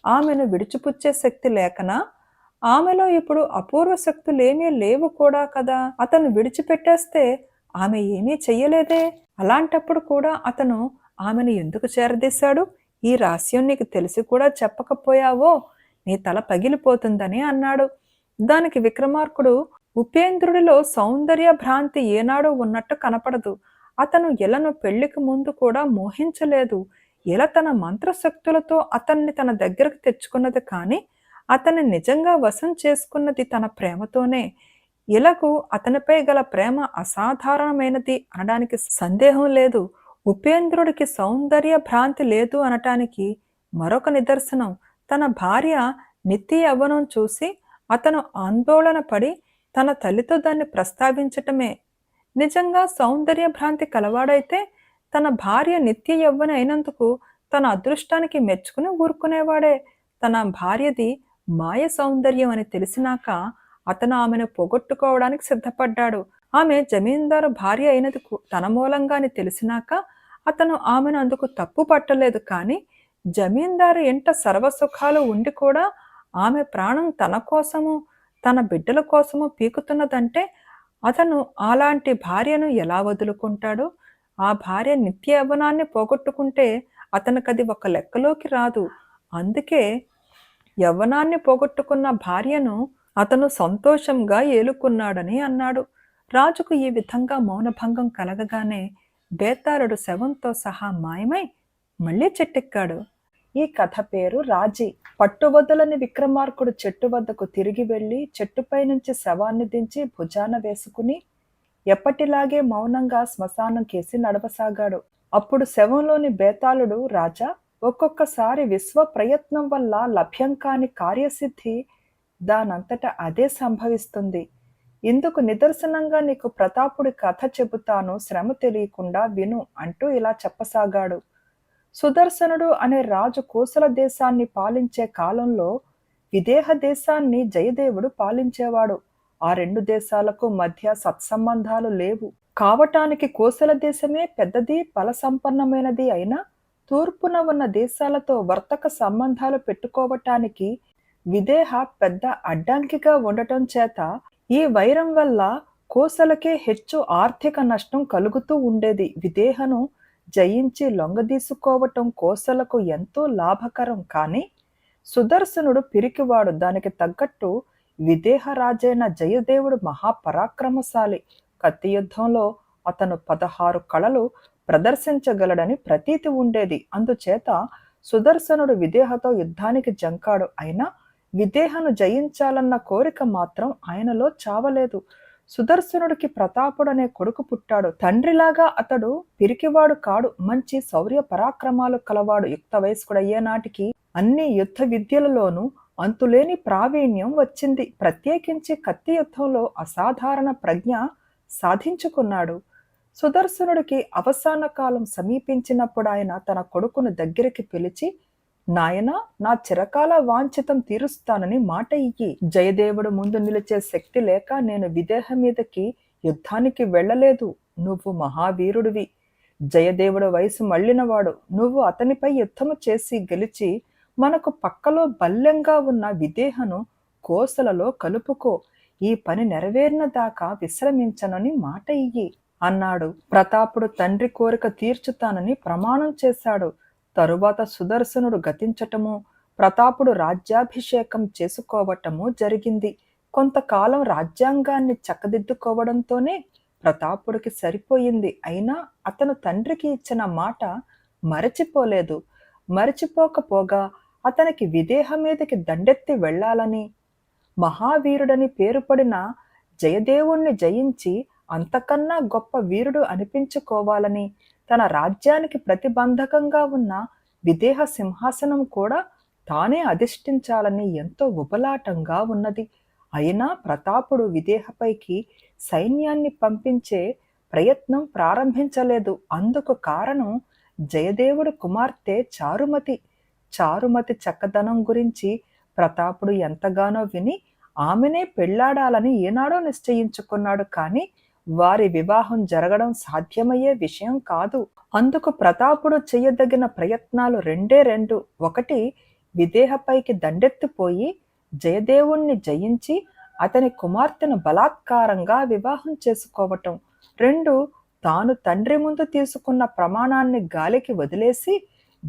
ఆమెను విడిచిపుచ్చే శక్తి లేకనా? ఆమెలో ఇప్పుడు అపూర్వ శక్తులేమీ లేవు కూడా కదా. అతను విడిచిపెట్టేస్తే ఆమె ఏమీ చెయ్యలేదే. అలాంటప్పుడు కూడా అతను ఆమెను ఎందుకు చేరదీశాడు? ఈ రహస్యం నీకు తెలిసి కూడా చెప్పకపోయావో నీ తల పగిలిపోతుందని అన్నాడు. దానికి విక్రమార్కుడు, ఉపేంద్రుడిలో సౌందర్య భ్రాంతి ఏనాడూ ఉన్నట్టు కనపడదు. అతను ఎలను పెళ్లికి ముందు కూడా మోహించలేదు. ఎల తన మంత్రశక్తులతో అతన్ని తన దగ్గరకు తెచ్చుకున్నది కానీ అతన్ని నిజంగా వశం చేసుకున్నది తన ప్రేమతోనే. ఎలకు అతనిపై గల ప్రేమ అసాధారణమైనది అనడానికి సందేహం లేదు. ఉపేంద్రుడికి సౌందర్య భ్రాంతి లేదు అనటానికి మరొక నిదర్శనం తన భార్య నిత్య యవ్వనం చూసి అతను ఆందోళన పడి తన తల్లితో దాన్ని ప్రస్తావించటమే. నిజంగా సౌందర్య భ్రాంతి కలవాడైతే తన భార్య నిత్య యవ్వన అయినందుకు తన అదృష్టానికి మెచ్చుకుని ఊరుకునేవాడే. తన భార్యది మాయ సౌందర్యం అని తెలిసినాక అతను ఆమెను పోగొట్టుకోవడానికి సిద్ధపడ్డాడు. ఆమె జమీందారు భార్య అయినది తన మూలంగా అని తెలిసినాక అతను ఆమెను అందుకు తప్పు పట్టలేదు. కానీ జమీందారు ఎంట సర్వసుఖాలు ఉండి కూడా ఆమె ప్రాణం తన కోసము తన బిడ్డల కోసము పీకుతున్నదంటే అతను అలాంటి భార్యను ఎలా వదులుకుంటాడు? ఆ భార్య నిత్య యవ్వనాన్ని పోగొట్టుకుంటే అతనికది ఒక లెక్కలోకి రాదు. అందుకే యవ్వనాన్ని పోగొట్టుకున్న భార్యను అతను సంతోషంగా ఏలుకున్నాడని అన్నాడు. రాజుకు ఈ విధంగా మౌనభంగం కలగగానే బేతాళుడు శవంతో సహా మాయమై మళ్ళీ చెట్టెక్కాడు. ఈ కథ పేరు రాజీ. పట్టువదలని విక్రమార్కుడు చెట్టు వద్దకు తిరిగి వెళ్ళి చెట్టుపై నుంచి శవాన్ని దించి భుజాన వేసుకుని ఎప్పటిలాగే మౌనంగా శ్మశానం కేసి నడవసాగాడు. అప్పుడు శవంలోని బేతాళుడు, రాజా, ఒక్కొక్కసారి విశ్వ ప్రయత్నం వల్ల లభ్యం కాని కార్యసిద్ధి దానంతట అదే సంభవిస్తుంది. ఇందుకు నిదర్శనంగా నీకు ప్రతాపుడి కథ చెబుతాను, శ్రమ తెలియకుండా విను అంటూ ఇలా చెప్పసాగాడు. సుదర్శనుడు అనే రాజు కోసల దేశాన్ని పాలించే కాలంలో విదేహ దేశాన్ని జయదేవుడు పాలించేవాడు. ఆ రెండు దేశాలకు మధ్య సత్సంబంధాలు లేవు. కావటానికి కోసల దేశమే పెద్దది, ఫలసంపన్నమైనది అయినా తూర్పున ఉన్న దేశాలతో వర్తక సంబంధాలు పెట్టుకోవటానికి విదేహ పెద్ద అడ్డంకిగా ఉండటం చేత ఈ వైరం వల్ల కోసలకే హెచ్చు ఆర్థిక నష్టం కలుగుతూ ఉండేది. విదేహను జయించి లొంగదీసుకోవటం కోసలకు ఎంతో లాభకరం. కానీ సుదర్శనుడు పిరికివాడు. దానికి తగ్గట్టు విదేహరాజైన జయదేవుడు మహాపరాక్రమశాలి. కత్తి యుద్ధంలో అతను 16 కళలు ప్రదర్శించగలడని ప్రతీతి ఉండేది. అందుచేత సుదర్శనుడు విదేహతో యుద్ధానికి జంకాడు. అయినా విదేహను జయించాలన్న కోరిక మాత్రం ఆయనలో చావలేదు. సుదర్శనుడికి ప్రతాపుడనే కొడుకు పుట్టాడు. తండ్రిలాగా అతడు పిరికివాడు కాడు. మంచి శౌర్య పరాక్రమాలు కలవాడు. యుక్త వయస్కుడయ్యే నాటికి అన్ని యుద్ధ విద్యలలోనూ అంతులేని ప్రావీణ్యం వచ్చింది. ప్రత్యేకించి కత్తి యుద్ధంలో అసాధారణ ప్రజ్ఞ సాధించుకున్నాడు. సుదర్శనుడికి అవసాన కాలం సమీపించినప్పుడు ఆయన తన కొడుకును దగ్గరికి పిలిచి, నాయనా, నా చిరకాల వాంఛితం తీరుస్తానని మాట ఇయ్యి. జయదేవుడు ముందు నిలిచే శక్తి లేక నేను విదేహ మీదకి యుద్ధానికి వెళ్ళలేదు. నువ్వు మహావీరుడివి. జయదేవుడు వయసు మళ్ళినవాడు. నువ్వు అతనిపై యుద్ధము చేసి గెలిచి మనకు పక్కలో బల్యంగా ఉన్న విదేహను కోసలలో కలుపుకో. ఈ పని నెరవేరిన దాకా విశ్రమించనని మాట ఇయ్యి అన్నాడు. ప్రతాపుడు తండ్రి కోరిక తీర్చుతానని ప్రమాణం చేశాడు. తరువాత సుదర్శనుడు గతించటము, ప్రతాపుడు రాజ్యాభిషేకం చేసుకోవటము జరిగింది. కొంతకాలం రాజ్యాంగాన్ని చక్కదిద్దుకోవడంతోనే ప్రతాపుడికి సరిపోయింది. అయినా అతను తండ్రికి ఇచ్చిన మాట మరచిపోలేదు. మరచిపోకపోగా అతనికి విదేహ మీదకి దండెత్తి వెళ్ళాలని, మహావీరుడని పేరుపడిన జయదేవుణ్ణి జయించి అంతకన్నా గొప్ప వీరుడు అనిపించుకోవాలని, తన రాజ్యానికి ప్రతిబంధకంగా ఉన్న విదేహ సింహాసనం కూడా తానే అధిష్ఠించాలని ఎంతో ఉబలాటంగా ఉన్నది. అయినా ప్రతాపుడు విదేహపైకి సైన్యాన్ని పంపించే ప్రయత్నం ప్రారంభించలేదు. అందుకు కారణం జయదేవుడు కుమార్తె చారుమతి. చారుమతి చక్కదనం గురించి ప్రతాపుడు ఎంతగానో విని ఆమెనే పెళ్లాడాలని ఏనాడో నిశ్చయించుకున్నాడు. కానీ వారి వివాహం జరగడం సాధ్యమయ్యే విషయం కాదు. అందుకు ప్రతాపుడు చెయ్యదగిన ప్రయత్నాలు రెండే రెండు. ఒకటి, విదేహపైకి దండెత్తిపోయి జయదేవుణ్ణి జయించి అతని కుమార్తెను బలాత్కారంగా వివాహం చేసుకోవటం. రెండు, తాను తండ్రి ముందు తీసుకున్న ప్రమాణాన్ని గాలికి వదిలేసి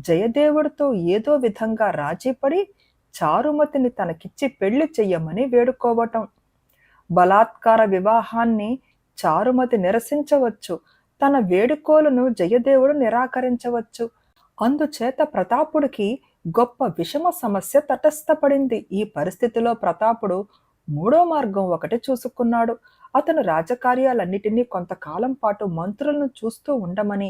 జయదేవుడితో ఏదో విధంగా రాజీపడి చారుమతిని తనకిచ్చి పెళ్లి చెయ్యమని వేడుకోవటం. బలాత్కార వివాహాన్ని చారుమతి నిరసించవచ్చు, తన వేడుకోలను జయదేవుడు నిరాకరించవచ్చు. అందుచేత ప్రతాపుడికి గొప్ప విషమ సమస్య తటస్థపడింది. ఈ పరిస్థితిలో ప్రతాపుడు మూడో మార్గం ఒకటి చూసుకున్నాడు. అతను రాజకార్యాలన్నిటినీ కొంతకాలం పాటు మంత్రులను చూస్తూ ఉండమని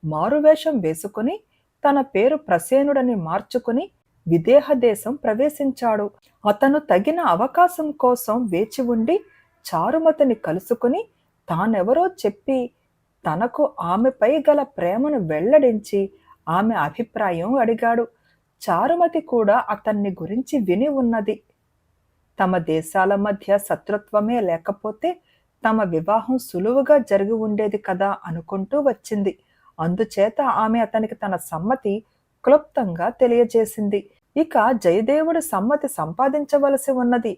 మారువేషం వేసుకుని తన పేరు ప్రసేనుడని మార్చుకుని విదేహ దేశం ప్రవేశించాడు. అతను తగిన అవకాశం కోసం వేచి ఉండి చారుమతిని కలుసుకుని తానెవరో చెప్పి తనకు ఆమెపై గల ప్రేమను వెల్లడించి ఆమె అభిప్రాయం అడిగాడు. చారుమతి కూడా అతన్ని గురించి విని ఉన్నది. తమ దేశాల మధ్య శత్రుత్వమే లేకపోతే తమ వివాహం సులువుగా జరిగి ఉండేది కదా అనుకుంటూ వచ్చింది. అందుచేత ఆమె అతనికి తన సమ్మతి క్లుప్తంగా తెలియజేసింది. ఇక జయదేవుడి సమ్మతి సంపాదించవలసి ఉన్నది.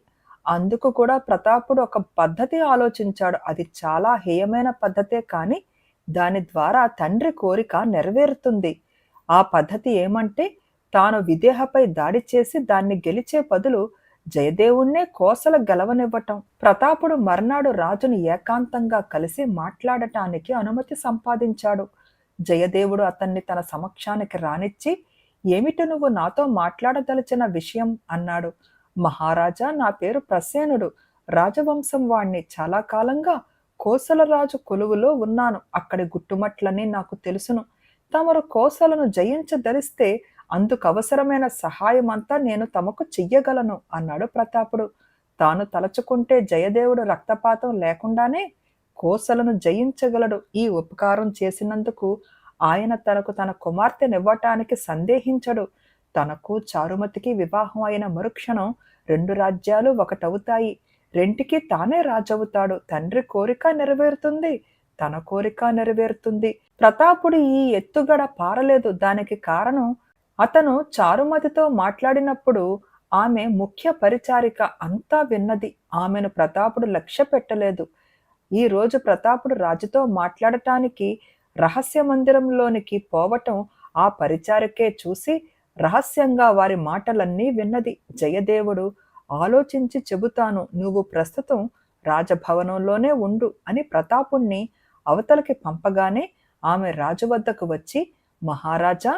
అందుకు కూడా ప్రతాపుడు ఒక పద్ధతి ఆలోచించాడు. అది చాలా హేయమైన పద్ధతే కాని దాని ద్వారా తండ్రి కోరిక నెరవేరుతుంది. ఆ పద్ధతి ఏమంటే, తాను విదేహపై దాడి చేసి దాన్ని గెలిచే బదులు జయదేవుణ్ణే కోసల గెలవనివ్వటం. ప్రతాపుడు మర్నాడు రాజును ఏకాంతంగా కలిసి మాట్లాడటానికి అనుమతి సంపాదించాడు. జయదేవుడు అతన్ని తన సమక్షానికి రానిచ్చి, ఏమిటి నువ్వు నాతో మాట్లాడదలిచిన విషయం అన్నాడు. మహారాజా, నా పేరు ప్రసేనుడు, రాజవంశం వాణ్ణి. చాలా కాలంగా కోసల రాజు కొలువులో ఉన్నాను. అక్కడి గుట్టుమట్లన్నీ నాకు తెలుసును. తమరు కోసలను జయించదలిస్తే అందుకు అవసరమైన సహాయమంతా నేను తమకు చెయ్యగలను అన్నాడు ప్రతాపుడు. తాను తలచుకుంటే జయదేవుడు రక్తపాతం లేకుండానే కోసలను జయించగలడు. ఈ ఉపకారం చేసినందుకు ఆయన తనకు తన కుమార్తెనివ్వటానికి సందేహించడు. తనకు చారుమతికి వివాహం అయిన మరుక్షణం 2 రాజ్యాలు ఒకటవుతాయి. రెంటికి తానే రాజవుతాడు. తండ్రి కోరిక నెరవేరుతుంది, తన కోరిక నెరవేరుతుంది. ప్రతాపుడు ఈ ఎత్తుగడ పారలేదు. దానికి కారణం, అతను చారుమతితో మాట్లాడినప్పుడు ఆమె ముఖ్య పరిచారిక అంతా విన్నది. ఆమెను ప్రతాపుడు లక్ష్య పెట్టలేదు. ఈ రోజు ప్రతాపుడు రాజుతో మాట్లాడటానికి రహస్య మందిరంలోనికి పోవటం ఆ పరిచారికే చూసి రహస్యంగా వారి మాటలన్నీ విన్నది. జయదేవుడు ఆలోచించి చెబుతాను, నువ్వు ప్రస్తుతం రాజభవనంలోనే ఉండు అని ప్రతాపుణ్ణి అవతలకి పంపగానే ఆమె రాజు వద్దకు వచ్చి, మహారాజా,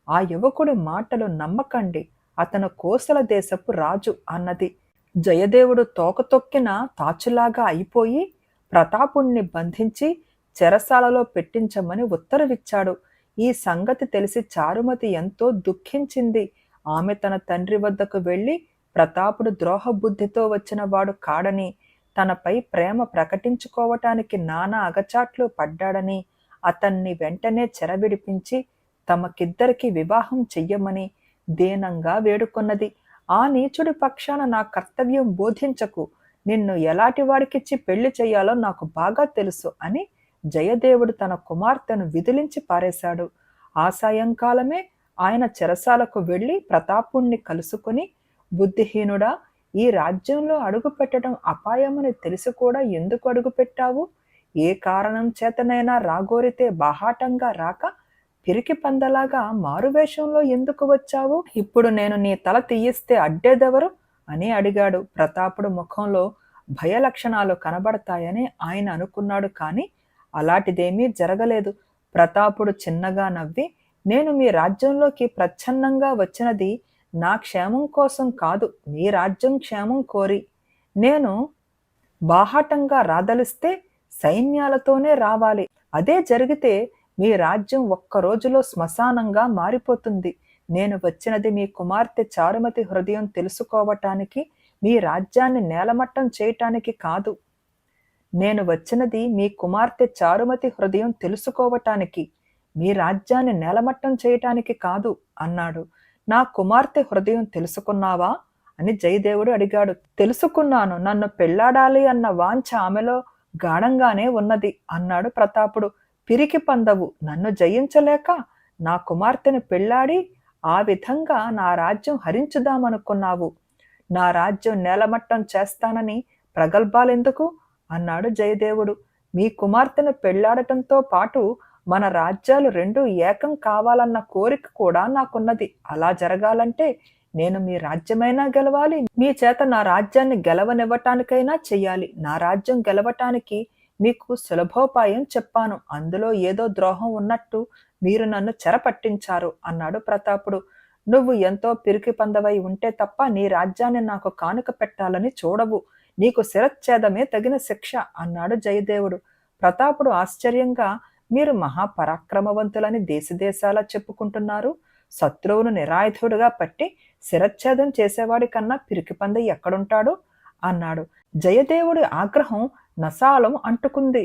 ఆ యువకుడి మాటలు నమ్మకండి, అతను కోసల దేశపు రాజు అన్నది. జయదేవుడు తోకతొక్కిన తాచులాగా అయిపోయి ప్రతాపుణ్ణి బంధించి చెరసాలలో పెట్టించమని ఉత్తరవిచ్చాడు. ఈ సంగతి తెలిసి చారుమతి ఎంతో దుఃఖించింది. ఆమె తన తండ్రి వద్దకు వెళ్ళి ప్రతాపుడు ద్రోహబుద్ధితో వచ్చిన వాడు కాడని, తనపై ప్రేమ ప్రకటించుకోవటానికి నానా అగచాట్లు పడ్డాడని, అతన్ని వెంటనే చెరవిడిపించి తమకిద్దరికి వివాహం చెయ్యమని దీనంగా వేడుకొన్నది. ఆ నీచుడి పక్షాన నా కర్తవ్యం బోధించకు, నిన్ను ఎలాంటి వాడికిచ్చి పెళ్లి చెయ్యాలో నాకు బాగా తెలుసు అని జయదేవుడు తన కుమార్తెను విదిలించి పారేశాడు. ఆ సాయంకాలమే ఆయన చెరసాలకు వెళ్ళి ప్రతాపుణ్ణి కలుసుకుని, బుద్ధిహీనుడా, ఈ రాజ్యంలో అడుగు పెట్టడం అపాయమని తెలిసి కూడా ఎందుకు అడుగుపెట్టావు? ఏ కారణం చేతనైనా రాగోరితే బాహాటంగా రాక పిరికి పందలాగా మారువేషంలో ఎందుకు వచ్చావు? ఇప్పుడు నేను నీ తల తీయిస్తే అడ్డేదెవరు అని అడిగాడు. ప్రతాపుడు ముఖంలో భయలక్షణాలు కనబడతాయని ఆయన అనుకున్నాడు. కానీ అలాంటిదేమీ జరగలేదు. ప్రతాపుడు చిన్నగా నవ్వి, నేను మీ రాజ్యంలోకి ప్రచ్ఛన్నంగా వచ్చినది నా క్షేమం కోసం కాదు, మీ రాజ్యం క్షేమం కోరి. నేను బాహాటంగా రాదలిస్తే సైన్యాలతోనే రావాలి. అదే జరిగితే మీ రాజ్యం ఒక్క రోజులో శ్మశానంగా మారిపోతుంది. నేను వచ్చినది మీ కుమార్తె చారుమతి హృదయం తెలుసుకోవటానికి, మీ రాజ్యాన్ని నేలమట్టం చేయటానికి కాదు. నేను వచ్చినది మీ కుమార్తె చారుమతి హృదయం తెలుసుకోవటానికి, మీ రాజ్యాన్ని నేలమట్టం చేయటానికి కాదు అన్నాడు. నా కుమార్తె హృదయం తెలుసుకున్నావా అని జయదేవుడు అడిగాడు. తెలుసుకున్నాను. నన్ను పెళ్లాడాలి అన్న వాంఛ ఆమెలో గాఢంగానే ఉన్నది అన్నాడు ప్రతాపుడు. పిరికి పందవు, నన్ను జయించలేక నా కుమార్తెను పెళ్లాడి ఆ విధంగా నా రాజ్యం హరించుదామనుకున్నావు. నా రాజ్యం నేలమట్టం చేస్తానని ప్రగల్భాలెందుకు అన్నాడు జయదేవుడు. మీ కుమార్తెను పెళ్లాడటంతో పాటు మన రాజ్యాలు రెండు ఏకం కావాలన్న కోరిక కూడా నాకున్నది. అలా జరగాలంటే నేను మీ రాజ్యమైనా గెలవాలి, మీ చేత నా రాజ్యాన్ని గెలవనివ్వటానికైనా చెయ్యాలి. నా రాజ్యం గెలవటానికి మీకు సులభోపాయం చెప్పాను, అందులో ఏదో ద్రోహం ఉన్నట్టు మీరు నన్ను చెరపట్టించారు అన్నాడు ప్రతాపుడు. నువ్వు ఎంతో పిరికి పందవై ఉంటే తప్ప నీ రాజ్యాన్ని నాకు కానుక పెట్టాలని చూడవు, నీకు శిరచ్ఛేదమే తగిన శిక్ష అన్నాడు జయదేవుడు. ప్రతాపుడు ఆశ్చర్యంగా, మీరు మహాపరాక్రమవంతులని దేశదేశాలా చెప్పుకుంటున్నారు, శత్రువును నిరాయుధుడుగా పట్టి శిరచ్ఛేదం చేసేవాడి కన్నా పిరికిపంద ఎక్కడుంటాడు అన్నాడు. జయదేవుడి ఆగ్రహం నసాలం అంటుకుంది.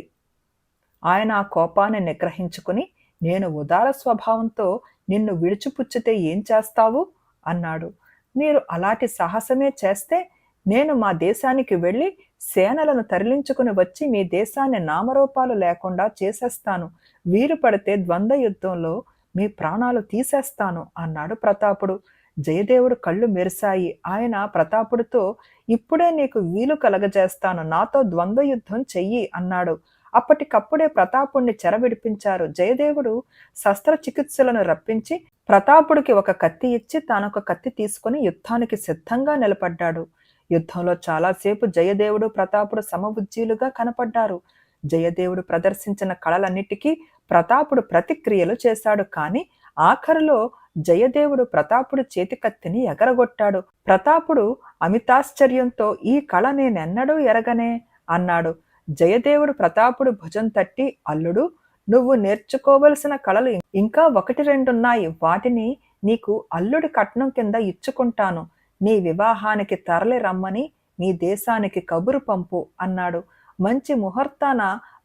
ఆయన ఆ కోపాన్ని నిగ్రహించుకుని, నేను ఉదార స్వభావంతో నిన్ను విడిచిపుచ్చితే ఏం చేస్తావు అన్నాడు. మీరు అలాంటి సాహసమే చేస్తే నేను మా దేశానికి వెళ్ళి సేనలను తరలించుకుని వచ్చి మీ దేశాన్ని నామరూపాలు లేకుండా చేసేస్తాను. వీలు పడితే ద్వంద్వ యుద్ధంలో మీ ప్రాణాలు తీసేస్తాను అన్నాడు ప్రతాపుడు. జయదేవుడు కళ్ళు మెరిశాయి. ఆయన ప్రతాపుడితో, ఇప్పుడే నీకు వీలు కలగజేస్తాను, నాతో ద్వంద్వ యుద్ధం చెయ్యి అన్నాడు. అప్పటికప్పుడే ప్రతాపుణ్ణి చెరవిడిపించారు. జయదేవుడు శస్త్రచికిత్సలను రప్పించి ప్రతాపుడికి ఒక కత్తి ఇచ్చి తానొక కత్తి తీసుకుని యుద్ధానికి సిద్ధంగా నిలబడ్డాడు. యుద్ధంలో చాలాసేపు జయదేవుడు ప్రతాపుడు సమబుజ్జీలుగా కనపడ్డారు. జయదేవుడు ప్రదర్శించిన కళలన్నిటికీ ప్రతాపుడు ప్రతిక్రియలు చేశాడు. కాని ఆఖరులో జయదేవుడు ప్రతాపుడు చేతికత్తిని ఎగరగొట్టాడు. ప్రతాపుడు అమితాశ్చర్యంతో, ఈ కళ నేనెన్నడూ ఎరగనే అన్నాడు. జయదేవుడు ప్రతాపుడు భుజం తట్టి, అల్లుడు, నువ్వు నేర్చుకోవలసిన కళలు ఇంకా 1-2 వాటిని నీకు అల్లుడి కట్నం కింద ఇచ్చుకుంటాను. నీ వివాహానికి తరలి రమ్మని నీ దేశానికి కబురు పంపు అన్నాడు. మంచి ముహూర్తాన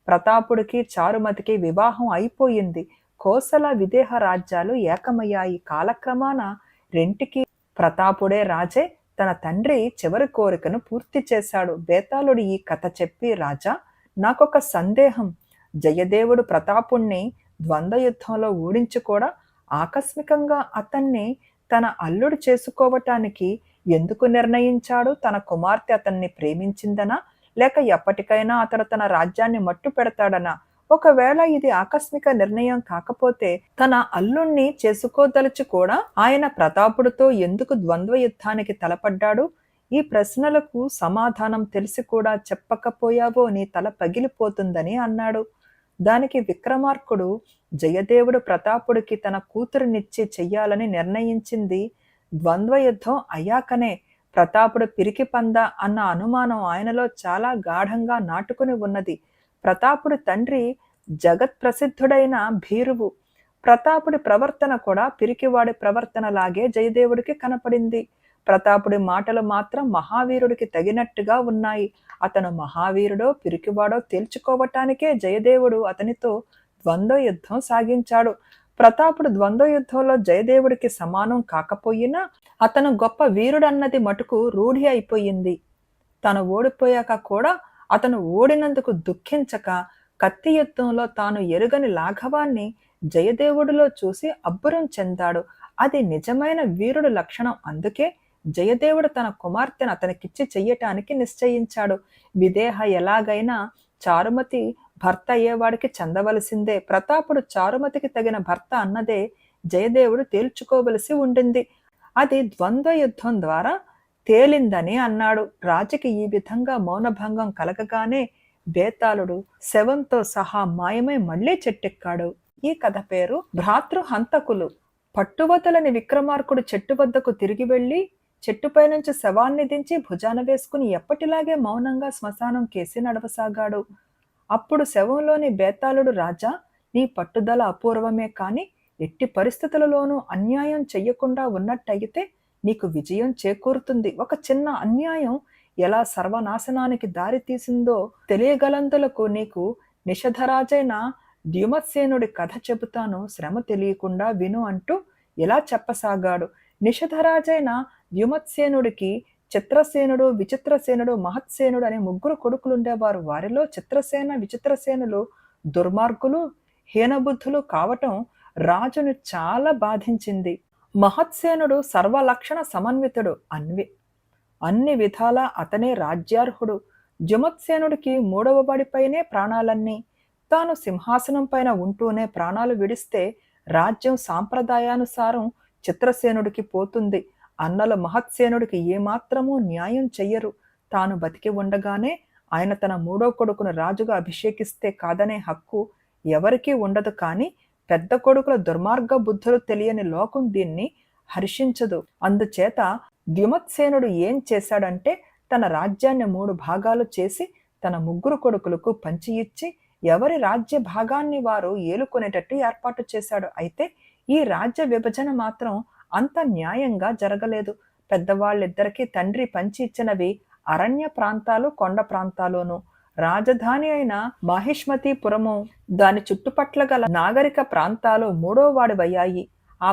ప్రతాపుడికి చారుమతికి వివాహం అయిపోయింది. కోసల విదేహ రాజ్యాలు ఏకమయ్యాయి. కాలక్రమాన రెంటికి ప్రతాపుడే రాజే తన తండ్రి చివరి కోరికను పూర్తి చేశాడు. బేతాళుడు ఈ కథ చెప్పి, రాజా, నాకొక సందేహం. జయదేవుడు ప్రతాపుణ్ణి ద్వంద్వ యుద్ధంలో ఓడించి కూడా ఆకస్మికంగా అతన్ని తన అల్లుడు చేసుకోవటానికి ఎందుకు నిర్ణయించాడు? తన కుమార్తె అతన్ని ప్రేమించిందనా, లేక ఎప్పటికైనా అతడు తన రాజ్యాన్ని మట్టు పెడతాడనా? ఒకవేళ ఇది ఆకస్మిక నిర్ణయం కాకపోతే తన అల్లుణ్ణి చేసుకోదలుచు కూడా ఆయన ప్రతాపుడితో ఎందుకు ద్వంద్వ యుద్ధానికి తలపడ్డాడు? ఈ ప్రశ్నలకు సమాధానం తెలిసి కూడా చెప్పకపోయావో నీ తల పగిలిపోతుందని అన్నాడు. దానికి విక్రమార్కుడు, జయదేవుడు ప్రతాపుడికి తన కూతురునిచ్చి చెయ్యాలని నిర్ణయించింది ద్వంద్వ యుద్ధం అయ్యాకనే. ప్రతాపుడు పిరికి పంద అన్న అనుమానం ఆయనలో చాలా గాఢంగా నాటుకుని ఉన్నది. ప్రతాపుడి తండ్రి జగత్ ప్రసిద్ధుడైన భీరువు. ప్రతాపుడి ప్రవర్తన కూడా పిరికివాడి ప్రవర్తనలాగే జయదేవుడికి కనపడింది. ప్రతాపుడి మాటలు మాత్రం మహావీరుడికి తగినట్టుగా ఉన్నాయి. అతను మహావీరుడో పిరికివాడో తేల్చుకోవటానికే జయదేవుడు అతనితో ద్వంద్వ యుద్ధం సాగించాడు. ప్రతాపుడు ద్వంద్వ యుద్ధంలో జయదేవుడికి సమానం కాకపోయినా అతను గొప్ప వీరుడన్నది మటుకు రూఢి అయిపోయింది. తను ఓడిపోయాక కూడా అతను ఓడినందుకు దుఃఖించక కత్తి యుద్ధంలో తాను ఎరుగని లాఘవాన్ని జయదేవుడిలో చూసి అబ్బురం చెందాడు. అది నిజమైన వీరుడు లక్షణం. అందుకే జయదేవుడు తన కుమార్తెను అతనికిచ్చి చెయ్యటానికి నిశ్చయించాడు. విదేహ ఎలాగైనా చారుమతి భర్త అయ్యేవాడికి చెందవలసిందే. ప్రతాపుడు చారుమతికి తగిన భర్త అన్నదే జయదేవుడు తేల్చుకోవలసి ఉండింది. అది ద్వంద్వ యుద్ధం ద్వారా తేలిందని అన్నాడు. రాజుకి ఈ విధంగా మౌనభంగం కలగగానే బేతాళుడు శవంతో సహా మాయమై మళ్లీ చెట్టెక్కాడు. ఈ కథ పేరు భ్రాతృహంతకులు. పట్టువదలని విక్రమార్కుడు చెట్టు వద్దకు తిరిగి వెళ్లి చెట్టుపై నుంచి శవాన్ని దించి భుజాన వేసుకుని ఎప్పటిలాగే మౌనంగా శ్మశానం కేసి నడవసాగాడు. అప్పుడు శవంలోని బేతాళుడు, రాజా, నీ పట్టుదల అపూర్వమే, కాని ఎట్టి పరిస్థితులలోనూ అన్యాయం చెయ్యకుండా ఉన్నట్టయితే నీకు విజయం చేకూరుతుంది. ఒక చిన్న అన్యాయం ఎలా సర్వనాశనానికి దారి తీసిందో తెలియగలందులకు నీకు నిషధరాజైన ద్యుమత్సేనుడి కథ చెబుతాను, శ్రమ తెలియకుండా విను అంటూ ఇలా చెప్పసాగాడు. నిషధరాజైన ద్యుమత్సేనుడికి చిత్రసేనుడు, విచిత్రసేనుడు, మహత్సేనుడు అనే ముగ్గురు కొడుకులుండేవారు. వారిలో చిత్రసేన, విచిత్రసేనులు దుర్మార్గులు, హీనబుద్ధులు కావటం రాజును చాలా బాధించింది. మహత్సేనుడు సర్వలక్షణ సమన్వితుడు. అన్ని విధాలా అతనే రాజ్యార్హుడు. జుమత్సేనుడికి మూడవ వాడిపైనే ప్రాణాలన్నీ. తాను సింహాసనం పైన ఉంటూనే ప్రాణాలు విడిస్తే రాజ్యం సాంప్రదాయానుసారం చిత్రసేనుడికి పోతుంది. అన్నలు మహత్సేనుడికి ఏమాత్రమూ న్యాయం చెయ్యరు. తాను బతికి ఉండగానే ఆయన తన మూడో కొడుకును రాజుగా అభిషేకిస్తే కాదనే హక్కు ఎవరికీ ఉండదు. కానీ పెద్ద కొడుకుల దుర్మార్గ బుద్ధులు తెలియని లోకం దీన్ని హర్షించదు. అందుచేత ద్యుమత్సేనుడు ఏం చేశాడంటే తన రాజ్యాన్ని 3 భాగాలు చేసి తన ముగ్గురు కొడుకులకు పంచి ఇచ్చి ఎవరి రాజ్య భాగాన్ని వారు ఏలుకునేటట్టు ఏర్పాటు చేశాడు. అయితే ఈ రాజ్య విభజన మాత్రం అంత న్యాయంగా జరగలేదు. పెద్దవాళ్ళిద్దరికీ తండ్రి పంచి ఇచ్చినవి అరణ్య ప్రాంతాలు, కొండ ప్రాంతాలును. రాజధాని అయిన మాహిష్మతీపురము, దాని చుట్టుపట్ల గల నాగరిక ప్రాంతాలు మూడో వాడివయ్యాయి. ఆ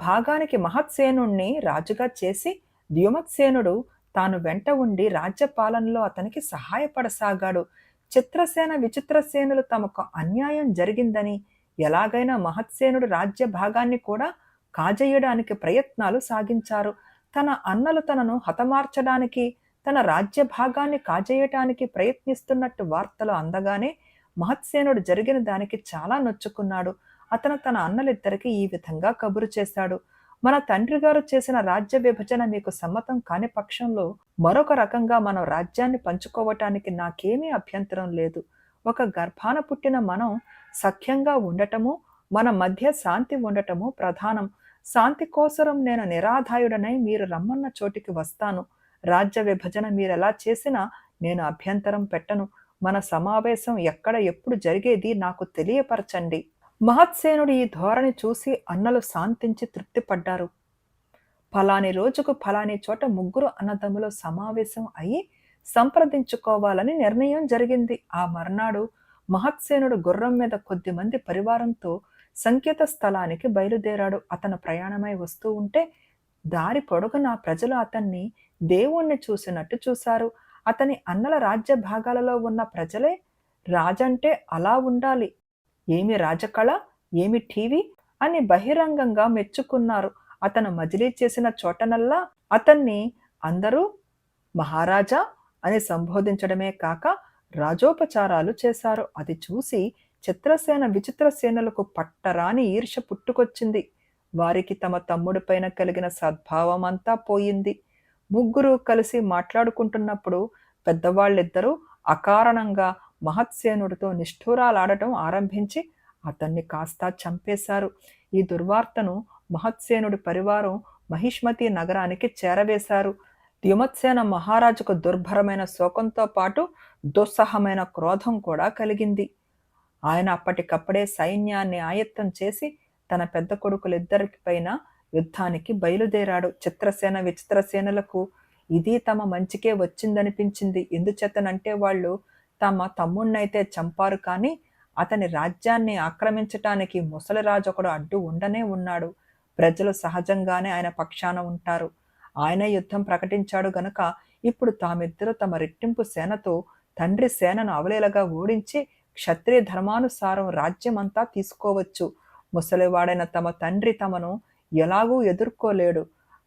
భాగానికి మహత్సేనుణ్ణి రాజుగా చేసి ద్యుమత్సేనుడు తాను వెంట ఉండి రాజ్యపాలనలో అతనికి సహాయపడసాగాడు. చిత్రసేన, విచిత్రసేనులు తమకు అన్యాయం జరిగిందని ఎలాగైనా మహత్సేనుడు రాజ్య భాగాన్ని కూడా కాజేయడానికి ప్రయత్నాలు సాగించారు. తన అన్నలు తనను హతమార్చడానికి, తన రాజ్య భాగాన్ని కాజేయటానికి ప్రయత్నిస్తున్నట్టు వార్తలు అందగానే మహత్సేనుడు జరిగిన దానికి చాలా నొచ్చుకున్నాడు. అతను తన అన్నలిద్దరికీ ఈ విధంగా కబురు చేశాడు: మన తండ్రి గారు చేసిన రాజ్య విభజన మీకు సమ్మతం కాని పక్షంలో మరొక రకంగా మనం రాజ్యాన్ని పంచుకోవటానికి నాకేమీ అభ్యంతరం లేదు. ఒక గర్భాన పుట్టిన మనం సఖ్యంగా ఉండటము, మన మధ్య శాంతి ఉండటము ప్రధానం. శాంతి కోసరం నేను నిరాధాయుడనై మీరు రమ్మన్న చోటికి వస్తాను. రాజ్య విభజన మీరెలా చేసినా నేను అభ్యంతరం పెట్టను. మన సమావేశం ఎక్కడ, ఎప్పుడు జరిగేది నాకు తెలియపరచండి. మహత్సేనుడు ఈ ధోరణి చూసి అన్నలు శాంతించి తృప్తిపడ్డారు. ఫలాని రోజుకు ఫలాని చోట ముగ్గురు అన్నదమ్ములు సమావేశం అయి సంప్రదించుకోవాలని నిర్ణయం జరిగింది. ఆ మర్నాడు మహత్సేనుడు గుర్రం మీద కొద్దిమంది పరివారంతో సంకేత స్థలానికి బయలుదేరాడు. అతను ప్రయాణమై వస్తూ ఉంటే దారి పొడుగునా ప్రజలు అతన్ని దేవుణ్ణి చూసినట్టు చూశారు. అతని అన్నల రాజ్య భాగాలలో ఉన్న ప్రజలే రాజంటే అలా ఉండాలి, ఏమి రాజకళ, ఏమి టీవీ అని బహిరంగంగా మెచ్చుకున్నారు. అతను మజిలీ చేసిన చోటనల్లా అతన్ని అందరూ మహారాజా అని సంబోధించడమే కాక రాజోపచారాలు చేశారు. అది చూసి చిత్రసేన, విచిత్రసేనులకు పట్టరాని ఈర్ష్య పుట్టుకొచ్చింది. వారికి తమ తమ్ముడి పైన కలిగిన సద్భావం అంతా పోయింది. ముగ్గురు కలిసి మాట్లాడుకుంటున్నప్పుడు పెద్దవాళ్ళిద్దరూ అకారణంగా మహత్సేనుడితో నిష్ఠూరాలాడటం ఆరంభించి అతన్ని కాస్త చంపేశారు. ఈ దుర్వార్తను మహత్సేనుడి పరివారం మహిష్మతి నగరానికి చేరవేశారు. ద్యుమత్సేన మహారాజుకు దుర్భరమైన శోకంతో పాటు దుస్సహమైన క్రోధం కూడా కలిగింది. ఆయన అప్పటికప్పుడే సైన్యాన్ని ఆయత్తం చేసి తన పెద్ద కొడుకులిద్దరికి పైన యుద్ధానికి బయలుదేరాడు. చిత్రసేన, విచిత్రసేనులకు ఇది తమ మంచికే వచ్చిందనిపించింది. ఎందుచేతనంటే వాళ్ళు తమ తమ్ముణ్ణైతే చంపారు, కానీ అతని రాజ్యాన్ని ఆక్రమించటానికి ముసలిరాజు ఒకడు అడ్డు ఉండనే ఉన్నాడు. ప్రజలు సహజంగానే ఆయన పక్షాన ఉంటారు. ఆయన యుద్ధం ప్రకటించాడు గనుక ఇప్పుడు తామిద్దరూ తమ రెట్టింపు సేనతో తండ్రి సేనను అవలేలగా ఓడించి క్షత్రియ ధర్మానుసారం రాజ్యమంతా తీసుకోవచ్చు. ముసలివాడైన తమ తండ్రి తమను ఎలాగూ ఎదుర్కోలేడు.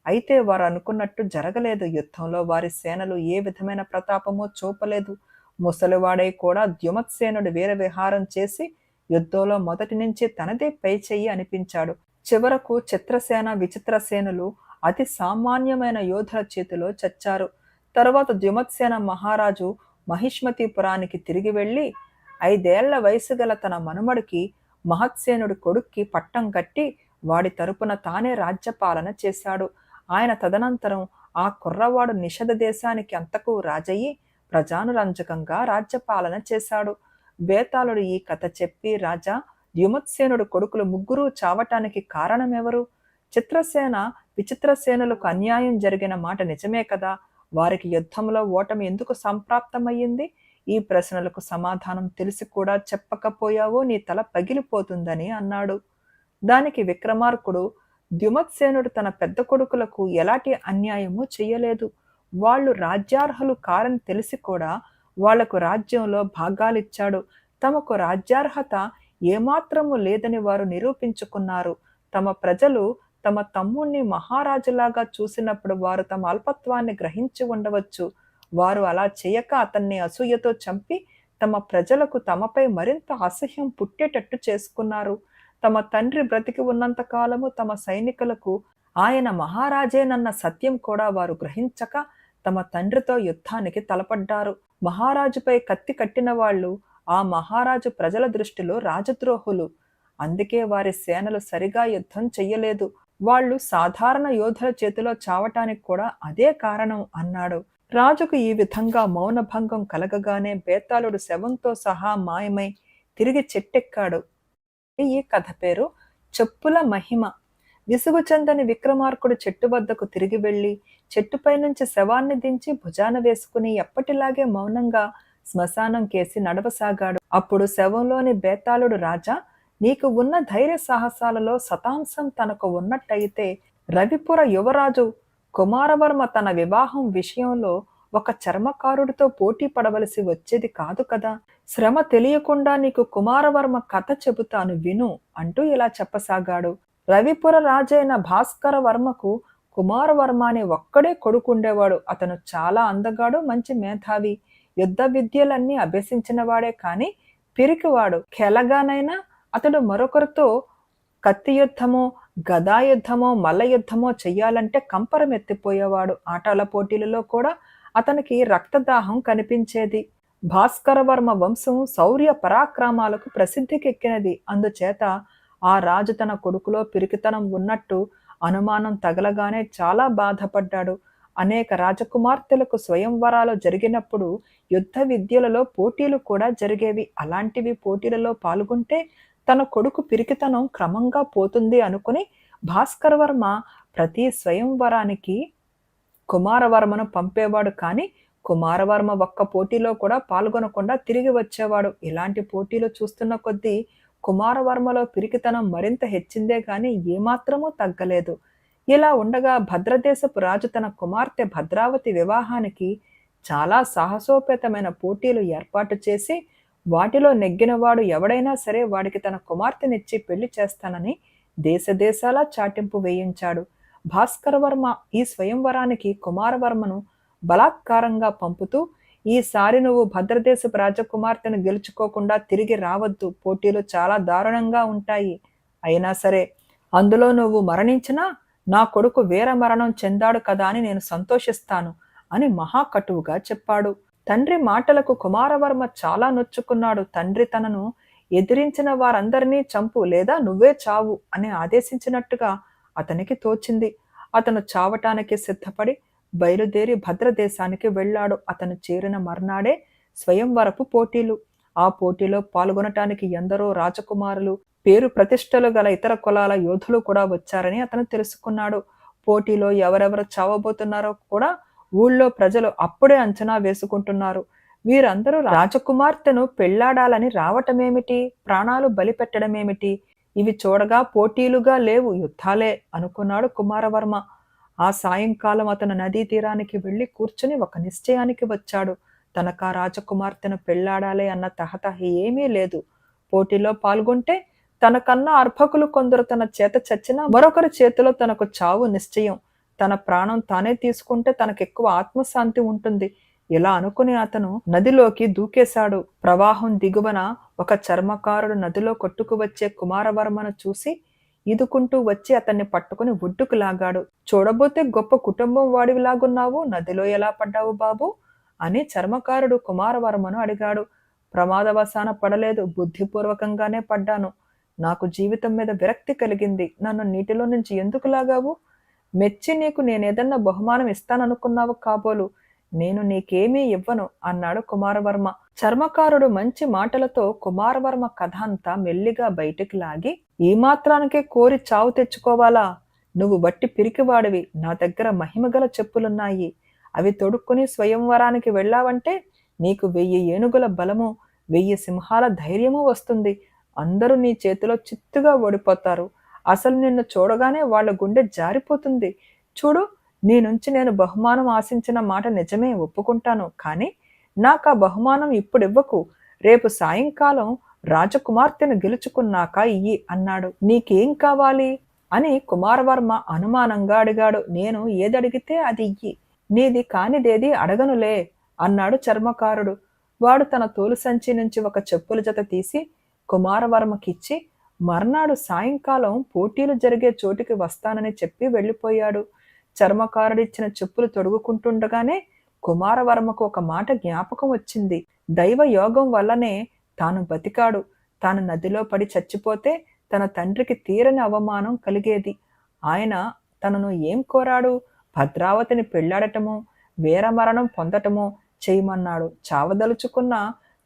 అయితే వారు అనుకున్నట్టు జరగలేదు. యుద్ధంలో వారి సేనలు ఏ విధమైన ప్రతాపమో చూపలేదు. ముసలివాడై కూడా ద్యుమత్సేనుడు వీర విహారం చేసి యుద్ధంలో మొదటి నుంచి తనదే పై చెయ్యి అనిపించాడు. చివరకు చిత్రసేన, విచిత్రసేనులు అతి సామాన్యమైన యోధుల చేతిలో చచ్చారు. తరువాత ద్యుమత్సేన మహారాజు మహిష్మతీపురానికి తిరిగి వెళ్ళి 5 ఏళ్ల వయసు గల తన మనుమడికి మహత్సేనుడి కొడుక్కి పట్టం కట్టి వాడి తరపున తానే రాజ్యపాలన చేశాడు. ఆయన తదనంతరం ఆ కుర్రవాడు నిషధ దేశానికి అంతకు రాజయ్యి ప్రజానురంజకంగా రాజ్యపాలన చేశాడు. బేతాళుడు ఈ కథ చెప్పి, రాజా, ద్యుమత్సేనుడు కొడుకులు ముగ్గురు చావటానికి కారణమెవరు? చిత్రసేన, విచిత్రసేనులకు అన్యాయం జరిగిన మాట నిజమే కదా. వారికి యుద్ధంలో ఓటమి ఎందుకు సంప్రాప్తమయ్యింది? ఈ ప్రశ్నలకు సమాధానం తెలిసి కూడా చెప్పకపోయావో నీ తల పగిలిపోతుందని అన్నాడు. దానికి విక్రమార్కుడు, ద్యుమత్సేనుడు తన పెద్ద కొడుకులకు ఎలాంటి అన్యాయము చెయ్యలేదు. వాళ్ళు రాజ్యార్హులు కారని తెలిసి కూడా వాళ్లకు రాజ్యంలో భాగాలిచ్చాడు. తమకు రాజ్యార్హత ఏమాత్రము లేదని వారు నిరూపించుకున్నారు. తమ ప్రజలు తమ తమ్ముణ్ణి మహారాజులాగా చూసినప్పుడు వారు తమ అల్పత్వాన్ని గ్రహించి ఉండవచ్చు. వారు అలా చేయక అతన్ని అసూయతో చంపి తమ ప్రజలకు తమపై మరింత అసహ్యం పుట్టేటట్టు చేసుకున్నారు. తమ తండ్రి బ్రతికి ఉన్నంత కాలము తమ సైనికులకు ఆయన మహారాజేనన్న సత్యం కూడా వారు గ్రహించక తమ తండ్రితో యుద్ధానికి తలపడ్డారు. మహారాజుపై కత్తి కట్టిన వాళ్ళు ఆ మహారాజు ప్రజల దృష్టిలో రాజద్రోహులు. అందుకే వారి సేనలు సరిగా యుద్ధం చెయ్యలేదు. వాళ్ళు సాధారణ యోధుల చేతిలో చావటానికి కూడా అదే కారణం అన్నాడు. రాజుకు ఈ విధంగా మౌనభంగం కలగగానే బేతాళుడు శవంతో సహా మాయమై తిరిగి చెట్టెక్కాడు. ఈ కథ పేరు చెప్పుల మహిమ. విసుగు చెందని విక్రమార్కుడు చెట్టు వద్దకు తిరిగి వెళ్లి చెట్టుపై నుంచి శవాన్ని దించి భుజాన వేసుకుని ఎప్పటిలాగే మౌనంగా శ్మశానం కేసి నడవసాగాడు. అప్పుడు శవంలోని బేతాళుడు, రాజా, నీకు ఉన్న ధైర్య సాహసాలలో శతాంశం తనకు ఉన్నట్టయితే రవిపుర యువరాజు కుమారవర్మ తన వివాహం విషయంలో ఒక చర్మకారుడితో పోటీ పడవలసి వచ్చేది కాదు కదా. శ్రమ తెలియకుండా నీకు కుమారవర్మ కథ చెబుతాను విను అంటూ ఇలా చెప్పసాగాడు. రవిపుర రాజైన భాస్కర వర్మకు కుమారవర్మ అనే ఒక్కడే కొడుకుండేవాడు. అతను చాలా అందగాడు, మంచి మేధావి, యుద్ధ విద్యలన్నీ అభ్యసించిన వాడే కాని పిరికివాడు. కెలగానైనా అతడు మరొకరితో కత్తి యుద్ధమో గదా యుద్ధమో మల్ల యుద్ధమో చెయ్యాలంటే కంపరం ఎత్తిపోయేవాడు. ఆటల పోటీలలో కూడా అతనికి రక్తదాహం కనిపించేది. భాస్కరవర్మ వంశం శౌర్య పరాక్రమాలకు ప్రసిద్ధికెక్కినది. అందుచేత ఆ రాజు తన కొడుకులో పిరికితనం ఉన్నట్టు అనుమానం తగలగానే చాలా బాధపడ్డాడు. అనేక రాజకుమార్తెలకు స్వయంవరాలు జరిగినప్పుడు యుద్ధ విద్యలలో పోటీలు కూడా జరిగేవి. అలాంటివి పోటీలలో పాల్గొంటే తన కొడుకు పిరికితనం క్రమంగా పోతుంది అనుకుని భాస్కరవర్మ ప్రతి స్వయంవరానికి కుమారవర్మను పంపేవాడు. కానీ కుమారవర్మ ఒక్క పోటీలో కూడా పాల్గొనకుండా తిరిగి వచ్చేవాడు. ఇలాంటి పోటీలు చూస్తున్న కొద్దీ కుమారవర్మలో పిరికితనం మరింత హెచ్చిందే గాని ఏమాత్రమూ తగ్గలేదు. ఇలా ఉండగా భద్రదేశపు రాజు తన కుమార్తె భద్రావతి వివాహానికి చాలా సాహసోపేతమైన పోటీలు ఏర్పాటు చేసి వాటిలో నెగ్గినవాడు ఎవడైనా సరే వాడికి తన కుమార్తెనిచ్చి పెళ్లి చేస్తానని దేశదేశాలా చాటింపు వేయించాడు. భాస్కరవర్మ ఈ స్వయంవరానికి కుమారవర్మను బలాత్కారంగా పంపుతూ, ఈసారి నువ్వు భద్రదేశపు రాజకుమార్తెను గెలుచుకోకుండా తిరిగి రావద్దు. పోటీలు చాలా దారుణంగా ఉంటాయి. అయినా సరే అందులో నువ్వు మరణించినా నా కొడుకు వీర మరణం చెందాడు కదా అని నేను సంతోషిస్తాను అని మహాకటువుగా చెప్పాడు. తండ్రి మాటలకు కుమారవర్మ చాలా నొచ్చుకున్నాడు. తండ్రి తనను ఎదిరించిన వారందరినీ చంపు లేదా నువ్వే చావు అని ఆదేశించినట్టుగా అతనికి తోచింది. అతను చావటానికి సిద్ధపడి బయలుదేరి భద్రదేశానికి వెళ్ళాడు. అతను చేరిన మర్నాడే స్వయంవరపు పోటీలు. ఆ పోటీలో పాల్గొనటానికి ఎందరో రాజకుమారులు, పేరు ప్రతిష్టలు గల ఇతర కులాల యోధులు కూడా వచ్చారని అతను తెలుసుకున్నాడు. పోటీలో ఎవరెవరు చావబోతున్నారో కూడా ఊళ్ళో ప్రజలు అప్పుడే అంచనా వేసుకుంటున్నారు. వీరందరూ రాజకుమార్తెను పెళ్లాడాలని రావటమేమిటి, ప్రాణాలు బలిపెట్టడమేమిటి, ఇవి చూడగా పోటీలుగా లేవు, యుద్ధాలే అనుకున్నాడు కుమారవర్మ. ఆ సాయంకాలం అతను నదీ తీరానికి వెళ్లి కూర్చుని ఒక నిశ్చయానికి వచ్చాడు. తనకా రాజకుమార్తెను పెళ్లాడాలి అన్న తహతహ ఏమీ లేదు. పోటీలో పాల్గొంటే తనకన్నా అర్భకులు కొందరు తన చేత చచ్చినా మరొకరి చేతిలో తనకు చావు నిశ్చయం. తన ప్రాణం తానే తీసుకుంటే తనకెక్కువ ఆత్మశాంతి ఉంటుంది. ఇలా అనుకుని అతను నదిలోకి దూకేశాడు. ప్రవాహం దిగువన ఒక చర్మకారుడు నదిలో కొట్టుకు వచ్చే కుమారవర్మను చూసి ఈదుకుంటూ వచ్చి అతన్ని పట్టుకుని ఒడ్డుకు లాగాడు. చూడబోతే గొప్ప కుటుంబం వాడివిలాగున్నావు, నదిలో ఎలా పడ్డావు బాబు అని చర్మకారుడు కుమారవర్మను అడిగాడు. ప్రమాదవశాన పడలేదు, బుద్ధిపూర్వకంగానే పడ్డాను. నాకు జీవితం మీద విరక్తి కలిగింది. నన్ను నీటిలో నుంచి ఎందుకు లాగావు? మెచ్చి నీకు నేనేదన్నా బహుమానం ఇస్తాననుకున్నావు కాబోలు. నేను నీకేమీ ఇవ్వను అన్నాడు కుమారవర్మ. చర్మకారుడు మంచి మాటలతో కుమారవర్మ కథ అంతా మెల్లిగా బయటికి లాగి, ఈ మాత్రానికే కోరి చావు తెచ్చుకోవాలా? నువ్వు బట్టి పిరికివాడివి. నా దగ్గర మహిమగల చెప్పులున్నాయి. అవి తొడుక్కుని స్వయంవరానికి వెళ్ళావంటే నీకు 1000 ఏనుగుల బలము, 1000 సింహాల ధైర్యము వస్తుంది. అందరూ నీ చేతిలో చిత్తుగా ఓడిపోతారు. అసలు నిన్ను చూడగానే వాళ్ళ గుండె జారిపోతుంది. చూడు, నీ నుంచి నేను బహుమానం ఆశించిన మాట నిజమే, ఒప్పుకుంటాను. కానీ నాకా బహుమానం ఇప్పుడివ్వకు. రేపు సాయంకాలం రాజకుమార్తెను గెలుచుకున్నాక ఇయ్యి అన్నాడు. నీకేం కావాలి అని కుమారవర్మ అనుమానంగా అడిగాడు. నేను ఏదడిగితే అది ఇయ్యి. నీది కానిదేది అడగనులే అన్నాడు చర్మకారుడు. వాడు తన తోలు సంచి నుంచి ఒక చెప్పుల జత తీసి కుమారవర్మకిచ్చి మర్నాడు సాయంకాలం పోటీలు జరిగే చోటికి వస్తానని చెప్పి వెళ్ళిపోయాడు. చర్మకారుడిచ్చిన చెప్పులు తొడుగుకుంటుండగానే కుమారవర్మకు ఒక మాట జ్ఞాపకం వచ్చింది. దైవ యోగం వల్లనే తాను బతికాడు. తాను నదిలో పడి చచ్చిపోతే తన తండ్రికి తీరని అవమానం కలిగేది. ఆయన తనను ఏం కోరాడు? భద్రావతిని పెళ్లాడటమో వీరమరణం పొందటమో చేయమన్నాడు. చావదలుచుకున్న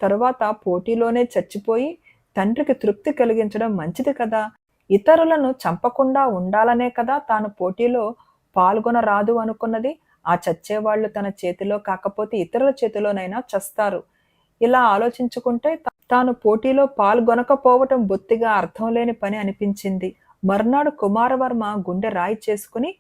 తరువాత పోటీలోనే చచ్చిపోయి తండ్రికి తృప్తి కలిగించడం మంచిది కదా. ఇతరులను చంపకుండా ఉండాలనే కదా తాను పోటీలో పాల్గొనరాదు అనుకున్నది. ఆ చచ్చేవాళ్ళు తన చేతిలో కాకపోతే ఇతరుల చేతిలోనైనా చస్తారు. ఇలా ఆలోచించుకుంటే తాను పోటీలో పాల్గొనకపోవటం బొత్తిగా అర్థం లేని పని అనిపించింది. మర్నాడు కుమారవర్మ గుండె రాయి చేసుకుని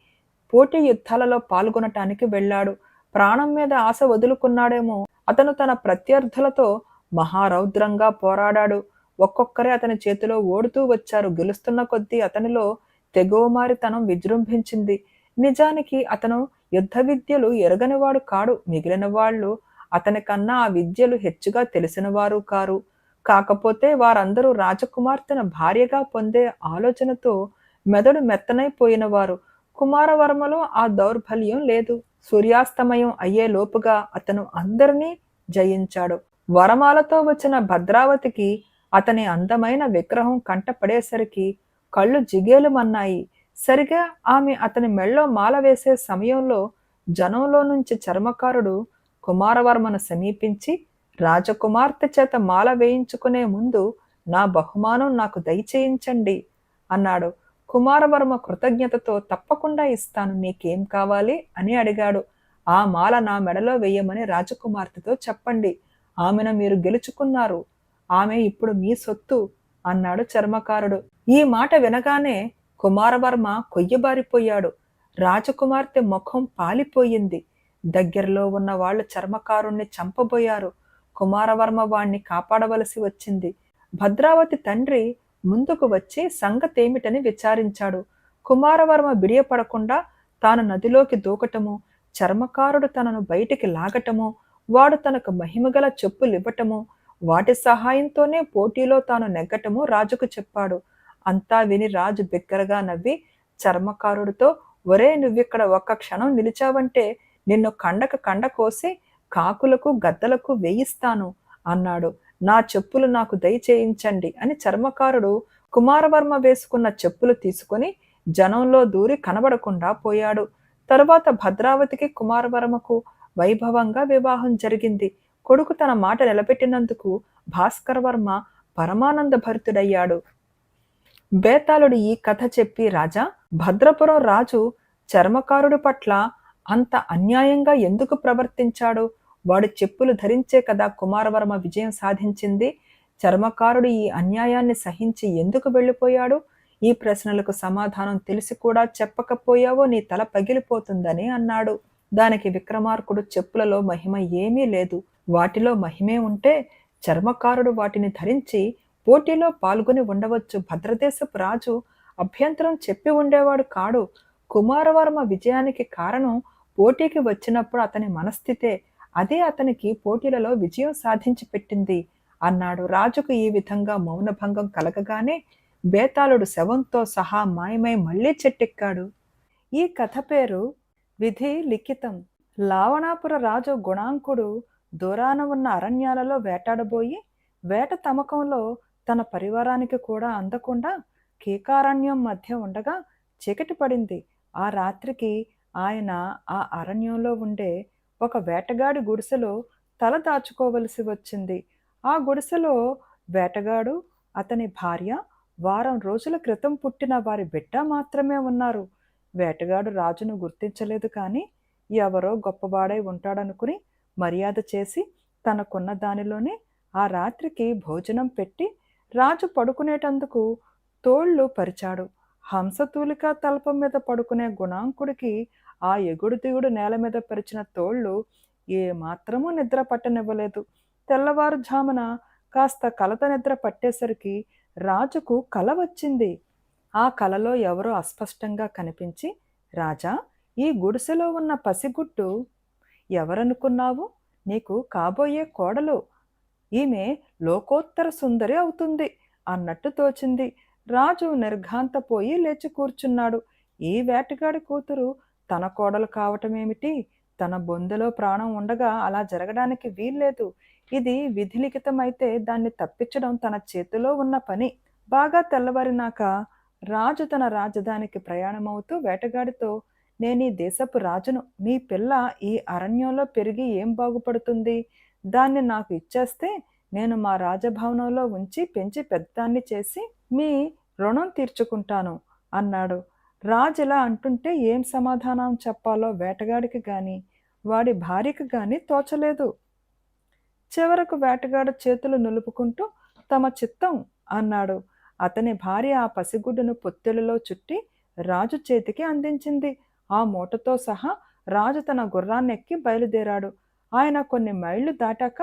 పోటీ యుద్ధాలలో పాల్గొనటానికి వెళ్ళాడు. ప్రాణం మీద ఆశ వదులుకున్నాడేమో. అతను తన ప్రత్యర్థులతో మహారౌద్రంగా పోరాడాడు. ఒక్కొక్కరే అతని చేతిలో ఓడుతూ వచ్చారు. గెలుస్తున్న కొద్దీ అతనిలో తెగోమారితనం విజృంభించింది. నిజానికి అతను యుద్ధ విద్యలు ఎరగనివాడు కాడు. మిగిలిన వాళ్ళు అతని కన్నా ఆ విద్యలు హెచ్చుగా తెలిసినవారు కారు. కాకపోతే వారందరూ రాజకుమార్తెను భార్యగా పొందే ఆలోచనతో మెదడు మెత్తనైపోయినవారు. కుమారవర్మలో ఆ దౌర్బల్యం లేదు. సూర్యాస్తమయం అయ్యే లోపుగా అతను అందరినీ జయించాడు. వరమాలతో వచ్చిన భద్రావతికి అతని అందమైన విగ్రహం కంటపడేసరికి కళ్ళు జిగేలుమన్నాయి. సరిగా ఆమె అతని మెళ్ళో మాల వేసే సమయంలో జనంలో నుంచి చర్మకారుడు కుమారవర్మను సమీపించి, రాజకుమార్తె చేత మాల వేయించుకునే ముందు నా బహుమానం నాకు దయచేయించండి అన్నాడు. కుమారవర్మ కృతజ్ఞతతో తప్పకుండా ఇస్తాను, నీకేం కావాలి అని అడిగాడు. ఆ మాల నా మెడలో వేయమని రాజకుమార్తెతో చెప్పండి. ఆమెను మీరు గెలుచుకున్నారు. ఆమె ఇప్పుడు మీ సొత్తు అన్నాడు చర్మకారుడు. ఈ మాట వినగానే కుమారవర్మ కొయ్యబారిపోయాడు. రాజకుమార్తె ముఖం పాలిపోయింది. దగ్గరలో ఉన్న వాళ్ళు చర్మకారుణ్ణి చంపబోయారు. కుమారవర్మ వాణ్ణి కాపాడవలసి వచ్చింది. భద్రావతి తండ్రి ముందుకు వచ్చి సంగతేమిటని విచారించాడు. కుమారవర్మ బిడియపడకుండా తాను నదిలోకి దూకటము, చర్మకారుడు తనను బయటికి లాగటము, వాడు తనకు మహిమగల చెప్పులివ్వటము, వాటి సహాయంతోనే పోటీలో తాను నెగ్గటము రాజుకు చెప్పాడు. అంతా విని రాజు బిగ్గరగా నవ్వి చర్మకారుడితో, ఒరే, నువ్విక్కడ ఒక్క క్షణం నిలిచావంటే నిన్ను కండ కోసి కాకులకు గద్దలకు వేయిస్తాను అన్నాడు. నా చెప్పులు నాకు దయచేయించండి అని చర్మకారుడు కుమారవర్మ వేసుకున్న చెప్పులు తీసుకుని జనంలో దూరి కనబడకుండా పోయాడు. తరువాత భద్రావతికి కుమారవర్మకు వైభవంగా వివాహం జరిగింది. కొడుకు తన మాట నిలబెట్టినందుకు భాస్కరవర్మ పరమానంద భరితుడయ్యాడు. బేతాళుడు ఈ కథ చెప్పి, రాజా, భద్రపురం రాజు చర్మకారుడి పట్ల అంత అన్యాయంగా ఎందుకు ప్రవర్తించాడు? వాడు చెప్పులు ధరించే కదా కుమారవర్మ విజయం సాధించింది. చర్మకారుడు ఈ అన్యాయాన్ని సహించి ఎందుకు వెళ్ళిపోయాడు? ఈ ప్రశ్నలకు సమాధానం తెలిసి కూడా చెప్పకపోయావో నీ తల పగిలిపోతుందని అన్నాడు. దానికి విక్రమార్కుడు, చెప్పులలో మహిమ ఏమీ లేదు. వాటిలో మహిమే ఉంటే చర్మకారుడు వాటిని ధరించి పోటీలో పాల్గొని ఉండవచ్చు. భద్రదేశపు రాజు అభ్యంతరం చెప్పి ఉండేవాడు కాడు. కుమారవర్మ విజయానికి కారణం పోటీకి వచ్చినప్పుడు అతని మనస్థితే. అదే అతనికి పోటీలలో విజయం సాధించి పెట్టింది అన్నాడు. రాజుకు ఈ విధంగా మౌనభంగం కలగగానే బేతాళుడు శవంతో సహా మాయమై మళ్లీ చెట్టెక్కాడు. ఈ కథ పేరు విధి లిఖితం. లావణాపుర రాజు గుణాంకుడు దూరాన ఉన్న అరణ్యాలలో వేటాడబోయి వేట తమకంలో తన పరివారానికి కూడా అందకుండా కీకారణ్యం మధ్య ఉండగా చీకటి పడింది. ఆ రాత్రికి ఆయన ఆ అరణ్యంలో ఉండే ఒక వేటగాడి గుడిసెలో తల దాచుకోవలసి వచ్చింది. ఆ గుడిసెలో వేటగాడు, అతని భార్య, వారం రోజుల క్రితం పుట్టిన వారి బిడ్డ మాత్రమే ఉన్నారు. వేటగాడు రాజును గుర్తించలేదు, కానీ ఎవరో గొప్పవాడై ఉంటాడనుకుని మర్యాద చేసి తనకున్న దానిలోనే ఆ రాత్రికి భోజనం పెట్టి రాజు పడుకునేటందుకు తోళ్లు పరిచాడు. హంసతూలిక తల్పం మీద పడుకునే గుణాంకుడికి ఆ ఎగుడు దిగుడు నేల మీద పరిచిన తోళ్ళు ఏమాత్రమూ నిద్ర పట్టనివ్వలేదు. తెల్లవారుఝామున కాస్త కలత నిద్ర పట్టేసరికి రాజుకు కల వచ్చింది. ఆ కలలో ఎవరో అస్పష్టంగా కనిపించి, రాజా, ఈ గుడిసెలో ఉన్న పసిగుట్టు ఎవరనుకున్నావు? నీకు కాబోయే కోడలు. ఈమె లోకోత్తర సుందరి అవుతుంది అన్నట్టు తోచింది. రాజు నిర్ఘాంతపోయి లేచి కూర్చున్నాడు. ఈ వేటగాడి కూతురు తన కోడలు కావటమేమిటి? తన బొందెలో ప్రాణం ఉండగా అలా జరగడానికి వీల్లేదు. ఇది విధిలిఖితమైతే దాన్ని తప్పించడం తన చేతిలో ఉన్న పని. బాగా తెల్లవారినాక రాజు తన రాజధానికి ప్రయాణమవుతూ వేటగాడితో, నేనీ దేశపు రాజును. మీ పిల్ల ఈ అరణ్యంలో పెరిగి ఏం బాగుపడుతుంది? దాన్ని నాకు ఇచ్చేస్తే నేను మా రాజభవనంలో ఉంచి పెంచి పెద్దాన్ని చేసి మీ రుణం తీర్చుకుంటాను అన్నాడు. రాజు ఇలా అంటుంటే ఏం సమాధానం చెప్పాలో వేటగాడికి గాని వాడి భార్యకి గాని తోచలేదు. చివరకు వేటగాడు చేతులు నులుపుకుంటూ తమ చిత్తం అన్నాడు. అతని భార్య ఆ పసిగుడ్డును పొత్తెలలో చుట్టి రాజు చేతికి అందించింది. ఆ మూటతో సహా రాజు తన గుర్రాన్నెక్కి బయలుదేరాడు. ఆయన కొన్ని మైళ్ళు దాటాక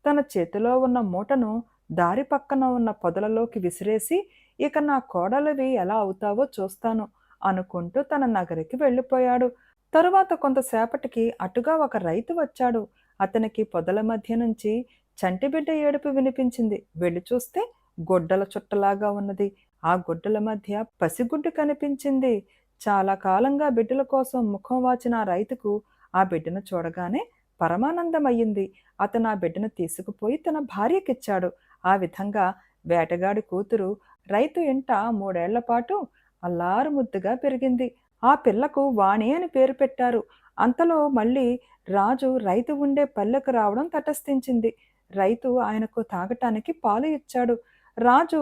తన చేతిలో ఉన్న మూటను దారి పక్కన ఉన్న పొదలలోకి విసిరేసి, ఇక నా కోడలివి ఎలా అవుతావో చూస్తాను అనుకుంటూ తన నగరికి వెళ్ళిపోయాడు. తరువాత కొంతసేపటికి అటుగా ఒక రైతు వచ్చాడు. అతనికి పొదల మధ్య నుంచి చంటిబిడ్డ ఏడుపు వినిపించింది. వెళ్ళి చూస్తే గొడ్డల చుట్టలాగా ఉన్నది. ఆ గొడ్డల మధ్య పసిగుడ్డు కనిపించింది. చాలా కాలంగా బిడ్డల కోసం ముఖం వాచిన ఆ రైతుకు ఆ బిడ్డను చూడగానే పరమానందమయ్యింది. అతను ఆ బిడ్డను తీసుకుపోయి తన భార్యకిచ్చాడు. ఆ విధంగా వేటగాడి కూతురు రైతు ఇంట 3 ఏళ్ల పాటు అల్లారు ముద్దుగా పెరిగింది. ఆ పిల్లకు వాణి అని పేరు పెట్టారు. అంతలో మళ్ళీ రాజు రైతు ఉండే పల్లెకు రావడం తటస్థించింది. రైతు ఆయనకు తాగటానికి పాలు ఇచ్చాడు. రాజు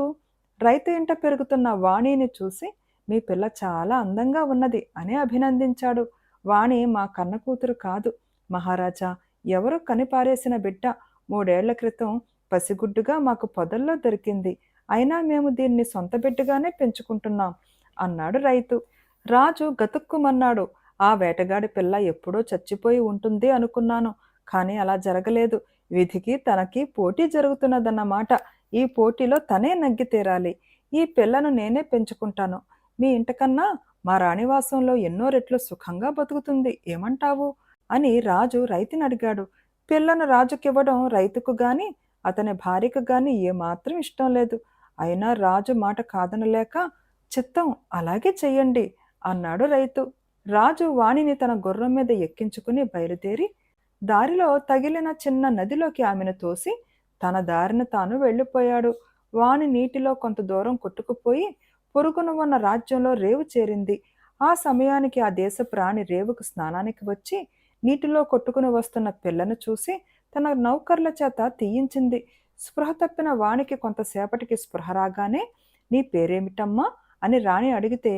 రైతు ఇంట పెరుగుతున్న వాణిని చూసి, మీ పిల్ల చాలా అందంగా ఉన్నది అని అభినందించాడు. వాణి మా కన్న కూతురు కాదు మహారాజా, ఎవరో కనిపారేసిన బిడ్డ. 3 ఏళ్ల క్రితం పసిగుడ్డుగా మాకు పొదల్లో దొరికింది. అయినా మేము దీన్ని సొంత బిడ్డగానే పెంచుకుంటున్నాం అన్నాడు రైతు. రాజు గతుక్కుమన్నాడు. ఆ వేటగాడి పిల్ల ఎప్పుడో చచ్చిపోయి ఉంటుంది అనుకున్నాను. కానీ అలా జరగలేదు. విధికి తనకి పోటీ జరుగుతున్నదన్నమాట. ఈ పోటీలో తనే నగ్గి తీరాలి. ఈ పిల్లను నేనే పెంచుకుంటాను. మీ ఇంటికన్నా మా రాణివాసంలో ఎన్నో రెట్లు సుఖంగా బతుకుతుంది. ఏమంటావు అని రాజు రైతుని అడిగాడు. పిల్లను రాజుకివ్వడం రైతుకు గాని అతని భార్యకు గాని ఏమాత్రం ఇష్టం లేదు. అయినా రాజు మాట కాదనలేక, చిత్తం, అలాగే చెయ్యండి అన్నాడు రైతు. రాజు వాణిని తన గుర్రం మీద ఎక్కించుకుని బయలుదేరి దారిలో తగిలిన చిన్న నదిలోకి ఆమెను తోసి తన దారిన తాను వెళ్ళిపోయాడు. వాణి నీటిలో కొంత దూరం కొట్టుకుపోయి పొరుగున ఉన్న రాజ్యంలో రేవు చేరింది. ఆ సమయానికి ఆ దేశపు రాణి రేవుకు స్నానానికి వచ్చి నీటిలో కొట్టుకుని వస్తున్న పిల్లను చూసి తన నౌకర్ల చేత తీయించింది. స్పృహ తప్పిన వాణికి కొంతసేపటికి స్పృహ రాగానే, నీ పేరేమిటమ్మా అని రాణి అడిగితే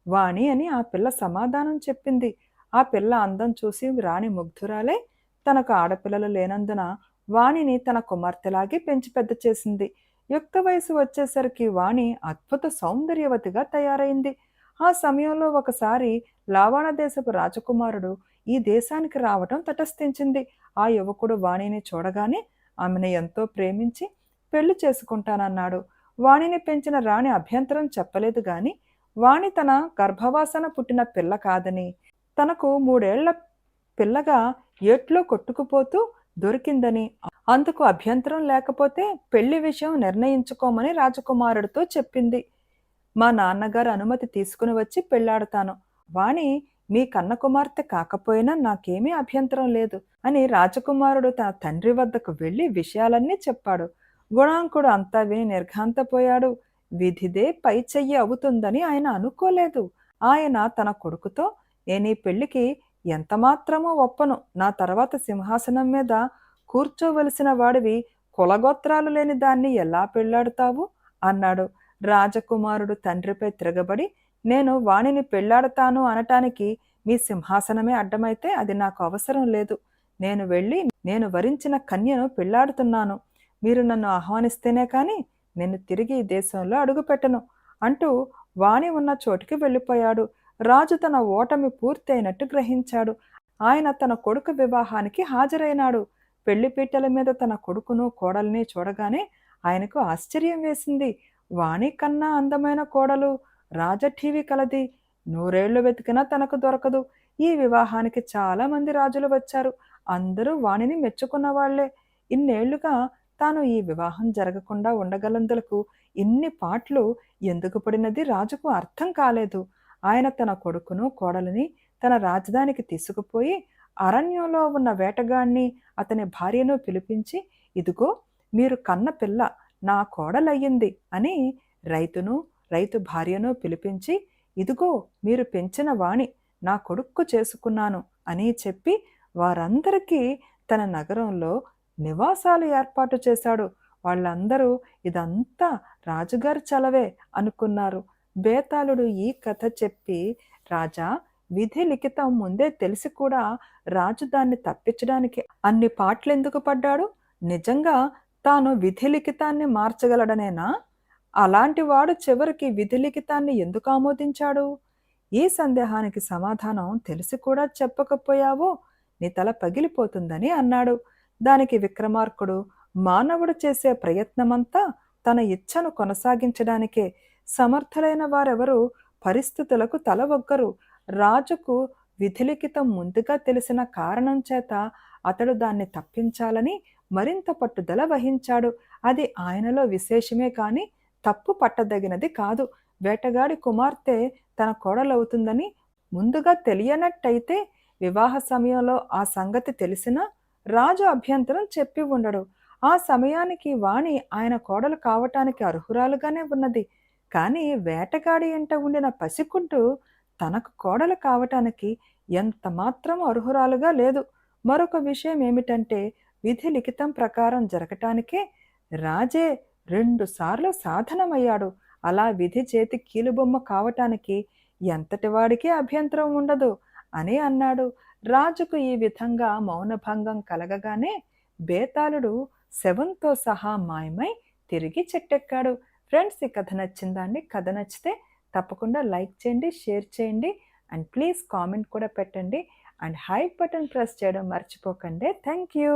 వాణి అని ఆ పిల్ల సమాధానం చెప్పింది. ఆ పిల్ల అందం చూసి రాణి ముగ్ధురాలై తనకు ఆడపిల్లలు లేనందున వాణిని తన కుమార్తెలాగే పెంచి పెద్ద చేసింది. యుక్త వయసు వచ్చేసరికి వాణి అద్భుత సౌందర్యవతిగా తయారైంది. ఆ సమయంలో ఒకసారి లావాణ దేశపు రాజకుమారుడు ఈ దేశానికి రావటం తటస్థించింది. ఆ యువకుడు వాణిని చూడగానే ఆమెను ఎంతో ప్రేమించి పెళ్లి చేసుకుంటానన్నాడు. వాణిని పెంచిన రాణి అభ్యంతరం చెప్పలేదు గాని వాణి తన గర్భవాసన పుట్టిన పిల్ల కాదని, తనకు 3 ఏళ్ల పిల్లగా ఏట్లో కొట్టుకుపోతూ దొరికిందని, అందుకు అభ్యంతరం లేకపోతే పెళ్లి విషయం నిర్ణయించుకోమని రాజకుమారుడితో చెప్పింది. మా నాన్నగారు అనుమతి తీసుకుని వచ్చి పెళ్లాడతాను. వాణి మీ కన్న కుమార్తె కాకపోయినా నాకేమీ అభ్యంతరం లేదు అని రాజకుమారుడు తన తండ్రి వద్దకు వెళ్లి విషయాలన్నీ చెప్పాడు. గుణాంకుడు అంతా విని నిర్ఘాంతపోయాడు. విధిదే పై చెయ్యి అవుతుందని ఆయన అనుకోలేదు. ఆయన తన కొడుకుతో, నేనీ పెళ్లికి ఎంతమాత్రమూ ఒప్పను. నా తర్వాత సింహాసనం మీద కూర్చోవలసిన వాడివి కులగోత్రాలు లేని దాన్ని ఎలా పెళ్లాడుతావు అన్నాడు. రాజకుమారుడు తండ్రిపై తిరగబడి, నేను వాణిని పెళ్లాడతాను అనటానికి మీ సింహాసనమే అడ్డమైతే అది నాకు అవసరం లేదు. నేను వెళ్ళి నేను వరించిన కన్యను పెళ్లాడుతున్నాను. మీరు నన్ను ఆహ్వానిస్తేనే కానీ నేను తిరిగి ఈ దేశంలో అడుగుపెట్టను అంటూ వాణి ఉన్న చోటికి వెళ్ళిపోయాడు. రాజు తన ఓటమి పూర్తయినట్టు గ్రహించాడు. ఆయన తన కొడుకు వివాహానికి హాజరైనాడు. పెళ్లిపీటల మీద తన కొడుకును కోడల్ని చూడగానే ఆయనకు ఆశ్చర్యం వేసింది. వాణి కన్నా అందమైన కోడలు రాజఠీవి కలది. నూరేళ్లు వెతికినా తనకు దొరకదు. ఈ వివాహానికి చాలా మంది రాజులు వచ్చారు. అందరూ వాణిని మెచ్చుకున్న వాళ్లే. ఇన్నేళ్లుగా తాను ఈ వివాహం జరగకుండా ఉండగలందులకు ఇన్ని పాట్లు ఎందుకు పడినది రాజుకు అర్థం కాలేదు. ఆయన తన కొడుకును కోడలిని తన రాజధానికి తీసుకుపోయి అరణ్యంలో ఉన్న వేటగాణ్ణి అతని భార్యను పిలిపించి, ఇదిగో మీరు కన్న పిల్ల నా కోడలయ్యింది అని రైతు భార్యను పిలిపించి, ఇదిగో మీరు పెంచిన వాణి నా కొడుక్కు చేసుకున్నాను అని చెప్పి వారందరికీ తన నగరంలో నివాసాలు ఏర్పాటు చేశాడు. వాళ్ళందరూ ఇదంతా రాజుగారి చలవే అనుకున్నారు. బేతాళుడు ఈ కథ చెప్పి, రాజా, విధి లిఖితం ముందే తెలిసి కూడా రాజు దాన్ని తప్పించడానికి అన్ని పాటలెందుకు పడ్డాడు? నిజంగా తాను విధి లిఖితాన్ని మార్చగలడనేనా? అలాంటి వాడు చివరికి విధి లిఖితాన్ని ఎందుకు ఆమోదించాడు? ఈ సందేహానికి సమాధానం తెలిసి కూడా చెప్పకపోయావో నీ తల పగిలిపోతుందని అన్నాడు. దానికి విక్రమార్కుడు, మానవుడు చేసే ప్రయత్నమంతా తన ఇచ్ఛను కొనసాగించడానికే. సమర్థులైన వారెవరూ పరిస్థితులకు తల ఒగ్గరు. రాజుకు విధిలిఖితం ముందుగా తెలిసిన కారణం చేత అతడు దాన్ని తప్పించాలని మరింత పట్టుదల వహించాడు. అది ఆయనలో విశేషమే కాని తప్పు పట్టదగినది కాదు. వేటగాడి కుమార్తె తన కోడలవుతుందని ముందుగా తెలియనట్టయితే వివాహ సమయంలో ఆ సంగతి తెలిసినా రాజు అభ్యంతరం చెప్పి ఉండడు. ఆ సమయానికి వాణి ఆయన కోడలు కావటానికి అర్హురాలుగానే ఉన్నది. కానీ వేటగాడి ఎంట ఉండిన పసికుంటూ తనకు కోడలు కావటానికి ఎంత మాత్రం అర్హురాలుగా లేదు. మరొక విషయం ఏమిటంటే, విధి లిఖితం ప్రకారం జరగటానికే రాజే 2 సార్లు సాధనమయ్యాడు. అలా విధి చేతి కీలుబొమ్మ కావటానికి ఎంతటి వాడికి అభ్యంతరం ఉండదు అని అన్నాడు. రాజుకు ఈ విధంగా మౌనభంగం కలగగానే బేతాళుడు శవంతో సహా మాయమై తిరిగి చెట్టెక్కాడు. ఫ్రెండ్స్, ఈ కథ నచ్చిందా అండి? కథ నచ్చితే తప్పకుండా లైక్ చేయండి, షేర్ చేయండి అండ్ ప్లీజ్ కామెంట్ కూడా పెట్టండి అండ్ హైప్ బటన్ ప్రెస్ చేయడం మర్చిపోకండి. Thank you.